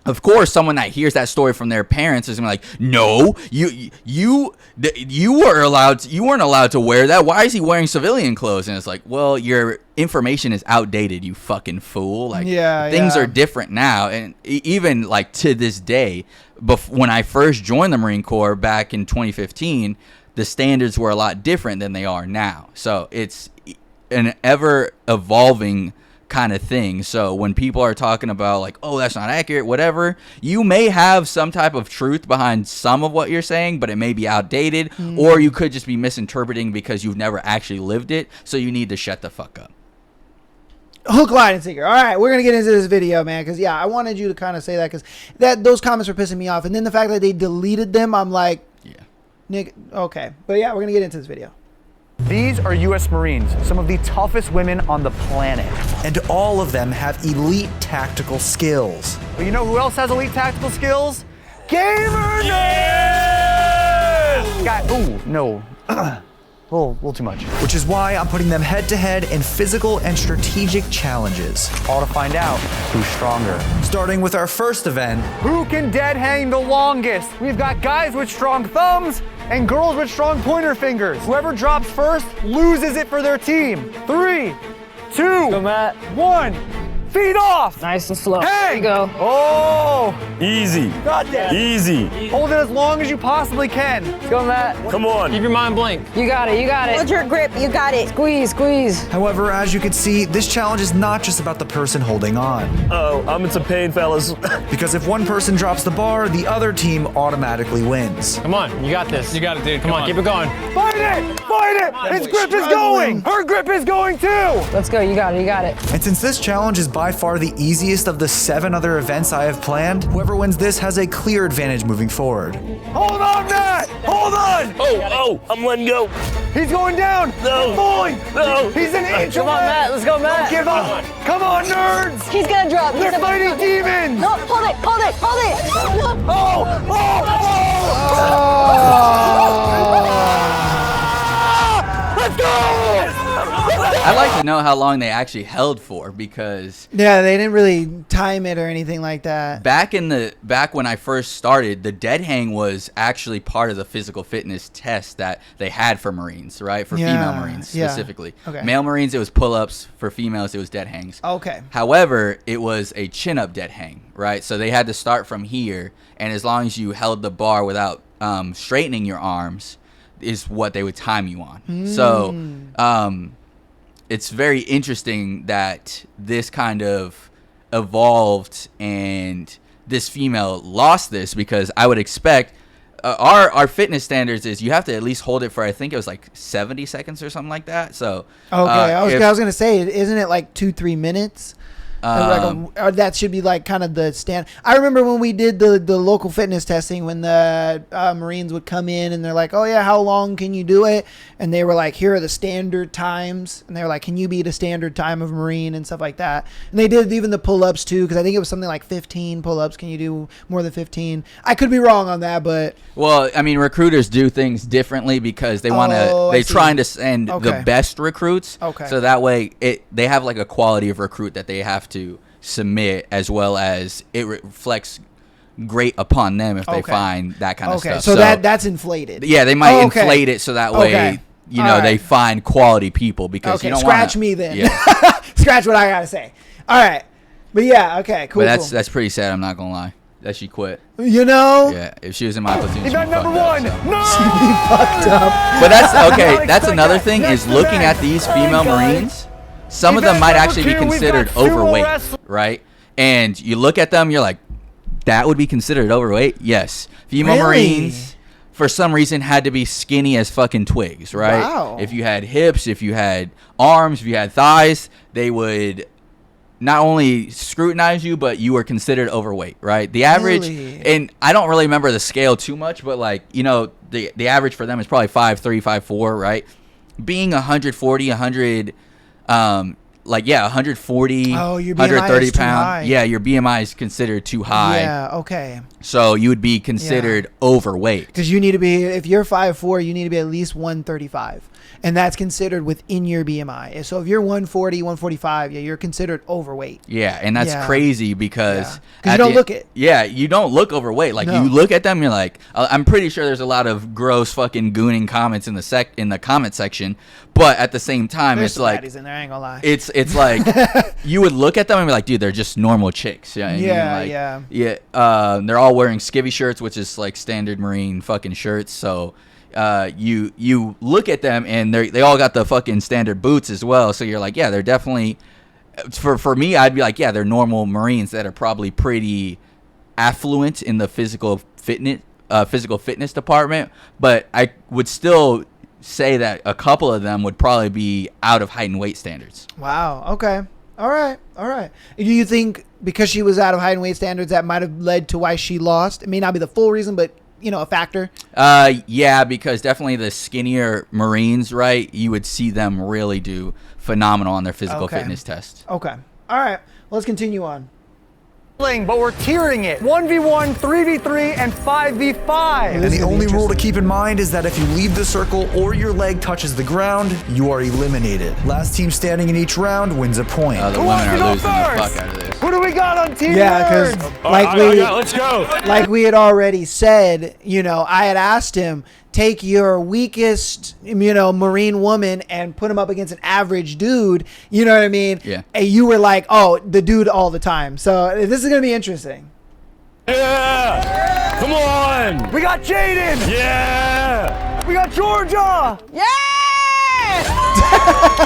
of course, someone that hears that story from their parents is gonna be like, no, you weren't allowed to wear that. Why is he wearing civilian clothes? And it's like, well, your information is outdated, you fucking fool. Like, things are different now, and even like to this day, when I first joined the Marine Corps back in 2015, the standards were a lot different than they are now. So it's an ever evolving kind of thing. So when people are talking about like, oh, that's not accurate, whatever, you may have some type of truth behind some of what you're saying, but it may be outdated, or you could just be misinterpreting because you've never actually lived it. So you need to shut the fuck up. Hook, line, and sinker. All right, we're gonna get into this video, man, because I wanted you to kind of say that, because those comments were pissing me off, and then the fact that they deleted them, I'm like, Nick, okay. But yeah, we're gonna get into this video. These are U.S. Marines, some of the toughest women on the planet. And all of them have elite tactical skills. But you know who else has elite tactical skills? Gamer Guy, ooh, no. A little too much. Which is why I'm putting them head-to-head in physical and strategic challenges. All to find out who's stronger. Starting with our first event. Who can dead hang the longest? We've got guys with strong thumbs and girls with strong pointer fingers. Whoever drops first loses it for their team. 3, 2, go, Matt. 1. Feet off! Nice and slow. Hey! There you go. Oh! Easy. Got this. Easy. Hold it as long as you possibly can. Let's go, Matt. Come on. Keep your mind blank. You got it. You got it. Hold your grip. You got it. Squeeze, squeeze. However, as you can see, this challenge is not just about the person holding on. Oh, I'm in some pain, fellas. Because if one person drops the bar, the other team automatically wins. Come on. You got this. You got it, dude. Come on. Keep it going. Fight it! Fight it! His grip is going! Her grip is going too! Let's go. You got it. You got it. And since this challenge is by far the easiest of the 7 other events I have planned, whoever wins this has a clear advantage moving forward. Hold on, Matt! Hold on! Oh, I'm letting go. He's going down! No! He's falling! No! He's an inch away! Come on, Matt! Let's go, Matt! Don't give up! Come on, nerds! He's gonna drop. They're fighting demons! No, hold it! Hold it! Hold it! Oh! Let's go! I'd like to know how long they actually held for, because they didn't really time it or anything like that. Back when I first started, the dead hang was actually part of the physical fitness test that they had for Marines, right? For female Marines specifically. Okay. Male Marines, it was pull-ups. For females, it was dead hangs. Okay. However, it was a chin-up dead hang, right? So they had to start from here, and as long as you held the bar without straightening your arms, is what they would time you on. So it's very interesting that this kind of evolved and this female lost this, because I would expect our fitness standards is you have to at least hold it for, I think it was like 70 seconds or something like that. So okay, I was gonna say, isn't it like 2-3 minutes? Or that should be like kind of the stand. I remember when we did the local fitness testing, when the Marines would come in and they're like, oh yeah, how long can you do it? And they were like, here are the standard times. And they were like, can you beat a standard time of Marine and stuff like that? And they did even the pull-ups too, because I think it was something like 15 pull-ups. Can you do more than 15? I could be wrong on that, but well, I mean, recruiters do things differently because they want to. They're trying to send the best recruits. Okay. So that way, they have like a quality of recruit that they have to submit, as well as it reflects great upon them if they find that kind of stuff. So that's inflated. Yeah, they might inflate it so that way you know they find quality people, because you don't scratch me then. Yeah. Scratch what I gotta say. All right, but yeah, okay, cool. But that's pretty sad. I'm not gonna lie. That she quit. You know? Yeah, if she was in my platoon, Event number one. No. She'd be fucked up. But that's okay. That's another thing is looking at these female Marines. Some of them might actually be considered overweight, right? And you look at them, you're like, that would be considered overweight? Yes. Female Marines, for some reason, had to be skinny as fucking twigs, right? Wow. If you had hips, if you had arms, if you had thighs, they would not only scrutinize you, but you were considered overweight, right? The average, and I don't really remember the scale too much, but like, you know, the average for them is probably 5'3", 5'4", right? Being 140, 100... 140, your BMI 130 is too pounds. high. Yeah, your BMI is considered too high. Yeah, okay. So you would be considered overweight. Because you need to be, if you're 5'4", you need to be at least 135. And that's considered within your BMI. So if you're 140, 145, yeah, you're considered overweight. Yeah, and that's crazy because you don't look it. Yeah, you don't look overweight. Like you look at them, you're like, I'm pretty sure there's a lot of gross fucking gooning comments in the comment section, but at the same time, There's it's like baddies in there, I ain't gonna lie. It's like you would look at them and be like, dude, they're just normal chicks. You know what I mean? Yeah. They're all wearing skivvy shirts, which is like standard Marine fucking shirts. So you look at them and they all got the fucking standard boots as well. So you're like, yeah, they're definitely, for me, I'd be like, yeah, they're normal Marines that are probably pretty affluent in the physical fitness department. But I would still say that a couple of them would probably be out of height and weight standards. Wow. Okay. All right. Do you think because she was out of height and weight standards, that might have led to why she lost? It may not be the full reason, but a factor. Yeah, because definitely the skinnier Marines, right? You would see them really do phenomenal on their physical fitness test. Okay. All right. Let's continue on. But we're tiering it. 1v1, 3v3, and 5v5. And the only rule to keep in mind is that if you leave the circle or your leg touches the ground, you are eliminated. Last team standing in each round wins a point. The women are losing the fuck out of this. Who do we got on team? Yeah, because let's go. Like we had already said, I had asked him, take your weakest, Marine woman and put him up against an average dude. You know what I mean? Yeah. And you were like, oh, the dude all the time. So this is going to be interesting. Yeah! Come on! We got Jaden! Yeah! We got Georgia! Yeah!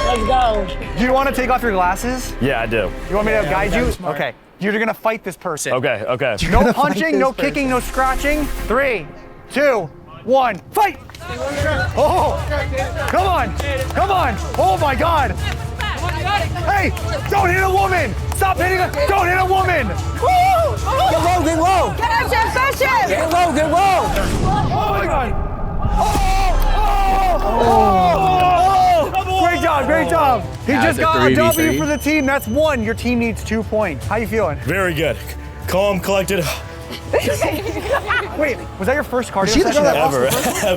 Let's go. Do you want to take off your glasses? Yeah, I do. You want me to guide you? Okay. You're going to fight this person. Okay. No punching, no kicking, no scratching. 3, 2, 1, fight! Oh! Come on! Oh my God! Hey! Don't hit a woman! Stop hitting her! Don't hit a woman! Woo! Get low! Get out your fashion! Get low! Oh my God! Great job! He just got a W for the team. That's 1. Your team needs 2 points. How you feeling? Very good. Calm, collected. Wait, was that your first cardio session? Ever.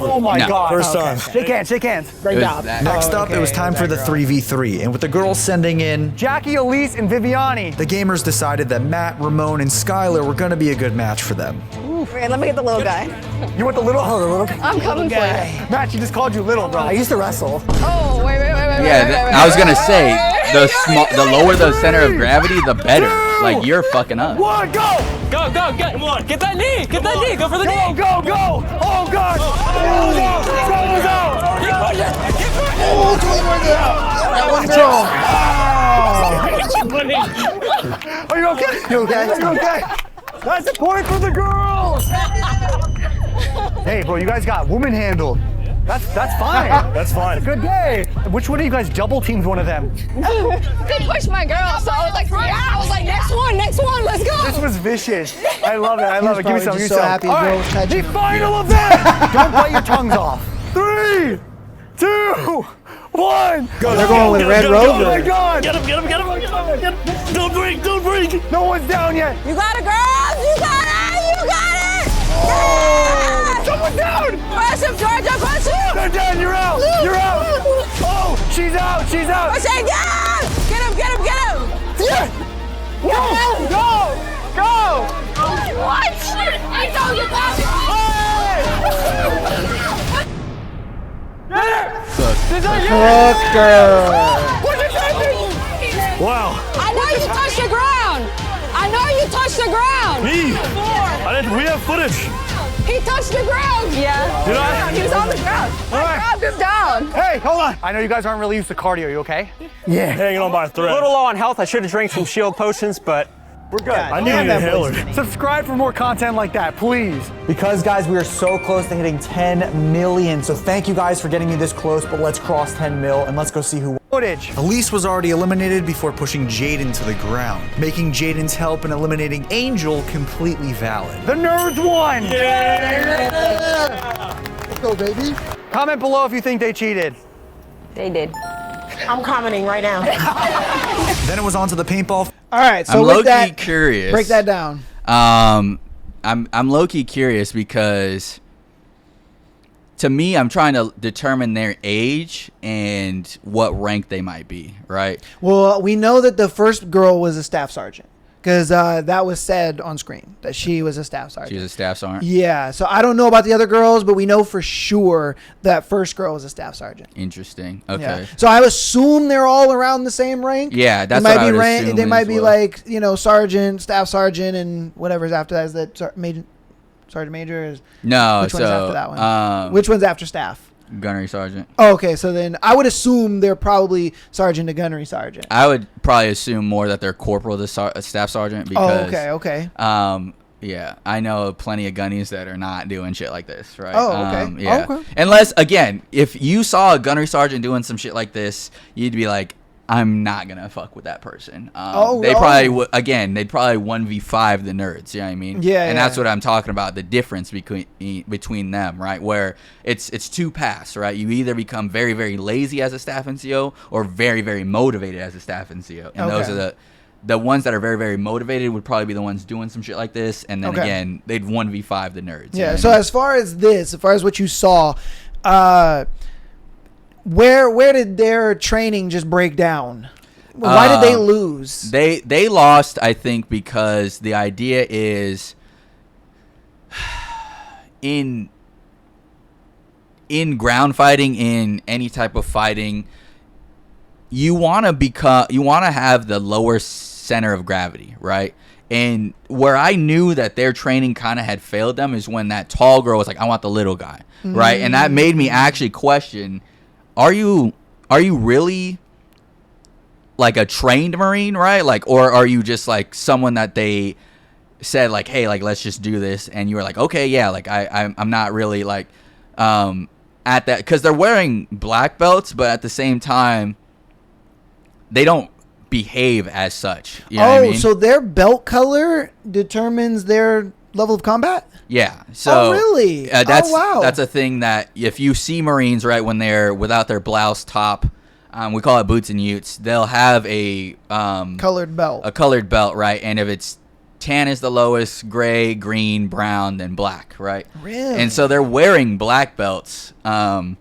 Oh my God. First time. Shake hands. Great job. Next up, it was time for the 3v3, and with the girls sending in Jackie, Elise, and Viviani. The gamers decided that Matt, Ramon, and Skylar were going to be a good match for them. Okay, let me get the little guy. You want the little? Oh, the little guy. I'm coming for you. Matt, she just called you little, bro. I used to wrestle. Oh, wait. Yeah, I was gonna say the lower the center of gravity, the better. Like you're fucking up. 1, go! Go! Come on! Get that knee! Go for the knee! Go! Oh God! Goes out! Are you okay? You okay? That's a point for the girls! Hey, bro, you guys got woman handled. That's fine. That's fine. Good day. Which one of you guys double teamed one of them? They pushed my girl, so I was like, yeah. I was like, next one, let's go. This was vicious. I love it. I love it. Give me some. Give me so some. happy All girl right, was catching the him. final event. Don't bite your tongues off. 3, 2, 1. Go, they're going with Red Rover. Oh my God. Get him. Don't break. No one's down yet. You got it, girls. You got it. Oh, someone's down. Push him, Georgia, push him. They're down. You're out. Oh, she's out. Push him, yeah. Get him. Yeah. Go. What? I told you What just happened? Wow. I know you touched the ground. We have footage. He touched the ground. Yeah. Did I? He was on the ground. I grabbed him down. Hey, hold on. I know you guys aren't really used to cardio. You okay? Yeah. Hanging on by a A thread. little low on health. I should have drank some shield potions, but we're good. I need an inhaler. Subscribe for more content like that, please. Because, guys, we are so close to hitting 10 million. So thank you guys for getting me this close, but let's cross 10 mil and let's go see who. Footage. Elise was already eliminated before pushing Jaden to the ground, making Jaden's help in eliminating Angel completely valid. The nerds won. Let's go, baby. Comment below if you think they cheated. They did. I'm commenting right now. Then it was on to the paintball. All right, so I'm with low-key that, curious. break that down. I'm low-key curious because to me, I'm trying to determine their age and what rank they might be, right? Well, we know that the first girl was a staff sergeant because that was said on screen that she was a staff sergeant. She was a staff sergeant. Yeah, so I don't know about the other girls, but we know for sure that first girl was a staff sergeant. Interesting. Okay. Yeah. So I assume they're all around the same rank. Yeah, that's they might what I be would rank, assume They might as be well. like, sergeant, staff sergeant, and whatever's after that. Is that sergeant major? Is No, which one's so after that one? Which one's after staff? gunnery sergeant. Oh, okay, so then I would assume they're probably sergeant to gunnery sergeant. I would probably assume more that they're corporal to staff sergeant because. Oh, okay. Yeah, I know plenty of gunnies that are not doing shit like this, right? Oh, okay. Yeah. Okay. Unless, again, if you saw a gunnery sergeant doing some shit like this, you'd be like, I'm not gonna fuck with that person. They probably would. Again, they'd probably 1v5 the nerds. You know what I mean? Yeah. And that's what I'm talking about. The difference between them, right? Where it's two paths, right? You either become very, very lazy as a staff NCO or very, very motivated as a staff NCO, and those are the ones that are very, very motivated would probably be the ones doing some shit like this, and then again, they'd 1v5 the nerds. Yeah. So as far as what you saw, where did their training just break down? Why did they lose? They lost, I think, because the idea is in ground fighting, in any type of fighting, you want to have the lower center of gravity, right? And where I knew that their training kind of had failed them is when that tall girl was like, I want the little guy, right? And that made me actually question, are you really like a trained Marine, right? Like, or are you just like someone that they said like, hey, like, let's just do this, and you were like, okay, yeah, like I'm not really like at that, because they're wearing black belts, but at the same time they don't behave as such. You know what I mean? So their belt color determines their level of combat? Yeah. So really? Wow. That's a thing that if you see Marines, right, when they're without their blouse top, we call it boots and utes, they'll have a colored belt. A colored belt, right? And if it's tan is the lowest, gray, green, brown, then black, right? Really? And so they're wearing black belts. And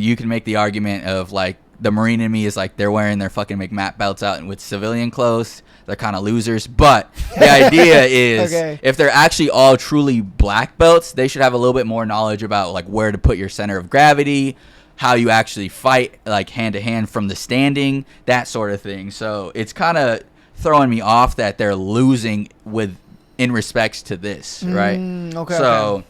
you can make the argument of like the Marine in me is like they're wearing their fucking McMat belts out with civilian clothes. They're kind of losers. But the idea is if they're actually all truly black belts, they should have a little bit more knowledge about like where to put your center of gravity, how you actually fight like hand to hand from the standing, that sort of thing. So it's kind of throwing me off that they're losing in respects to this, right? So,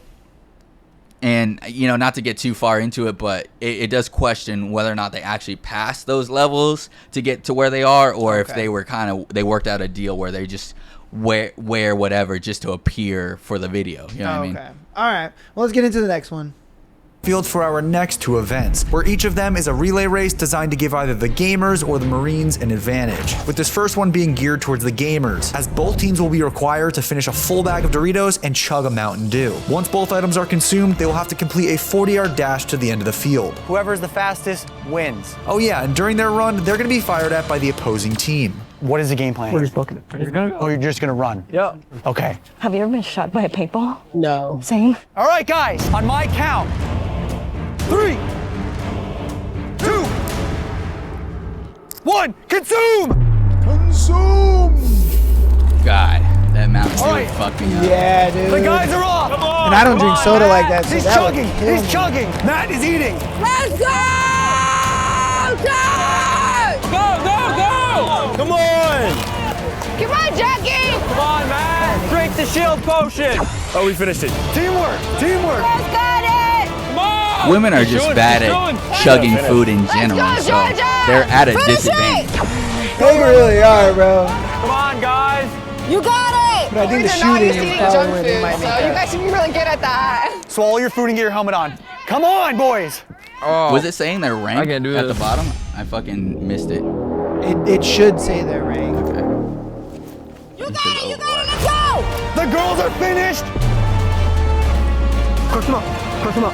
and not to get too far into it, but it does question whether or not they actually passed those levels to get to where they are, or if they were they worked out a deal where they just wear whatever just to appear for the video. You know what I mean? Okay. All right. Well, let's get into the next one. Field for our next two events, where each of them is a relay race designed to give either the gamers or the Marines an advantage, with this first one being geared towards the gamers, as both teams will be required to finish a full bag of Doritos and chug a Mountain Dew. Once both items are consumed, they will have to complete a 40-yard dash to the end of the field. Whoever's the fastest wins. Oh yeah, and during their run, they're going to be fired at by the opposing team. What is the game plan? We're just booking it. You're gonna go? Oh, you're just gonna run? Yeah. Okay. Have you ever been shot by a paintball? No. Same. All right, guys, on my count. 3, 2, 1, consume! Consume! God, that Mountain Dew All right. fucked me up. Yeah, dude. The guys are off! Come on, And I don't drink soda like that, so He's that would chugging! kill He's me. chugging! Matt is eating! Let's go! Go, go, go! Come on! Come on, Jackie! Come on, man! Drink the shield potion! Oh, we finished it. Teamwork! Teamwork! Let's got it! Come on! Women are just bad at chugging food in general, go, so Georgia! they're at a Finish disadvantage. They really are, bro. Come on, guys! You got it! But I think the Boys are not shooting used to is eating probably junk where they food, might so make you that. guys should be really good at that. Swallow your food and get your helmet on. Come on, boys! Oh. Was it saying their rank I can't do at this. the bottom? I fucking missed it. It should say their rank. Okay. You got it! You got it! Let's go! The girls are finished! Crush them up. Crush them up.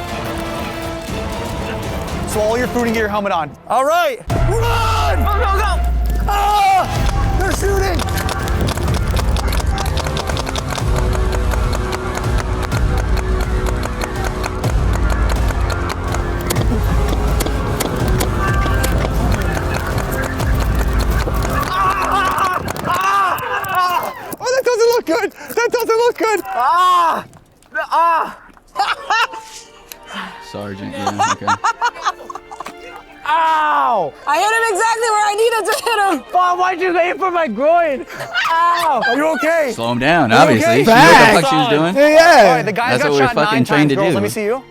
Swallow your food and get your helmet on. All right, run! Go, go, go! Ah! They're shooting! Oh, that doesn't look good! That doesn't look good! Ah! Ah! Sergeant, yeah, okay. Ow! I hit him exactly where I needed to hit him! Bob, why'd you aim for my groin? Ow! Are you okay? Slow him down, You obviously. okay? She knew what the fuck she was doing. Yeah. All right, the guys That's got what we're shot fucking 9 trained times. to Girls, do. let me see you.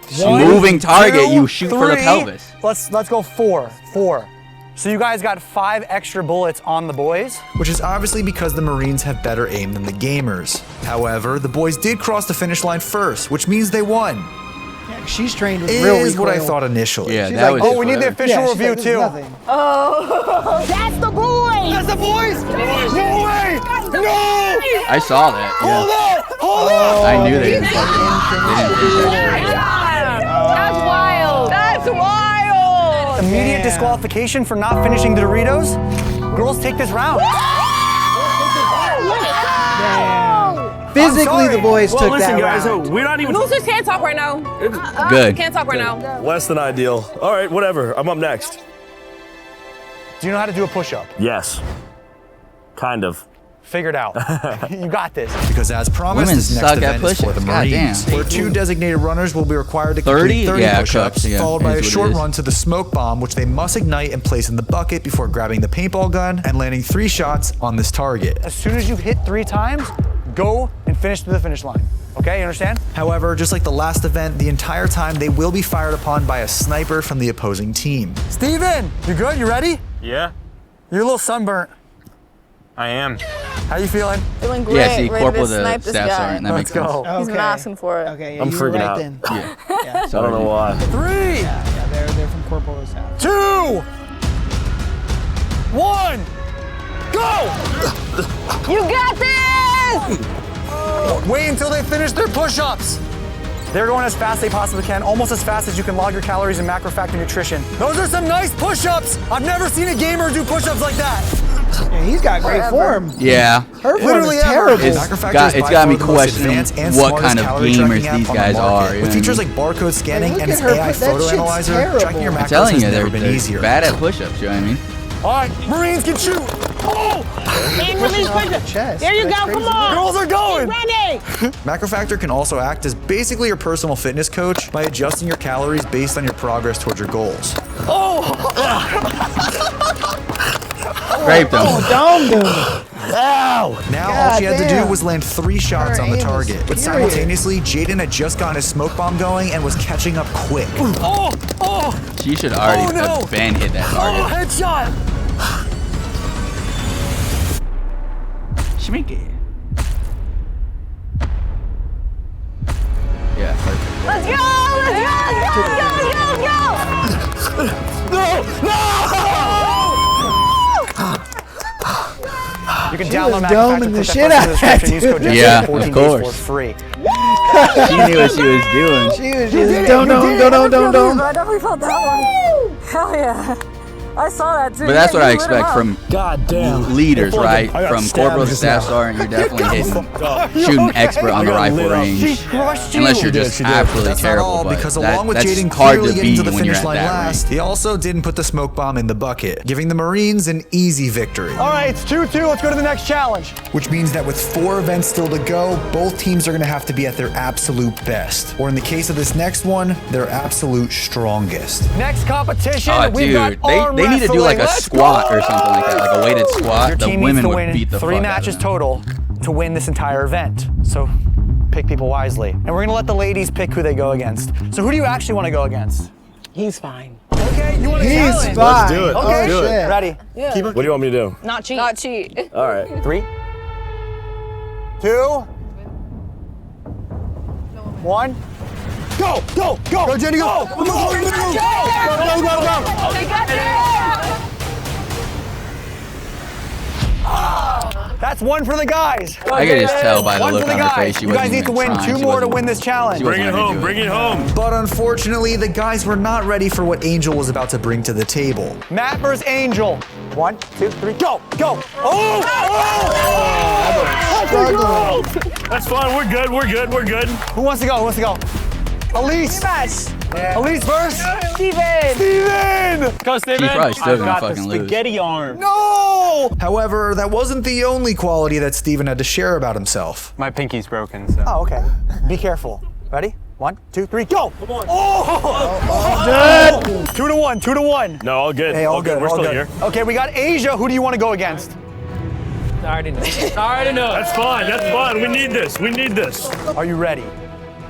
Moving target, 2, you shoot for the 3. pelvis. Let's go 4. So you guys got 5 extra bullets on the boys. Which is obviously because the Marines have better aim than the gamers. However, the boys did cross the finish line first, which means they won. Yeah, she's trained with real Is what I recoil. thought initially. Yeah, She's that like, was Oh, we need the official Yeah, she's review like, this is too. nothing. Oh, that's the boy! That's the boys! No way! No! I saw that. Hold Yeah. up! Hold up! I knew they didn't fucking. They didn't finish that. That's wild! That's wild! Immediate Damn. disqualification for not finishing the Doritos. Girls take this round. Damn. Physically, the boys Well, took listen, that guys, round. we're not even Losers can't talk right now. Good. Can't talk right now. less than ideal. All right, whatever. I'm up next. Do you know how to do a push-up? Yes. Kind of. Figure it out. You got this. Because as promised, Women this next suck at event is for the push-ups. God Marines, damn. where 2 designated runners will be required to 30? complete 30 Yeah, push-ups, correct. Yeah, followed by a is what it short is. run to the smoke bomb, which they must ignite and place in the bucket before grabbing the paintball gun and landing 3 shots on this target. As soon as you hit 3 times, go and finish to the finish line. Okay, you understand? However, just like the last event, the entire time they will be fired upon by a sniper from the opposing team. Steven, you good? You ready? Yeah, You're a little sunburnt. I am. How you feeling? Feeling great. Yeah, see, ready Corporal to the snipe this staff guy. sergeant. That Let's makes sense. go. He's been asking for it. Okay, yeah, I'm you were freaking right out. then. Yeah. Yeah. I don't know why. 3, Yeah, they're from Corporal to Staff. 2, 1, go! You got this! Wait until they finish their push-ups. They're going as fast as they possibly can, almost as fast as you can log your calories and macrofactor nutrition. Those are some nice push-ups. I've never seen a gamer do push-ups like that. Yeah, he's got great form. Yeah. Her form Literally is ever. terrible. It's got me questioning what kind of gamers these guys are. With features like barcode scanning look and at its her AI put- that photo shit's analyzer, terrible. tracking your I'm macros telling has you, never they're been easier. bad at push-ups. You know what I mean? All right, Marines can shoot. Oh! And release pressure. Chest. There you That's go. crazy. Come on. Girls are going. Ready. Macrofactor can also act as basically your personal fitness coach by adjusting your calories based on your progress towards your goals. Raped them. Don't do it. Ow! Now all God she had to do damn. was land 3 shots Her on the aim is target. But superior. simultaneously, Jaden had just gotten his smoke bomb going and was catching up quick. Oh! Oh! She should already Oh, no. have been hit that Oh, target. headshot! Schminky. Let's go! Let's go! Let's go! Let's go! Let's go! You can She download was Manufacturer doming the Protect shit Plus out in of the that description. Use code dude. JESSE Yeah, for 14 of days course. for free. She knew what she was doing. She was just don't. I definitely felt that one. Hell yeah. I saw that too. But that's Yeah, what I you lit him expect up. from leaders, right? From corporal to staff sergeant, you're definitely shooting expert on the rifle range. Unless you're just absolutely That's terrible. not all, But because along with that's Jaden hard clearly to getting beat to the when you're finish at line that last, range. he also didn't put the smoke bomb in the bucket, giving the Marines an easy victory. All right, it's 2-2. Let's go to the next challenge. Which means that with 4 events still to go, both teams are going to have to be at their absolute best. Or in the case of this next one, their absolute strongest. Next competition, Oh, we've got dude, arm they need to do like a wrestling. Let's squat go! or something like that, like a weighted squat. Your The team needs women to would win beat the 3 fuck matches out of them. total to win this entire event. So pick people wisely. And we're gonna let the ladies pick who they go against. So who do you actually want to go against? He's fine. Okay, you want to He's challenge? fine. Let's do it. Okay, Let's do it. ready? Yeah. What do you want me to do? Not cheat. Not cheat. All right. 3, 2, 1. Go, go, go! Go, Jenny, go! Go, go, go, go, go, go, go! They got there! That's one for the guys. I could just tell by the One look for the on her guys. face. She You guys wasn't need to even win trying. 2 She more to wasn't- win this challenge. she wasn't Bring it gonna home. do Bring it home. But unfortunately, the guys were not ready for what Angel was about to bring to the table. Matt versus Angel. 1, 2, 3, go, go! Oh! Struggling. That's fine. We're good. We're good. We're good. Who wants to go? Who wants to go? Elise. Elise first. Steven! Steven! Go, Steven. She's probably still I've gonna got the fucking lose. spaghetti arm. No! However, that wasn't the only quality that Steven had to share about himself. My pinky's broken, so. Oh, okay. Be careful. Ready? 1, 2, 3, go! Come on. Dead. 2 to 1, 2 to 1. No, all good. Hey, all good. We're all still good. here. Okay, we got Asia. Who do you want to go against? I already know. I already know. That's fine. That's fine. We need this. We need this. Are you ready?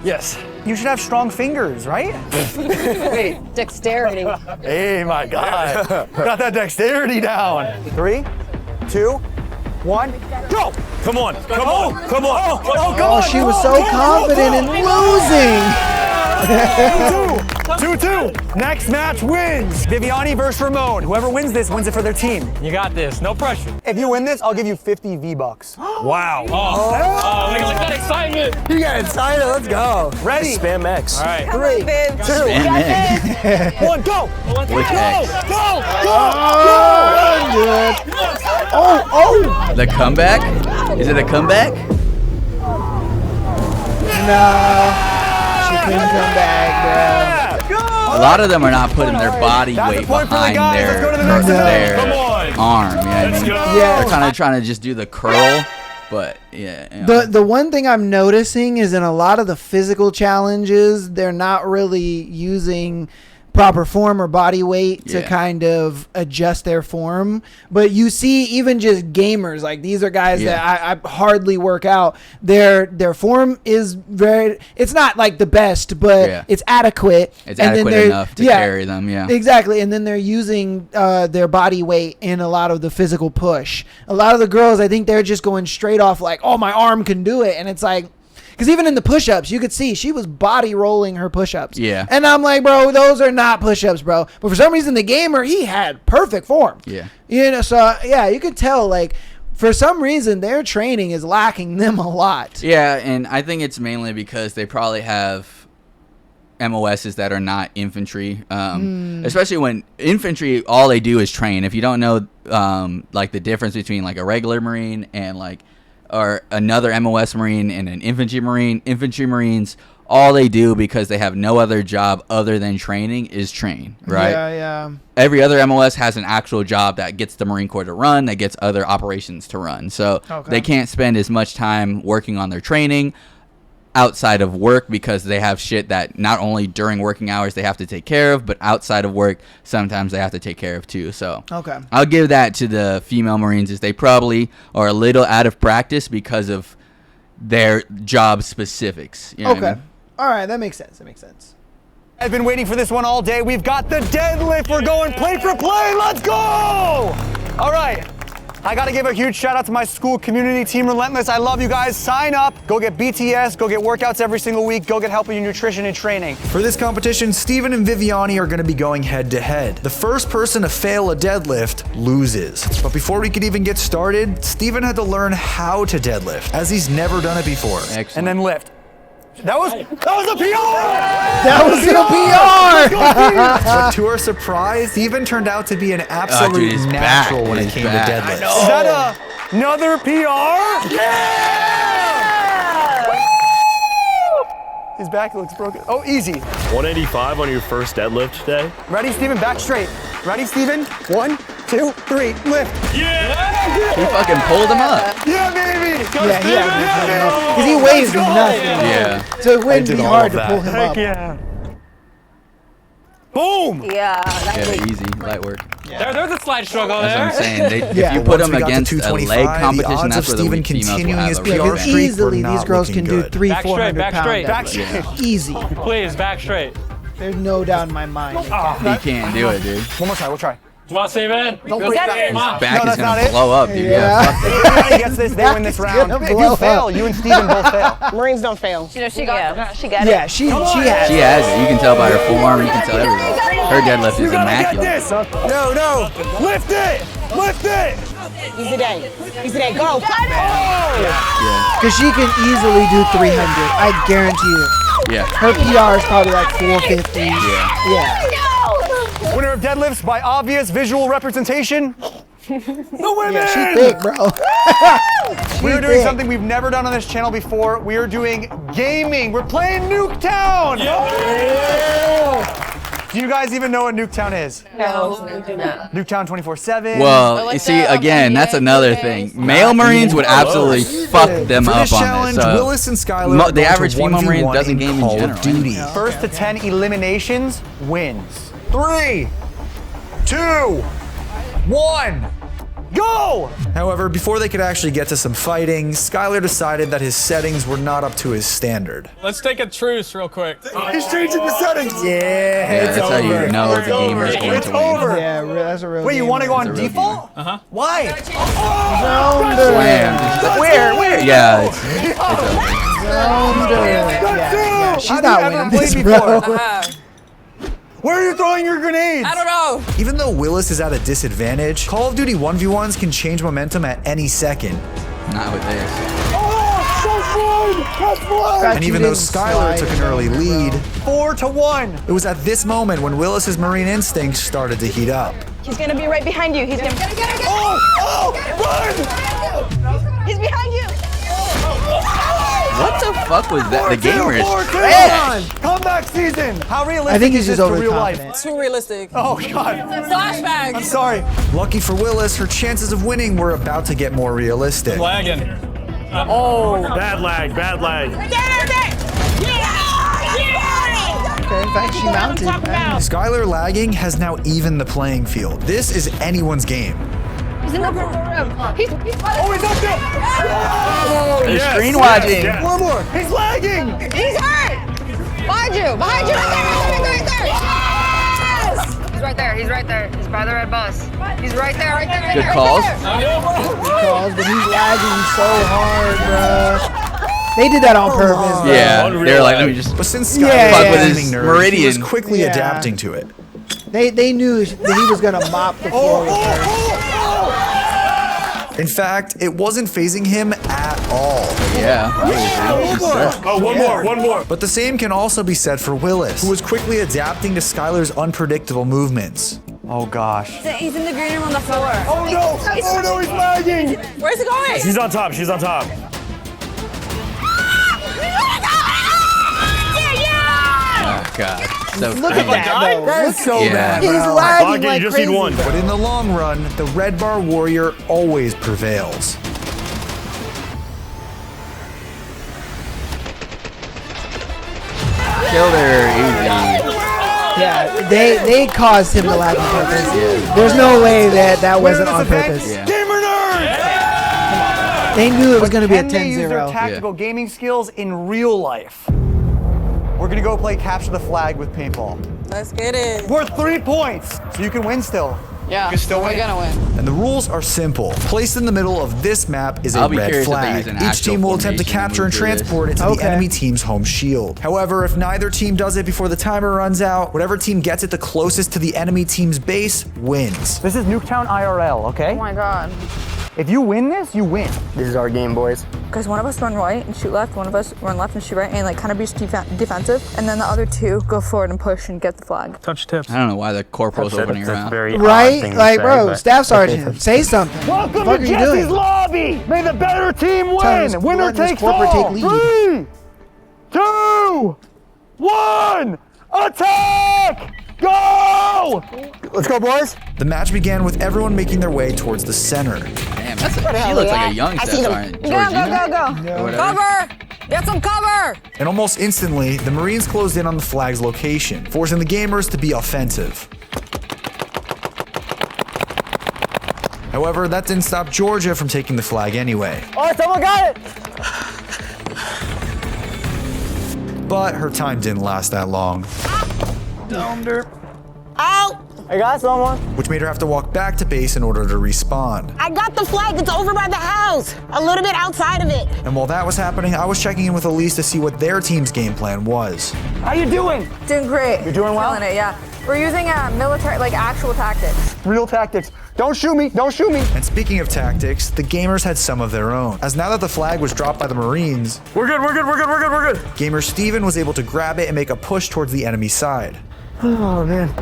Yes. You should have strong fingers, right? Wait, dexterity. Hey, my God. Got that dexterity down. 3, 2, 1, go! Come on. Come on. Come on. Come Oh, on. she was so confident in losing. 2-2. Next match wins. Viviani versus Ramon. Whoever wins this wins it for their team. You got this. No pressure. If you win this, I'll give you 50 V-Bucks. Wow. Oh, look at that excitement. You got excited. Let's go. Ready? Spam X. All right. 3, 2, 1, go! With X. Go! Oh. The comeback? Is it a comeback? No. She couldn't come back, A lot of them are not putting their body That's a weight point for the behind guys. their, Let's go to the next event. Come on. arm. You know what I Let's mean? go. Yeah. They're kind of trying to just do the curl, but yeah. You know. The one thing I'm noticing is in a lot of the physical challenges, they're not really using proper form or body weight to Yeah. kind of adjust their form. But you see, even just gamers, like these are guys Yeah. that I hardly work out. Their form is very. It's not like the best, but Yeah. it's adequate. It's And then adequate they're- enough to carry them, yeah. Exactly, and then they're using their body weight in a lot of the physical push. A lot of the girls, I think they're just going straight off like, oh, my arm can do it. And it's like, because even in the push-ups, you could see she was body rolling her push-ups. Yeah. And I'm like, bro, those are not push-ups, bro. But for some reason, the gamer, he had perfect form. Yeah. You know, so, yeah, you could tell, like, for some reason, their training is lacking them a lot. Yeah, and I think it's mainly because they probably have MOSs that are not infantry, especially when infantry, all they do is train. If you don't know, like the difference between like a regular Marine and like, or another MOS Marine and an infantry Marines, all they do because they have no other job other than training is train, right? Yeah. Every other MOS has an actual job that gets the Marine Corps to run, that gets other operations to run. So they can't spend as much time working on their training outside of work because they have shit that not only during working hours they have to take care of, but outside of work sometimes they have to take care of too. So I'll give that to the female Marines, is they probably are a little out of practice because of their job specifics. You know what I mean? All right, that makes sense. I've been waiting for this one all day. We've got the deadlift. We're going plate for plate. Let's go! All right. I gotta give a huge shout out to my school community, Team Relentless. I love you guys. Sign up, go get BTS, go get workouts every single week, go get help with your nutrition and training. For this competition, Steven and Viviani are going to be going head to head. The first person to fail a deadlift loses. But before we could even get started, Steven had to learn how to deadlift, as he's never done it before. Excellent. And then lift. That was a PR! That was a PR! But to our surprise, Steven turned out to be an absolute he's natural back. when it He's came back. to deadlifts. Is that another PR? Yeah! His back looks broken. Oh, easy. 185 on your first deadlift day. Ready, Steven? Back straight. Ready, Steven? 1, 2, 3, lift. Yeah! He fucking pulled him up. Yeah, baby! Go, Yeah, Steven, because he weighs nothing. Yeah. So it wouldn't be hard to pull him Heck up. yeah. Boom! Yeah. Yeah, easy, light work. There's a slight struggle That's what I'm there. saying. If Yeah. you put Once them we got to against a 225, leg competition, the odds that's of where the Steven weak females will continuing have his a PR real Because advantage. streak easily were these not girls can looking do good. 300, Back straight, 400 back pound straight. Back deadlifts. straight. Easy. Please, back straight. There's no doubt in my mind. He can't do it, dude. One more try, we'll try. Come on, Steven. Don't Go, break Steven. that. Come on. Back is that's not gonna it. blow up, dude. Yeah. If anybody gets this, they win this round. gonna If you blow fail, up. you and Steven both fail. Marines don't fail. You know, she got it. Yeah, she has. She has it. You can tell by her forearm. You can tell everything. Her deadlift You is gotta get immaculate. this. No. Lift it. Lift it. Easy day. Easy day. Go. Because she can easily do 300. I guarantee you. Yeah. Her PR is probably like 450. Yeah. Winner of deadlifts by obvious visual representation. The women! Yeah, she thick, bro. We're doing something we've never done on this channel before. We are doing gaming. We're playing Nuketown. Do you guys even know what Nuketown is? No, we do not. Nuketown 24/7. Well, you see, again, that's another thing. Male Marines would absolutely fuck them For up this on challenge, this. Willis and Skylar are The going average to female 1v1 Marine doesn't game in Call of general. Duty. First to 10 eliminations wins. 3, 2, 1, go! However, before they could actually get to some fighting, Skylar decided that his settings were not up to his standard. Let's take a truce real quick. He's changing the settings. Yeah, that's how you know the gamer is going to win. Over. Yeah, that's a real Wait, you gamer. want to go on It's a real default? gamer. Why? Slam. Where? Yeah, it's over. Yeah, she's Have not you ever winning played this, before? bro. Where are you throwing your grenades? I don't know. Even though Willis is at a disadvantage, Call of Duty 1v1s can change momentum at any second. Not with this. And even though Skylar took an early lead, 4-1. it was at this moment when Willis's Marine instincts started to heat up. He's gonna be right behind you. He's gonna get it. Run! He's behind you. What the fuck was that? The gamer is 4-2. trash. Comeback season. How realistic I think he's is this just to real life? overconfident. Too realistic. Oh, God. Flashback. I'm sorry. Lucky for Willis, her chances of winning were about to get more realistic. Lagging. Bad lag. Okay, in fact, she mounted. Skylar lagging has now evened the playing field. This is anyone's game. He's in the room. He's Oh, he's up there. They're Yes, screen watching. yes. One more. He's lagging. He's hurt. Behind you. Right there. Yes! He's right there. He's by the red bus. He's right there. Good calls. Calls, but he's lagging so hard, bro. They did that on purpose, bro. Yeah, they're like, let me just But since Yeah, Skylar fuck was with gaming his nerves, Meridian. he was quickly Yeah. adapting to it. They knew that he was gonna mop the floor with her. In fact, it wasn't phasing him at all. Yeah, she's set. Oh, one more. But the same can also be said for Willis, who was quickly adapting to Skylar's unpredictable movements. Oh, gosh. He's in the green room on the floor. Oh, no. Oh, no, he's lagging. Where's he going? She's on top. Oh god, so Look at crazy. that, though. That's so Yeah. bad. He's bro. lagging Boggy, like you just crazy. need one. But in the long run, the Red Bar Warrior always prevails. Killed her easy. Yeah, they caused him to lag on purpose. There's no way that wasn't on purpose. Yeah. Gamer nerd. They knew it was going to be a Can they use their 10-0. tactical gaming skills in real life? We're gonna go play capture the flag with paintball. Let's get it. Worth 3 points, so you can win still. Yeah, You still we're win. gonna win. And the rules are simple. Placed in the middle of this map is a I'll be red curious if they flag. use an Each actual team will attempt to formation capture and to move through this. transport it to the enemy team's home shield. However, if neither team does it before the timer runs out, whatever team gets it the closest to the enemy team's base wins. This is Nuketown IRL, okay? Oh my god. If you win this, you win. This is our game, boys. Because one of us run right and shoot left, one of us run left and shoot right, and like kind of be defensive, and then the other two go forward and push and get the flag. Touch tips. I don't know why the corporal's opening her mouth. Right? Like, bro, Staff Sergeant, say something. Welcome What to are you Jesse's doing? Lobby. May the better team Tell us, win. Winner letting this takes corporate all. take lead. 3, 2, 1, attack! Go! Let's go, boys. The match began with everyone making their way towards the center. Damn, she looks like a young Staff Sergeant. Go, go. Cover! Get some cover! And almost instantly, the Marines closed in on the flag's location, forcing the gamers to be offensive. However, that didn't stop Georgia from taking the flag anyway. All right, someone got it. But her time didn't last that long, Domed her. Ow! I got someone. which made her have to walk back to base in order to respawn. I got the flag. It's over by the house. A little bit outside of it. And while that was happening, I was checking in with Elise to see what their team's game plan was. How you doing? Doing great. You're doing well? Killing it, yeah. We're using military, like actual tactics. Real tactics. Don't shoot me. Don't shoot me. And speaking of tactics, the gamers had some of their own. As now that the flag was dropped by the Marines, We're good, we're good, we're good, we're good, we're good. gamer Steven was able to grab it and make a push towards the enemy side. Oh, man.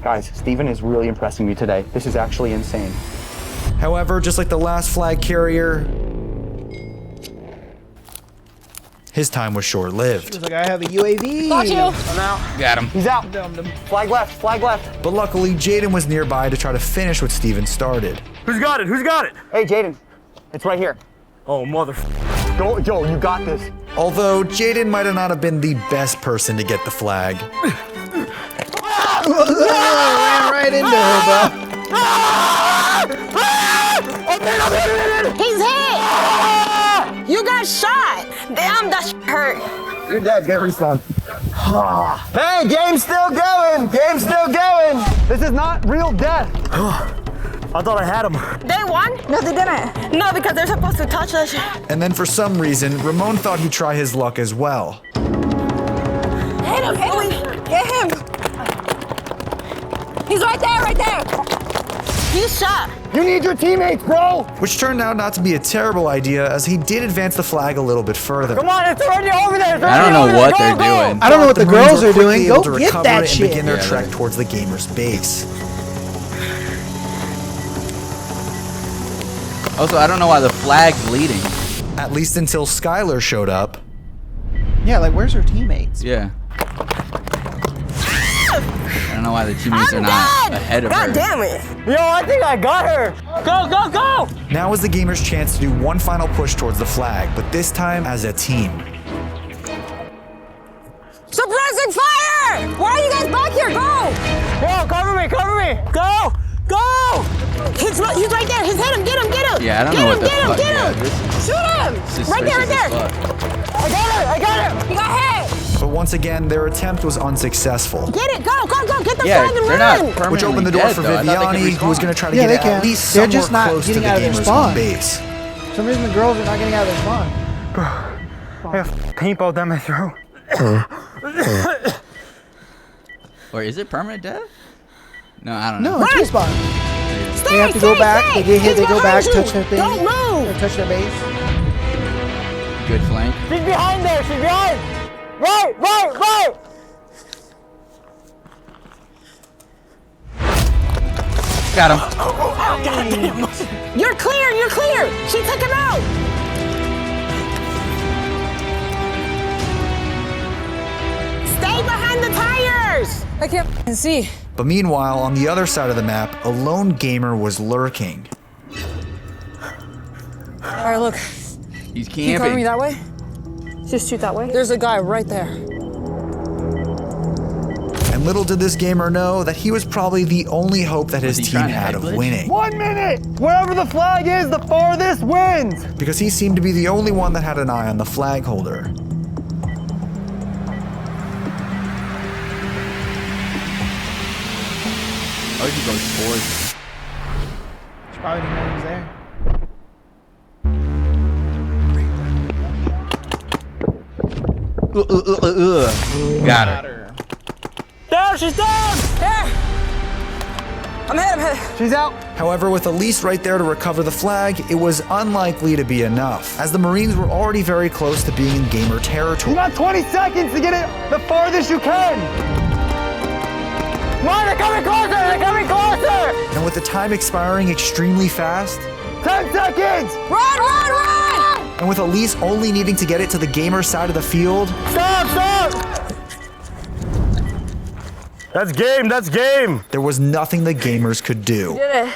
Guys, Steven is really impressing me today. This is actually insane. However, just like the last flag carrier, his time was short-lived. Looks like I have a UAV. Got you. I'm out. Got him. He's out. Flag left. Flag left. But luckily, Jaden was nearby to try to finish what Steven started. Who's got it? Who's got it? Hey, Jaden. It's right here. Oh, mother. Go, Joe. You got this. Although, Jaden might have not have been the best person to get the flag. Ran right into her, bro. He's hit. You got shot. Damn, that hurt. You're dead. Get respawn. Hey, game's still going. Game's still going. This is not real death. I thought I had him. They won? No, they didn't. No, because they're supposed to touch that shit. And then for some reason, Ramon thought he'd try his luck as well. Hit him, hit him. Get him. He's right there, right there. He's shot. You need your teammates, bro. Which turned out not to be a terrible idea, as he did advance the flag a little bit further. Come on, it's already over there. It's I already don't know over there. what Go, they're go. doing. I don't know what the Marines girls were are quickly doing. able Go to get recover that it and shit. begin their Yeah, trek they're- towards the gamer's base. Also, I don't know why the flag's leading. At least until Skylar showed up. Yeah, like, where's her teammates? Yeah. I don't know why the teammates are not ahead of her. God damn it. Yo, I think I got her. Go, go, go. Now is the gamer's chance to do one final push towards the flag, but this time as a team. Suppressing fire. Why are you guys back here? Go. Yo, cover me, cover me. Go, go. He's right there. He's hit him. Get him. Get him. Yeah, I don't get know him, what the get him, fuck. Get Yeah, him. this Shoot him. is Right there, right suspicious there. as fuck. I got him. He got hit. But once again, their attempt was unsuccessful, Get it. Go, go, go. Get the Yeah, flag and they're run. not which permanently opened the door dead, for though. I thought they could Viviani, who was respawn. going to try to Yeah, get they at can. least They're somewhat just not close to the getting out of their gamer's spawn. home base. For some reason, the girls are not getting out of their spawn. I have paintball down my throat. Or is it permanent death? No, I don't know. No, it's respawn. Stay, They have to go stay, back. stay. They get hit. He's They go back. behind you. Touch their thing. Don't move. Touch their base. Good flank. She's behind there. She's behind. Right. Got him. You're clear. You're clear. She took him out. Stay behind the tires. I can't see. But meanwhile, on the other side of the map, a lone gamer was lurking. All right, look. He's Can you cover me camping. that way? Just shoot that way. There's a guy right there. And little did this gamer know that he was probably the only hope that his he team trying to had head of glitch? winning. 1 minute. Wherever the flag is, the farthest wins. Because he seemed to be the only one that had an eye on the flag holder. Oh, Why did you go towards? She probably didn't know he was there. Got her. Down, she's down! There! I'm hit. She's out. However, with Elise right there to recover the flag, it was unlikely to be enough, as the Marines were already very close to being in gamer territory. You got 20 seconds to get it the farthest you can. Come on, they're coming closer! They're coming closer! And with the time expiring extremely fast, 10 seconds! Run! and with Elise only needing to get it to the gamer side of the field. Stop! That's game. There was nothing the gamers could do. Did it.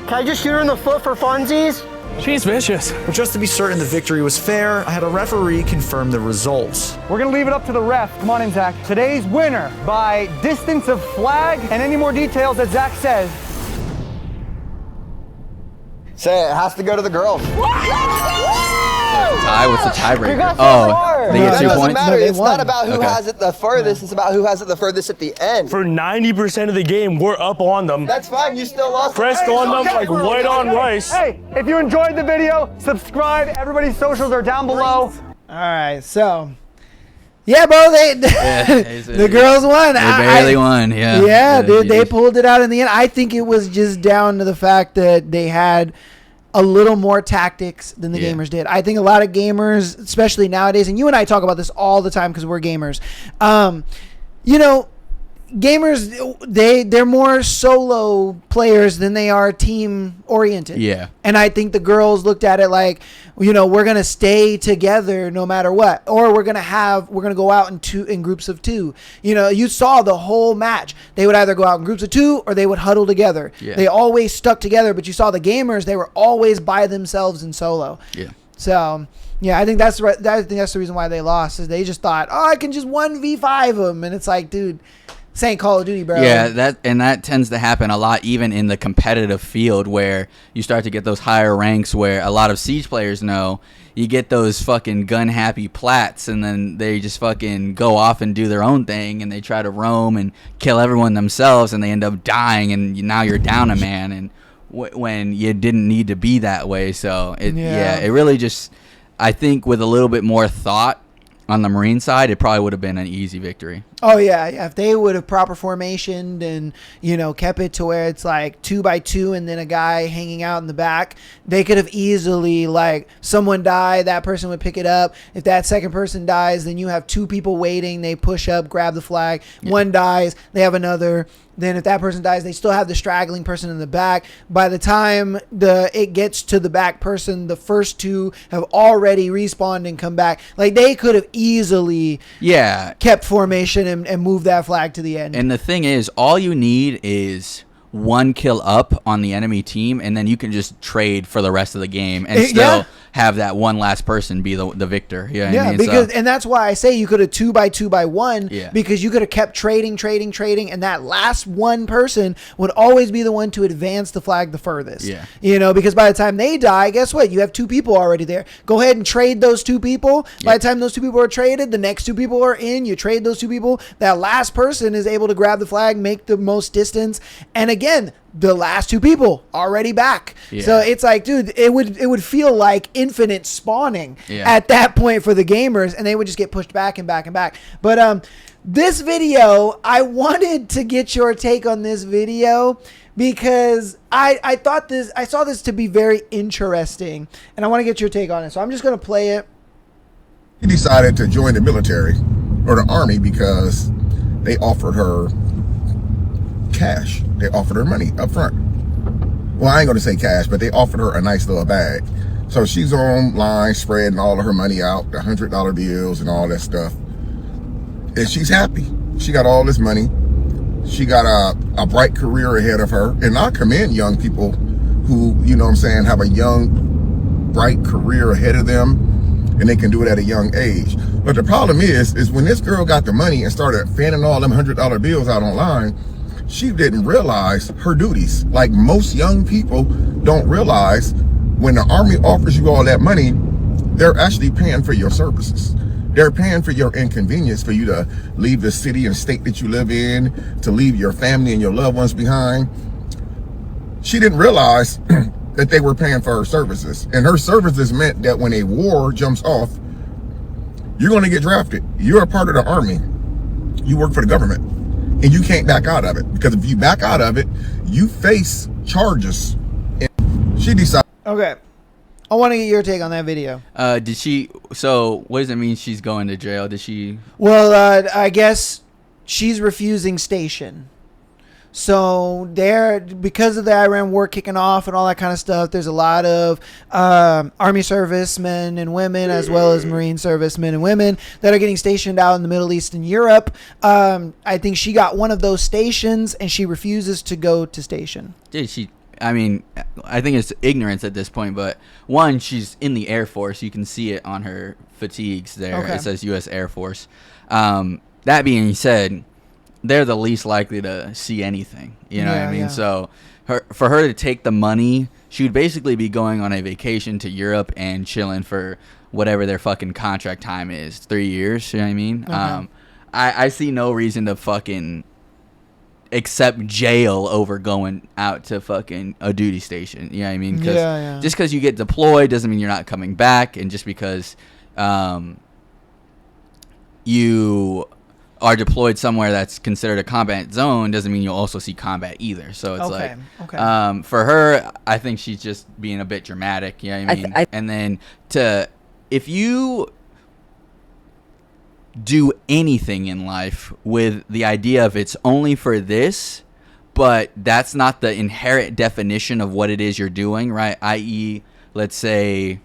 Can I just shoot her in the foot for funsies? She's vicious. But just to be certain the victory was fair, I had a referee confirm the results. We're gonna leave it up to the ref. Come on in, Zach. Today's winner by distance of flag, and any more details that Zach says. Say it has to go to the girls. Tie? What's the tiebreaker? Oh, they get 2 doesn't points? matter. No, they It's won. not about who has it the furthest. It's about who has it the furthest at the end. For 90% of the game, we're up on them. That's fine. You still lost. Pressed on them like white on rice. Hey, if you enjoyed the video, subscribe. Everybody's socials are down below. All right, so yeah, bro, the girls won. They barely won. Yeah. Yeah, dude, they pulled it out in the end. I think it was just down to the fact that they had a little more tactics than the gamers did. I think a lot of gamers, especially nowadays, and you and I talk about this all the time because we're gamers. You know, gamers, they're more solo players than they are team oriented. Yeah. And I think the girls looked at it like, you know, we're going to stay together no matter what, or we're going to go out in groups of two. You know, you saw the whole match. They would either go out in groups of two or they would huddle together. Yeah. They always stuck together, but you saw the gamers, they were always by themselves in solo. Yeah. So, yeah, I think that's right. I think that's the reason why they lost, is they just thought, oh, I can just 1v5 them. And it's like, dude, this ain't Call of Duty, bro. Yeah, that tends to happen a lot, even in the competitive field, where you start to get those higher ranks where a lot of Siege players know you get those fucking gun happy plats, and then they just fucking go off and do their own thing, and they try to roam and kill everyone themselves, and they end up dying, and now you're down a man, and when you didn't need to be that way. So it really just, I think with a little bit more thought on the Marine side, it probably would have been an easy victory. Oh yeah. If they would have proper formationed and, you know, kept it to where it's like 2 by 2 and then a guy hanging out in the back, they could have easily, like, someone die, that person would pick it up. If that second person dies, then you have 2 people waiting. They push up, grab the flag. Yeah. One dies, they have another. Then if that person dies, they still have the straggling person in the back. By the time it gets to the back person, the first 2 have already respawned and come back. Like, they could have easily kept formation and move that flag to the end. And the thing is, all you need is 1 kill up on the enemy team, and then you can just trade for the rest of the game and still have that one last person be the victor. You know what I mean? Because and that's why I say you could have 2 by 2 by 1, because you could have kept trading, and that last one person would always be the one to advance the flag the furthest. Yeah. You know, because by the time they die, guess what? You have 2 people already there. Go ahead and trade those 2 people. By the time those 2 people are traded, the next 2 people are in. You trade those 2 people. That last person is able to grab the flag, make the most distance, and again, the last 2 people already back. So it's like, dude, it would feel like infinite spawning at that point for the gamers, and they would just get pushed back and back and back. But this video, I wanted to get your take on this video because I saw this to be very interesting, and I want to get your take on it. So I'm just going to play it. She decided to join the military or the army because they offered her cash. They offered her money up front. Well, I ain't gonna say cash, but they offered her a nice little bag. So she's online spreading all of her money out, the $100 bills and all that stuff. And she's happy. She got all this money. She got a bright career ahead of her. And I commend young people who, you know what I'm saying, have a young, bright career ahead of them, and they can do it at a young age. But the problem is when this girl got the money and started fanning all them $100 bills out online, she didn't realize her duties. Like most young people don't realize when the army offers you all that money, they're actually paying for your services. They're paying for your inconvenience, for you to leave the city and state that you live in, to leave your family and your loved ones behind. she didn't realize that they were paying for her services. And her services meant that when a war jumps off, you're going to get drafted. You're a part of the army. You work for the government. And you can't back out of it. Because if you back out of it, you face charges. And she decided. Okay. I want to get your take on that video. Did she? So what does it mean she's going to jail? Did she? Well, I guess she's refusing station. So there, because of the Iran war kicking off and all that kind of stuff, there's a lot of Army servicemen and women, as well as Marine servicemen and women that are getting stationed out in the Middle East and Europe. I think she got one of those stations, and she refuses to go to station. Did she? I mean, I think it's ignorance at this point, but one, she's in the Air Force. You can see it on her fatigues there. Okay. It says U.S. Air Force. That being said, they're the least likely to see anything. You know what I mean? Yeah. So for her to take the money, she would basically be going on a vacation to Europe and chilling for whatever their fucking contract time is, 3 years. You know what I mean? Okay. I see no reason to fucking accept jail over going out to fucking a duty station. You know what I mean? 'Cause just because you get deployed doesn't mean you're not coming back, and just because you are deployed somewhere that's considered a combat zone doesn't mean you'll also see combat either. So it's for her, I think she's just being a bit dramatic. You know what I mean? And then if you do anything in life with the idea of it's only for this, but that's not the inherent definition of what it is you're doing, right? I.e., let's say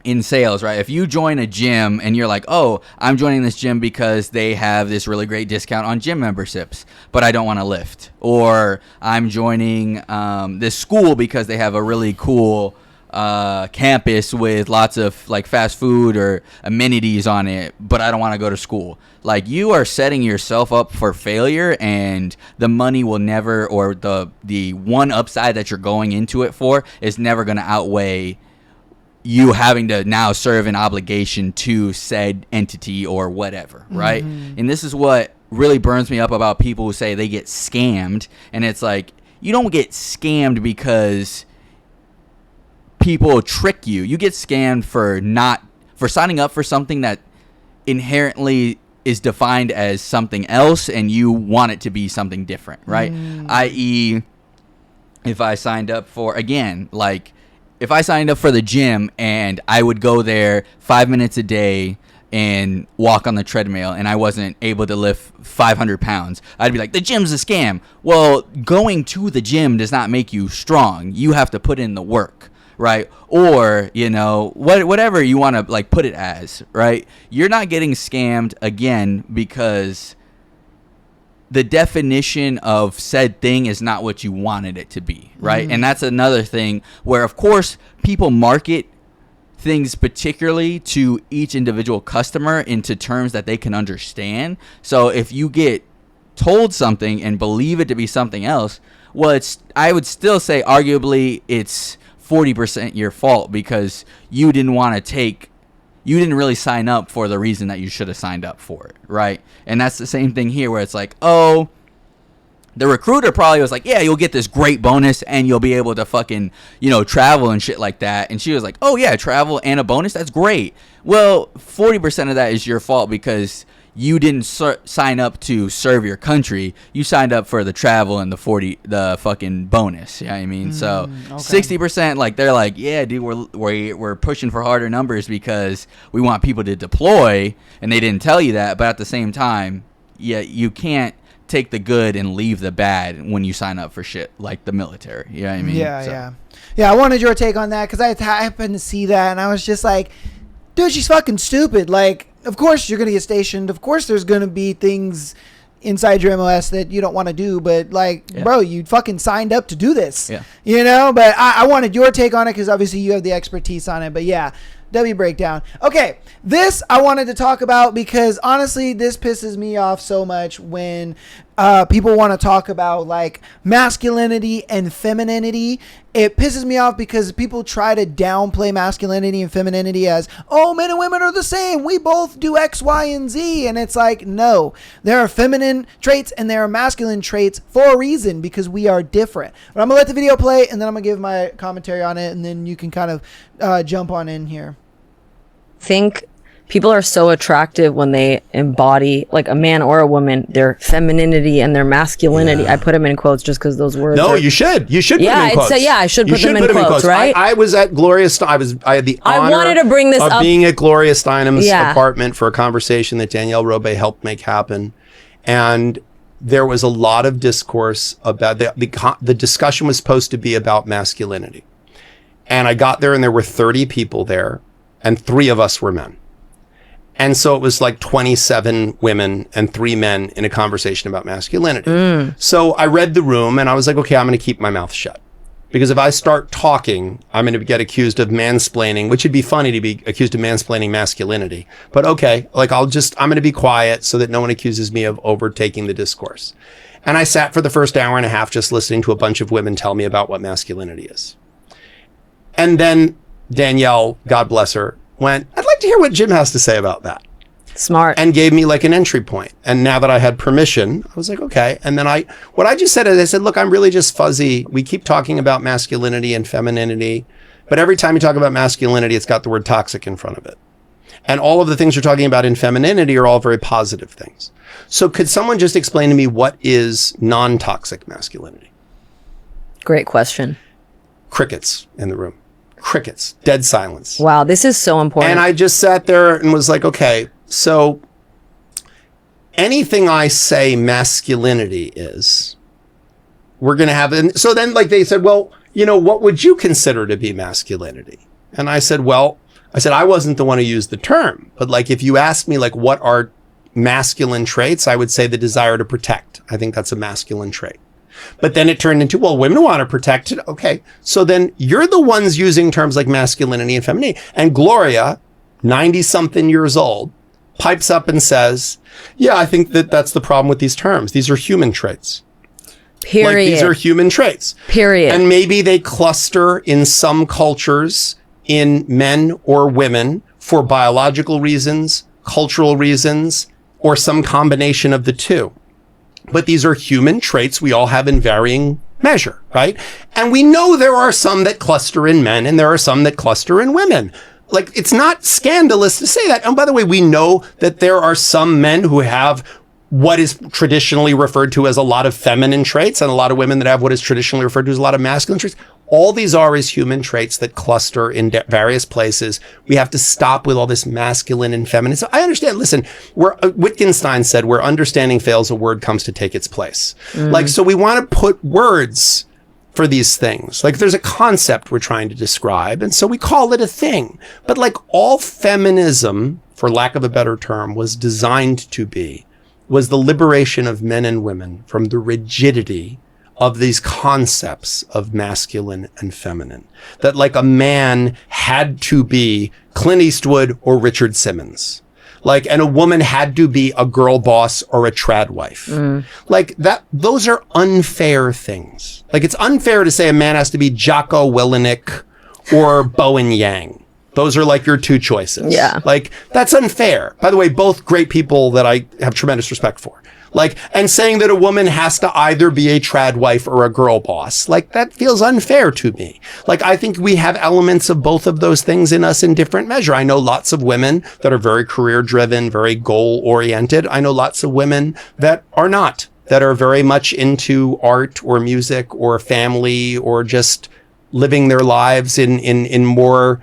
in sales, right? If you join a gym and you're like, oh, I'm joining this gym because they have this really great discount on gym memberships, but I don't want to lift. Or I'm joining this school because they have a really cool campus with lots of like fast food or amenities on it, but I don't want to go to school. Like, you are setting yourself up for failure, and the money will never, or the one upside that you're going into it for is never going to outweigh you having to now serve an obligation to said entity or whatever, right? Mm-hmm. And this is what really burns me up about people who say they get scammed. And it's like, you don't get scammed because people trick you. You get scammed for signing up for something that inherently is defined as something else, and you want it to be something different, right? I.e., if I signed up for, again, like, if I signed up for the gym and I would go there 5 minutes a day and walk on the treadmill and I wasn't able to lift 500 pounds, I'd be like, the gym's a scam. Well, going to the gym does not make you strong. You have to put in the work, right? Or, you know, whatever you want to like put it as, right? You're not getting scammed, again, because the definition of said thing is not what you wanted it to be, right? And that's another thing where, of course, people market things particularly to each individual customer into terms that they can understand. So if you get told something and believe it to be something else, well, I would still say arguably it's 40% your fault, because you didn't really sign up for the reason that you should have signed up for it, right? And that's the same thing here, where it's like, oh, the recruiter probably was like, yeah, you'll get this great bonus and you'll be able to fucking, you know, travel and shit like that. And she was like, oh yeah, travel and a bonus, that's great. Well, 40% of that is your fault, because you didn't sign up to serve your country. You signed up for the travel and the fucking bonus. You know what I mean? So 60%, like, they're like, yeah, dude, we're pushing for harder numbers because we want people to deploy, and they didn't tell you that. But at the same time, yeah, you can't take the good and leave the bad when you sign up for shit like the military. You know what I mean? Yeah. I wanted your take on that, because I happened to see that and I was just like, dude, she's fucking stupid. Like, of course you're going to get stationed. Of course there's going to be things inside your MOS that you don't want to do. But, like, bro, you fucking signed up to do this. Yeah. You know? But I wanted your take on it, because obviously you have the expertise on it. But, yeah, W breakdown. Okay, this I wanted to talk about because, honestly, this pisses me off so much when people want to talk about like masculinity and femininity. It pisses me off because people try to downplay masculinity and femininity as, oh, men and women are the same. We both do X, Y, and Z. And it's like, no, there are feminine traits and there are masculine traits for a reason because we are different. But I'm going to let the video play and then I'm going to give my commentary on it and then you can kind of jump on in here. Think people are so attractive when they embody, like a man or a woman, their femininity and their masculinity. Yeah. I put them in quotes just because those words. No, you should. You should. Yeah, put them in quotes. I should put them in quotes, right? I was at Gloria. I had the honor. I wanted to bring this up. Being at Gloria Steinem's apartment for a conversation that Danielle Robay helped make happen, and there was a lot of discourse about the discussion was supposed to be about masculinity, and I got there and there were 30 people there, and 3 of us were men. And so it was like 27 women and 3 men in a conversation about masculinity. So I read the room and I was like, okay, I'm going to keep my mouth shut. Because if I start talking, I'm going to get accused of mansplaining, which would be funny to be accused of mansplaining masculinity. But okay, like I'm going to be quiet so that no one accuses me of overtaking the discourse. And I sat for the first hour and a half just listening to a bunch of women tell me about what masculinity is. And then Danielle, God bless her, went, I'd like to hear what Jim has to say about that. Smart. And gave me like an entry point. And now that I had permission, I was like, okay. And then what I just said is I said, look, I'm really just fuzzy. We keep talking about masculinity and femininity, but every time you talk about masculinity, it's got the word toxic in front of it. And all of the things you're talking about in femininity are all very positive things. So could someone just explain to me what is non-toxic masculinity? Great question. Crickets in the room. Crickets, dead silence. Wow, this is so important. And I just sat there and was like, okay, so anything I say masculinity is, we're going to have, and so then like they said, well, what would you consider to be masculinity? And I said, I wasn't the one who used the term, but like if you ask me like what are masculine traits, I would say the desire to protect. I think that's a masculine trait. But then it turned into, well, women want to protect it. Okay. So then you're the ones using terms like masculinity and femininity. And Gloria, 90 something years old, pipes up and says, yeah, I think that's the problem with these terms. These are human traits. Period. Like, these are human traits. Period. And maybe they cluster in some cultures in men or women for biological reasons, cultural reasons, or some combination of the two. But these are human traits we all have in varying measure, right? And we know there are some that cluster in men and there are some that cluster in women. Like, it's not scandalous to say that. And by the way, we know that there are some men who have what is traditionally referred to as a lot of feminine traits and a lot of women that have what is traditionally referred to as a lot of masculine traits. All these are is human traits that cluster in various places. We have to stop with all this masculine and feminine. So I understand. Listen, Wittgenstein said, where understanding fails, a word comes to take its place. Like, so we want to put words for these things. Like, there's a concept we're trying to describe, and so we call it a thing. But like all feminism, for lack of a better term, was designed to be, was the liberation of men and women from the rigidity of these concepts of masculine and feminine. That like a man had to be Clint Eastwood or Richard Simmons. Like, and a woman had to be a girl boss or a trad wife. Like that, those are unfair things. Like, it's unfair to say a man has to be Jocko Willenick or Bowen Yang. Those are like your 2 choices. Yeah. Like, that's unfair. By the way, both great people that I have tremendous respect for. Like, and saying that a woman has to either be a trad wife or a girl boss, like, that feels unfair to me. Like, I think we have elements of both of those things in us in different measure. I know lots of women that are very career driven, very goal oriented. I know lots of women that are not, that are very much into art or music or family or just living their lives in more,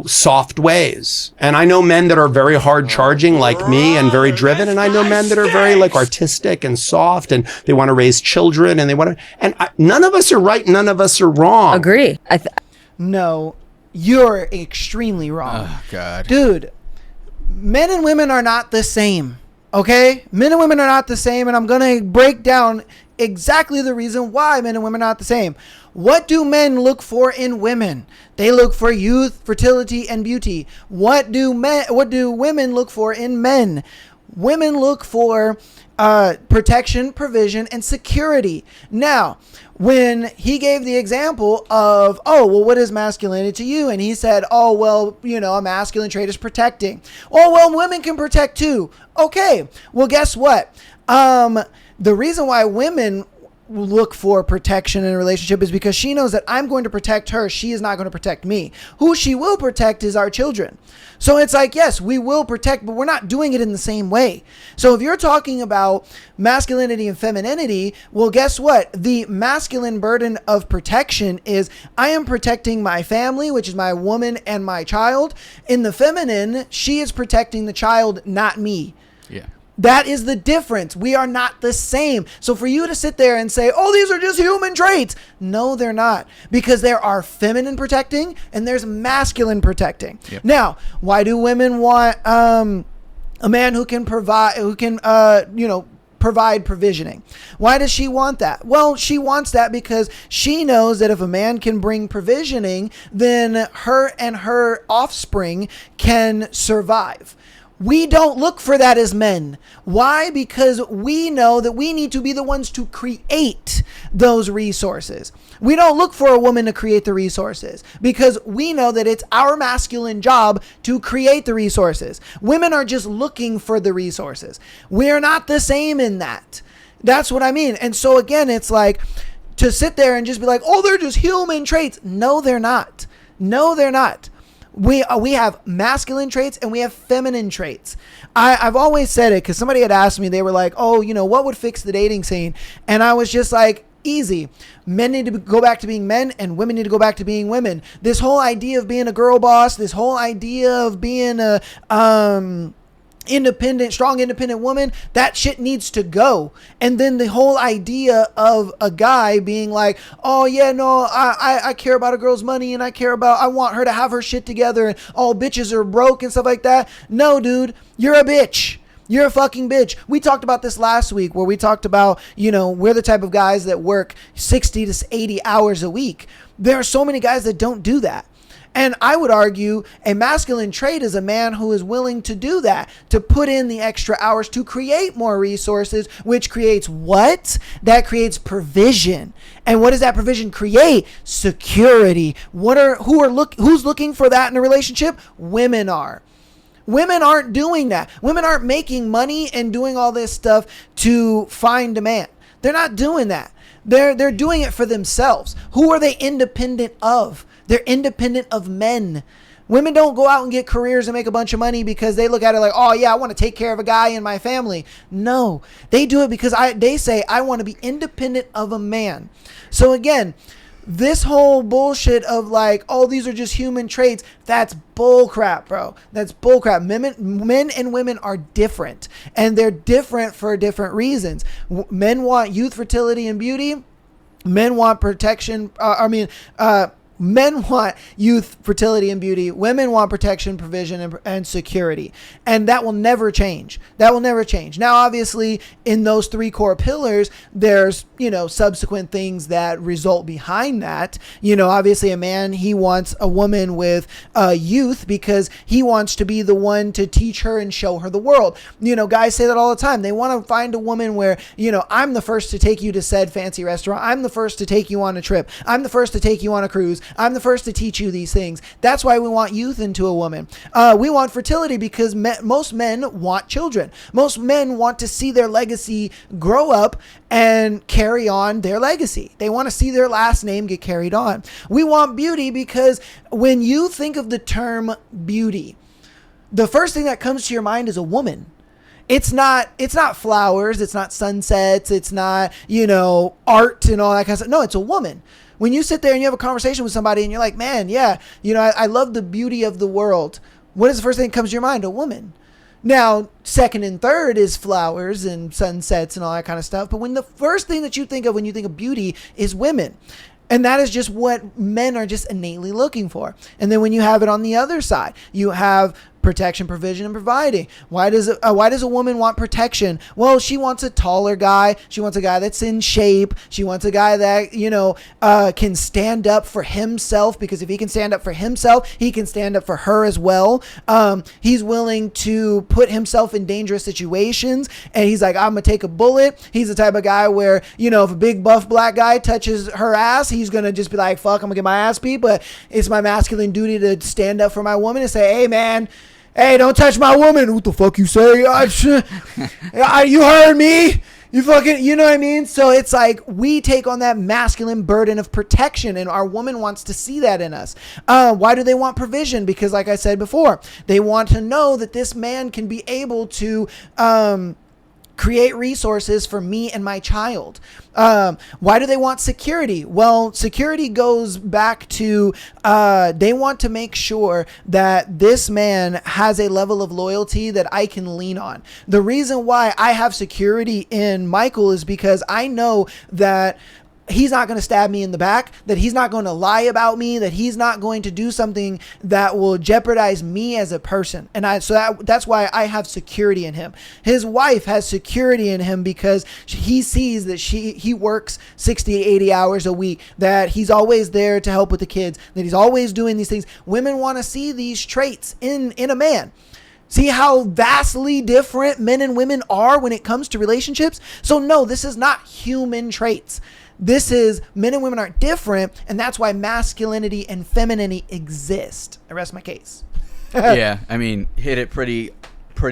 soft ways. And I know men that are very hard charging like me and very driven. And I know men that are very like artistic and soft and they want to raise children and they want to, and none of us are right. None of us are wrong. Agree. No, you're extremely wrong. Oh, God. Dude, men and women are not the same. Okay? Men and women are not the same. And I'm going to break down exactly the reason why men and women are not the same. What do men look for in women? They look for youth, fertility, and beauty. What do women look for in men? Women look for protection, provision, and security. Now, when he gave the example of, oh, well, what is masculinity to you? And he said, oh, well, a masculine trait is protecting. Oh, well, women can protect too. Okay, well, guess what? The reason why women look for protection in a relationship is because she knows that I'm going to protect her. She is not going to protect me. Who she will protect is our children. So it's like, yes, we will protect, but we're not doing it in the same way. So if you're talking about masculinity and femininity, well, guess what? The masculine burden of protection is I am protecting my family, which is my woman and my child. In the feminine, she is protecting the child, not me. Yeah. That is the difference. We are not the same. So for you to sit there and say, oh, these are just human traits. No, they're not. Because there are feminine protecting and there's masculine protecting. Yep. Now, why do women want a man who can provide, provide provisioning? Why does she want that? Well, she wants that because she knows that if a man can bring provisioning, then her and her offspring can survive. We don't look for that as men. Why? Because we know that we need to be the ones to create those resources. We don't look for a woman to create the resources because we know that it's our masculine job to create the resources. Women are just looking for the resources. We're not the same in that. That's what I mean. And so again, it's like to sit there and just be like, oh, they're just human traits. No, they're not. No, they're not. We have masculine traits and we have feminine traits. I've always said it because somebody had asked me, they were like, oh, what would fix the dating scene? And I was just like, easy. Men need to go back to being men and women need to go back to being women. This whole idea of being a girl boss, this whole idea of being a strong independent woman, that shit needs to go. And then the whole idea of a guy being like, oh yeah, no, I care about a girl's money and I want her to have her shit together and all bitches are broke and stuff like that. No, dude, you're a bitch. You're a fucking bitch. We talked about this last week where we talked about, we're the type of guys that work 60 to 80 hours a week. There are so many guys that don't do that. And I would argue a masculine trait is a man who is willing to do that, to put in the extra hours to create more resources, which creates what? That creates provision. And what does that provision create? Security. Who's looking for that in a relationship? Women are. Women aren't doing that. Women aren't making money and doing all this stuff to find a man. They're not doing that. They're doing it for themselves. Who are they independent of? They're independent of men. Women don't go out and get careers and make a bunch of money because they look at it like, oh yeah, I want to take care of a guy in my family. No, they do it because they say, I want to be independent of a man. So again, this whole bullshit of like, oh, these are just human traits, that's bullcrap, bro. That's bullcrap. Men and women are different, and they're different for different reasons. Men want youth, fertility, and beauty. Men want protection. Men want youth, fertility, and beauty. Women want protection, provision, and security. And that will never change. That will never change. Now, obviously, in those three core pillars, there's, subsequent things that result behind that. Obviously, a man, he wants a woman with youth because he wants to be the one to teach her and show her the world. Guys say that all the time. They want to find a woman where, I'm the first to take you to said fancy restaurant. I'm the first to take you on a trip. I'm the first to take you on a cruise. I'm the first to teach you these things. That's why we want youth into a woman. We want fertility because most men want children. Most men want to see their legacy grow up and carry on their legacy. They want to see their last name get carried on. We want beauty because when you think of the term beauty, the first thing that comes to your mind is a woman. It's not flowers. It's not sunsets. It's not, art and all that kind of stuff. No, it's a woman. When you sit there and you have a conversation with somebody and you're like, man, yeah, I love the beauty of the world. What is the first thing that comes to your mind? A woman. Now, second and third is flowers and sunsets and all that kind of stuff. But when the first thing that you think of when you think of beauty is women. And that is just what men are just innately looking for. And then when you have it on the other side, you have protection, provision, and providing. Why does a woman want protection? Well, she wants a taller guy. She wants a guy that's in shape. She wants a guy that, can stand up for himself, because if he can stand up for himself, he can stand up for her as well. He's willing to put himself in dangerous situations, and he's like, I'm gonna take a bullet. He's the type of guy where, if a big buff black guy touches her ass, he's gonna just be like, fuck, I'm gonna get my ass beat. But it's my masculine duty to stand up for my woman and say, hey man, hey, don't touch my woman. What the fuck you say? You heard me. You fucking, you know what I mean? So it's like we take on that masculine burden of protection, and our woman wants to see that in us. Why do they want provision? Because like I said before, they want to know that this man can be able to create resources for me and my child. Why do they want security? Well, security goes back to they want to make sure that this man has a level of loyalty that I can lean on. The reason why I have security in Michael is because I know that he's not going to stab me in the back, that he's not going to lie about me, that he's not going to do something that will jeopardize me as a person. And that's why I have security in him. His wife has security in him because he sees that he works 60, 80 hours a week, that he's always there to help with the kids, that he's always doing these things. Women want to see these traits in a man. See how vastly different men and women are when it comes to relationships? So no, this is not human traits. This is men and women are different, and that's why masculinity and femininity exist. I rest my case. Yeah, I mean, hit it pretty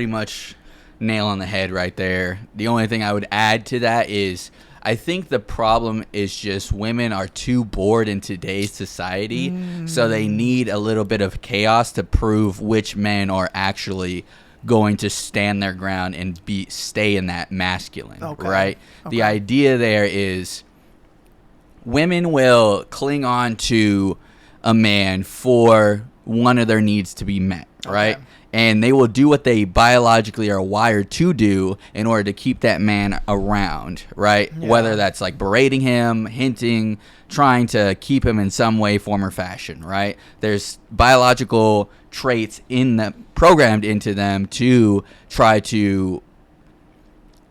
much nail on the head right there. The only thing I would add to that is I think the problem is just women are too bored in today's society, so they need a little bit of chaos to prove which men are actually going to stand their ground and stay in that masculine, right? Okay. The idea there is women will cling on to a man for one of their needs to be met, right? And they will do what they biologically are wired to do in order to keep that man around, right? Yeah. Whether that's like berating him, hinting, trying to keep him in some way, form, or fashion, right? There's biological traits programmed into them to try to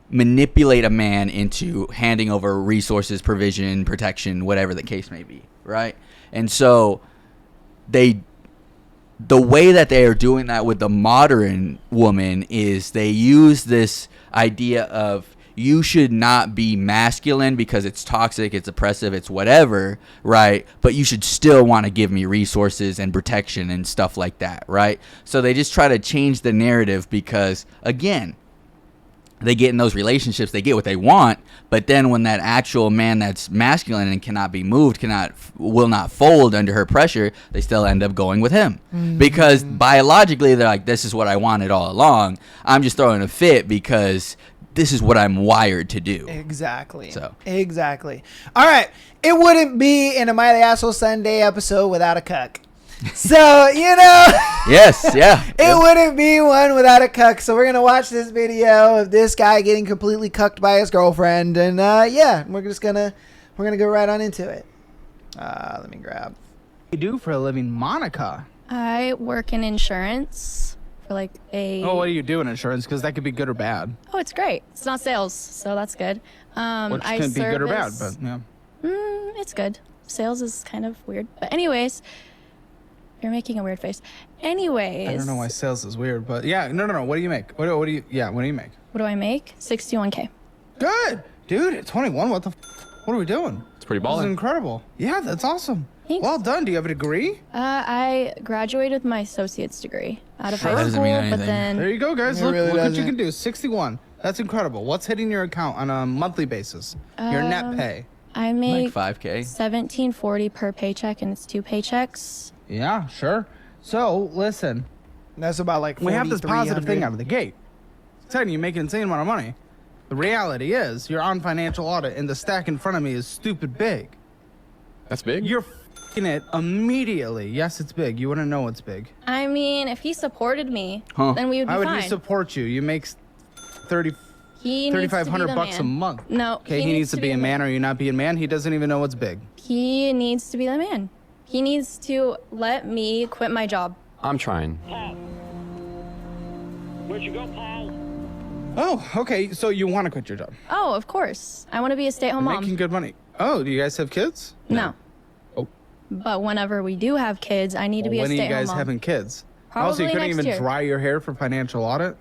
manipulate a man into handing over resources, provision, protection, whatever the case may be, right? And so the way that they are doing that with the modern woman is they use this idea of you should not be masculine because it's toxic, it's oppressive, it's whatever, right? But you should still want to give me resources and protection and stuff like that, right? So they just try to change the narrative because, again, they get in those relationships, they get what they want, but then when that actual man that's masculine and cannot be moved, will not fold under her pressure, they still end up going with him. Because biologically, they're like, this is what I wanted all along. I'm just throwing a fit because this is what I'm wired to do. Exactly. Exactly. All right. It wouldn't be an Am I the Asshole Sunday episode without a cuck. So, Yes, yeah. It wouldn't be one without a cuck. So we're going to watch this video of this guy getting completely cucked by his girlfriend. And we're going to go right on into it. Let me grab. What do you do for a living, Monica? I work in insurance for like a... Oh, what do you do in insurance? Because that could be good or bad. Oh, it's great. It's not sales, so that's good. Which can be good or bad, but yeah. It's good. Sales is kind of weird. But anyways... You're making a weird face. Anyways. I don't know why sales is weird, but yeah, no. What do you make? What do you make? What do I make? $61K. Good. Dude, at 21, what are we doing? It's pretty balling. balling. This is incredible. Yeah, that's awesome. Thanks. Well done. Do you have a degree? I graduated with my associate's degree out of high school, but then... There you go, guys. Look what you can do. 61. That's incredible. What's hitting your account on a monthly basis? Your net pay. I make like $5K. $17.40 per paycheck, and it's 2 paychecks. Yeah, sure. So, listen. That's about like we have this positive thing out of the gate. It's telling you make an insane amount of money. The reality is you're on financial audit and the stack in front of me is stupid big. That's big? You're f***ing it immediately. Yes, it's big. You wouldn't know it's big. I mean, if he supported me, then we would be How fine. would he support you? You make $3,500 a month. No. Okay, he needs to be a man. Are you not being a man? He doesn't even know what's big. He needs to be the man. He needs to let me quit my job. I'm trying. Where'd you go, Paul? Oh, okay. So you want to quit your job? Oh, of course. I want to be a stay-at-home You're mom. making good money. Oh, do you guys have kids? No. Oh. But whenever we do have kids, I need to be a When are you stay-at-home guys mom. having kids? Probably Also, you couldn't next even year. dry your hair for financial audit?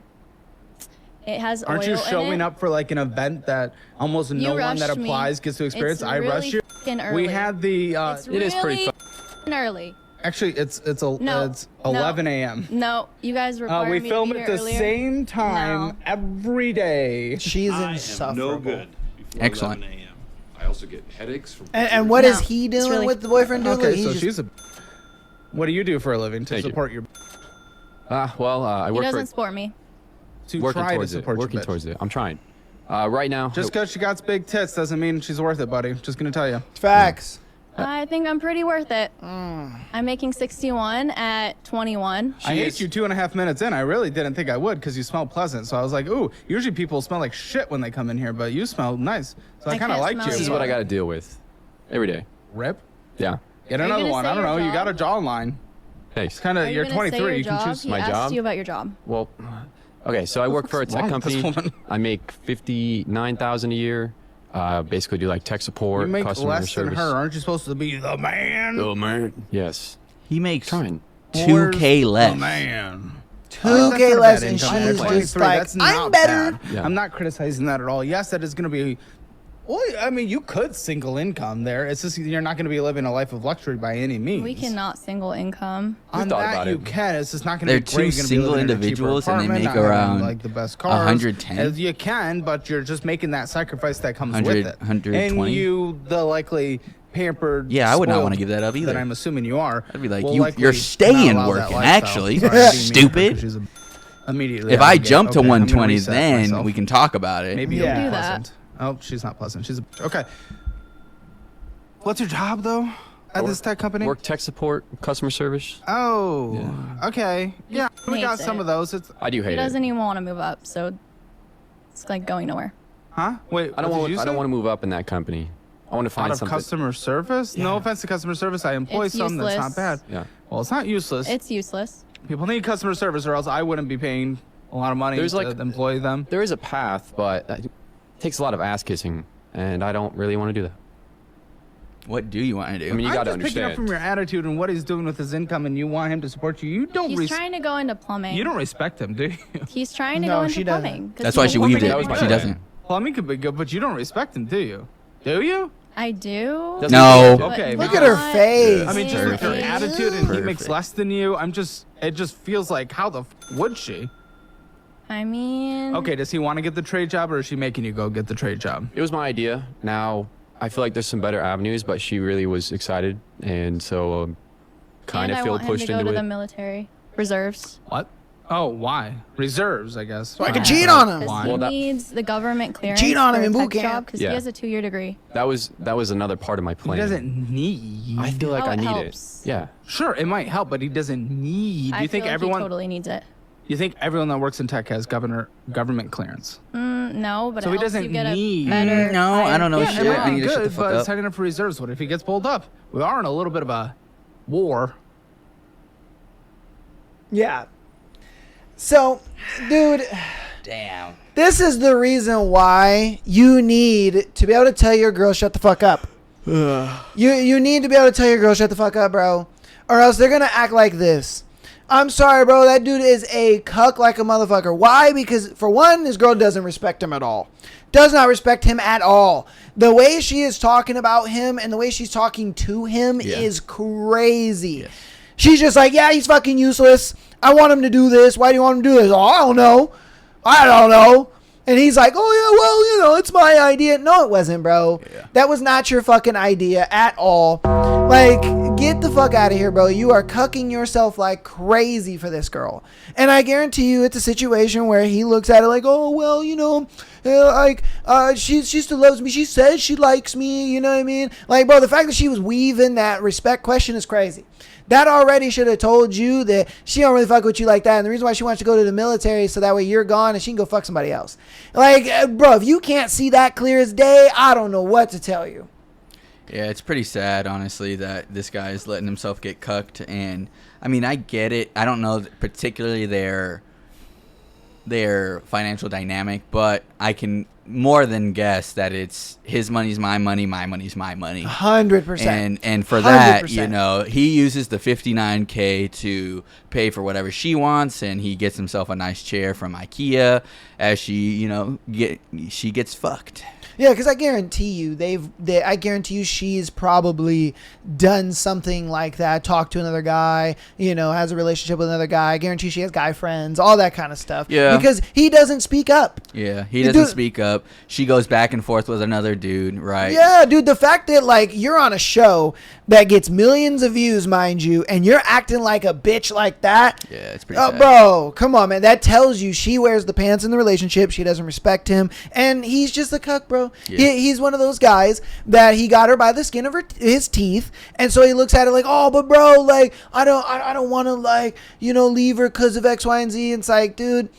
It has Aren't oil you in showing it. up for like an event that almost You no one that rushed me. applies gets to experience? It's I rushed you. really f***ing early. We had the. It's really f***ing early. Actually, it's No, 11 a.m. No, you guys require We me film to be at here the earlier. same time every day. She's I am insufferable. no good before Excellent. 11 a.m. I also get headaches from. And what is he doing really with the boyfriend doing? Okay, He's so just- she's a. What do you do for a living to Thank you. support your? I He work doesn't for support me. To working try to towards it. support Working your bitch. towards it. I'm trying. Right now, Just because she got big tits doesn't mean she's worth it, buddy. Just gonna tell you. Facts. I think I'm pretty worth it. I'm making 61 at 21. I hate you 2.5 minutes in. I really didn't think I would because you smell pleasant. So I was like, ooh, usually people smell like shit when they come in here, but you smell nice. So I kind of can't liked smell you. this is what I got to deal with every day. Rip? Yeah. Get Are you another gonna one. say I don't your know. You got a job? jawline. Thanks. It's kind Are of. you You're gonna say 23. your You can job? choose He my asked job? you about your job. Well, okay. So I work for a tech wrong with this company. woman? I make $59,000 a year. Basically, do like tech support, You make customer less service. than her. Aren't you supposed to be the man? Oh man. Yes. He makes Trying. 2K less. The man. 2K less, and income. she's At just 23, like, that's I'm not better. bad. Yeah. I'm not criticizing that at all. Yes, that is going to be. Well, I mean, you could single income there. It's just you're not going to be living a life of luxury by any means. We cannot single income. On thought that about you it. can. It's just not going to They're be great. two You're gonna be single living in a cheaper individuals and they apartment, make not having, around like the best cars. 110. As you can, but you're just making that sacrifice that comes 100, with it. 120. And you, the likely pampered. Yeah, I would not spoiled want to give that up either. That I'm assuming you are. I'd be like, will you're likely staying not allow that working, lifestyle. actually. Sorry, I didn't mean her, Stupid. 'cause she's immediately. If out I of the gate. jump to Okay, I'm gonna 120, reset then myself. we can talk about it. Maybe Yeah. you'll be Do that. pleasant. Oh, she's not pleasant. She's okay. What's your job though at this tech company? Work tech support, customer service. Oh, okay. Yeah, we got hates some it. of those. It's I do He hate it. doesn't even want to move up, so it's like going nowhere. huh? Wait, I don't what want. did you I don't say? want to move up in that company. I want to Out find of something. customer service. No offense to customer service. I employ It's some. That's not useless. bad. Yeah. Well, it's not useless. It's useless. People need customer service, or else I wouldn't be paying a lot of money There's to like- employ them. There is a path, but it takes a lot of ass kissing, and I don't really want to do that. What do you want to do? I mean, you I'm got to just picking up understand. from your attitude and what he's doing with his income, and you want him to support you. You don't. He's trying to go into plumbing. You don't respect him, do you? He's trying to No, go into she doesn't. plumbing. 'cause That's he's why a she woman weaved it. in was She plumbing. doesn't. Plumbing could be good, but you don't respect him, do you? Do you? I do. Doesn't No. but Okay, Look at her not face. I mean, just with her Perfect. attitude, and he makes Perfect. less than you. It just feels like, how the would she? I mean. Okay, does he want to get the trade job, or is she making you go get the trade job? It was my idea. Now I feel like there's some better avenues, but she really was excited, and so kind and of I feel want him pushed to go into to it. the military reserves. What? Oh, why? Reserves, I guess. So I can Why? cheat on him. Because Why? he Well, that- needs the government clearance. Cheat on him for in a boot tech camp. job because Yeah. he has a 2-year degree. That was another part of my He plan. doesn't need. I feel like Oh, I it need helps. it. Yeah. Sure, it might help, but he doesn't need. I You think feel like everyone? he totally needs it. You think everyone that works in tech has government clearance? No, but So it he helps doesn't you get need- a better. No, I don't know Yeah, shit. it might I be need to shut the good, fuck but up. signing up for reserves. What if he gets pulled up? We are in a little bit of a war. Yeah. So, dude, Damn. this is the reason why you need to be able to tell your girl shut the fuck up. You need to be able to tell your girl shut the fuck up, bro, or else they're gonna act like this. I'm sorry, bro. That dude is a cuck like a motherfucker. Why? Because for one, this girl doesn't respect him at all. Does not respect him at all. The way she is talking about him and the way she's talking to him is crazy. Yes. She's just like, yeah, he's fucking useless. I want him to do this. Why do you want him to do this? Oh, I don't know. I don't know. And he's like, oh, yeah, well, you know, it's my idea. No, it wasn't, bro. Yeah. That was not your fucking idea at all. Like, get the fuck out of here, bro. You are cucking yourself like crazy for this girl. And I guarantee you it's a situation where he looks at it like, oh, well, you know, she still loves me. She says she likes me. You know what I mean? Like, bro, the fact that she was weaving that respect question is crazy. That already should have told you that she don't really fuck with you like that. And the reason why she wants to go to the military is so that way you're gone and she can go fuck somebody else. Like, bro, if you can't see that clear as day, I don't know what to tell you. Yeah, it's pretty sad, honestly, that this guy is letting himself get cucked. And, I mean, I get it. I don't know particularly their their financial dynamic, but I can more than guess that it's his money's my money, my money's my money. 100%. And for that, 100%. you know, he uses the $59K to pay for whatever she wants, and he gets himself a nice chair from IKEA as she, you know, she gets fucked. Yeah, because I guarantee you, I guarantee you, she's probably done something like that. Talked to another guy, you know, has a relationship with another guy. I guarantee she has guy friends, all that kind of stuff. Yeah, because he doesn't speak up. Yeah, he doesn't speak up. She goes back and forth with another dude, right? Yeah, dude. The fact that like you're on a show that gets millions of views, mind you, and you're acting like a bitch like that. Yeah, it's pretty sad. Bro, come on, man. That tells you she wears the pants in the relationship. She doesn't respect him, and he's just a cuck, bro. Yeah. He's one of those guys that he got her by the skin of his teeth, and so he looks at it like, oh, but bro, like I don't want to like, you know, leave her because of X, Y, and Z. And it's like, dude,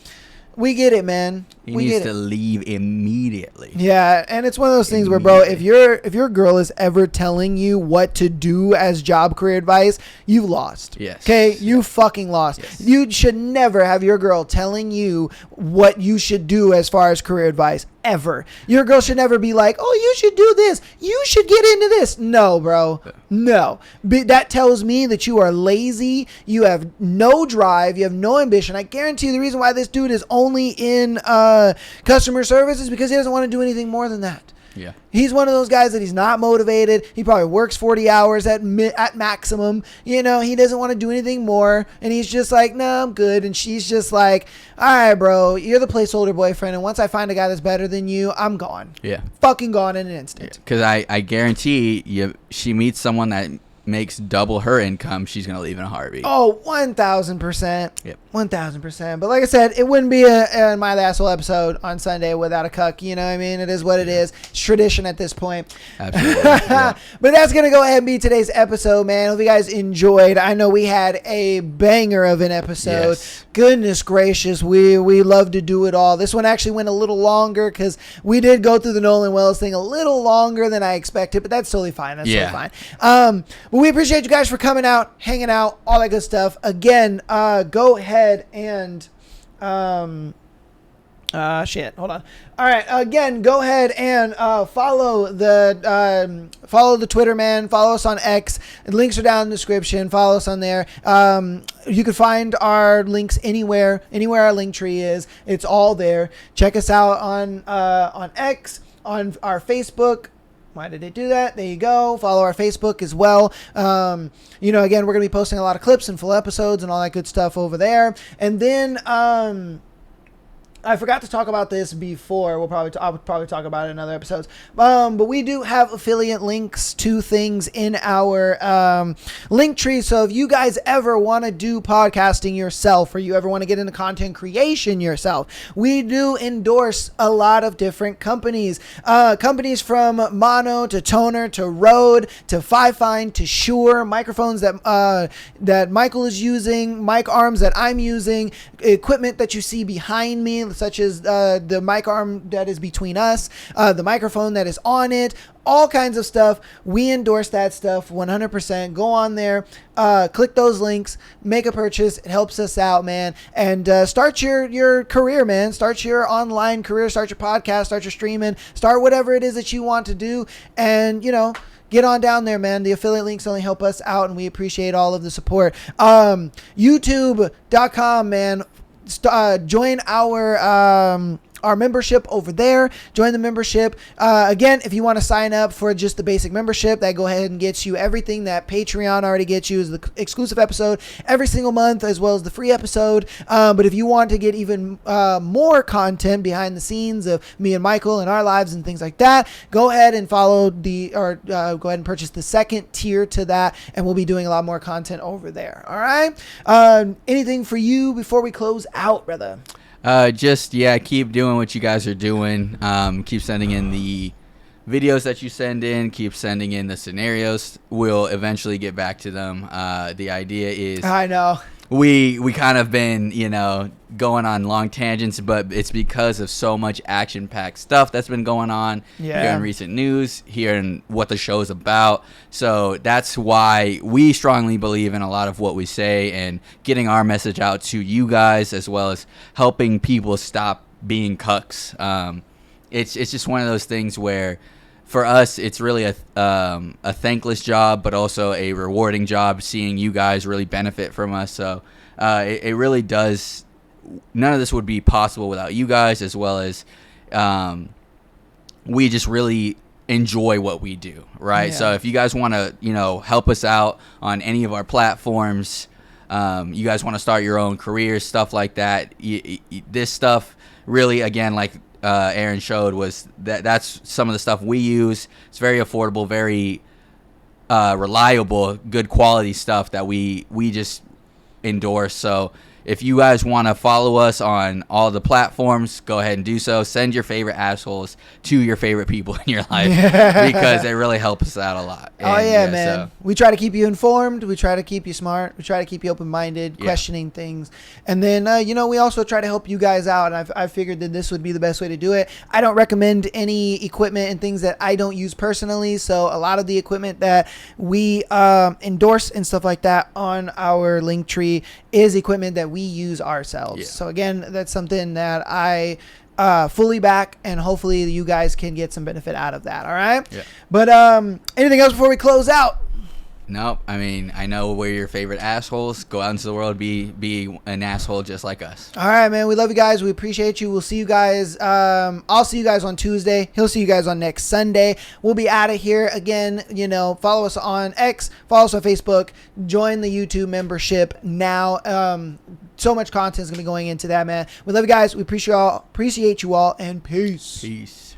we get it, man. He needs to leave immediately. Yeah, and it's one of those things where, bro, if your girl is ever telling you what to do as job career advice, you've lost. Yes. Okay, you fucking lost. Yes. You should never have your girl telling you what you should do as far as career advice ever. Your girl should never be like, "Oh, you should do this. You should get into this." No, bro. No. That tells me that you are lazy. You have no drive. You have no ambition. I guarantee you the reason why this dude is only in customer service is because he doesn't want to do anything more than that. Yeah. He's one of those guys that he's not motivated. He probably works 40 hours at maximum. You know, he doesn't want to do anything more. And he's just like, no, I'm good. And she's just like, all right, bro, you're the placeholder boyfriend. And once I find a guy that's better than you, I'm gone. Yeah. Fucking gone in an instant. Because I guarantee you, she meets someone that makes double her income, she's gonna leave in a heartbeat. Oh, 1,000%. Yep. 1,000%. But like I said, it wouldn't be a My Asshole episode on Sunday without a cuck. You know what I mean? It is what it is. It's tradition at this point. Absolutely. Yeah. But that's going to go ahead and be today's episode, man. Hope you guys enjoyed. I know we had a banger of an episode. Yes. Goodness gracious. We love to do it all. This one actually went a little longer because we did go through the Nolan Wells thing a little longer than I expected, but that's totally fine. That's totally fine. But we appreciate you guys for coming out, hanging out, all that good stuff. Again, go ahead and shit, hold on. All right, again, go ahead and follow the Twitter, man. Follow us on X. Links are down in the description. Follow us on there. You can find our links anywhere our link tree is. It's all there. Check us out on X, on our Facebook. Why did it do that? There you go. Follow our Facebook as well. You know, again, we're going to be posting a lot of clips and full episodes and all that good stuff over there. And then I forgot to talk about this before. I'll probably talk about it in other episodes. But we do have affiliate links to things in our link tree. So if you guys ever want to do podcasting yourself, or you ever want to get into content creation yourself, we do endorse a lot of different companies. Companies from Mono to Toner to Rode to Fifine to Shure, microphones that Michael is using, mic arms that I'm using, equipment that you see behind me, such as the mic arm that is between us, the microphone that is on it, all kinds of stuff. We endorse that stuff 100%. Go on there, click those links, make a purchase. It helps us out, man. And start your career, man. Start your online career, start your podcast, start your streaming, start whatever it is that you want to do. And, you know, get on down there, man. The affiliate links only help us out, and we appreciate all of the support. YouTube.com, man. Join our membership over there. Join the membership. Again, if you want to sign up for just the basic membership, that go ahead and gets you everything that Patreon already gets you, is the exclusive episode every single month, as well as the free episode. But if you want to get even more content behind the scenes of me and Michael and our lives and things like that, go ahead and go ahead and purchase the second tier to that, and we'll be doing a lot more content over there. All right. Anything for you before we close out, brother? Keep doing what you guys are doing. Keep sending in the videos that you send in. Keep sending in the scenarios. We'll eventually get back to them. The idea is, I know, we kind of been, going on long tangents, but it's because of so much action-packed stuff that's been going on here in recent news, hearing what the show's about. So that's why we strongly believe in a lot of what we say and getting our message out to you guys, as well as helping people stop being cucks. It's just one of those things where, for us, it's really a thankless job, but also a rewarding job, seeing you guys really benefit from us. So it really does. None of this would be possible without you guys, as well as we just really enjoy what we do, right? So if you guys want to, help us out on any of our platforms, you guys want to start your own careers, stuff like that, this stuff really, again, like Aaron showed, was that's some of the stuff we use. It's very affordable, very reliable, good quality stuff that we just endorse. So if you guys want to follow us on all the platforms, go ahead and do so. Send your favorite assholes to your favorite people in your life because they really help us out a lot. And, man. So. We try to keep you informed. We try to keep you smart. We try to keep you open-minded, questioning things. And then, we also try to help you guys out. And I figured that this would be the best way to do it. I don't recommend any equipment and things that I don't use personally. So a lot of the equipment that we endorse and stuff like that on our link tree is equipment that we use ourselves. So again, that's something that I fully back, and hopefully you guys can get some benefit out of that. All right. But anything else before we close out? Nope. I mean, I know we're your favorite assholes. Go out into the world, be an asshole just like us. All right, man. We love you guys. We appreciate you. We'll see you guys. I'll see you guys on Tuesday. He'll see you guys on next Sunday. We'll be out of here again. Follow us on X. Follow us on Facebook. Join the YouTube membership now. So much content is gonna be going into that, man. We love you guys. We appreciate you all, and peace. Peace.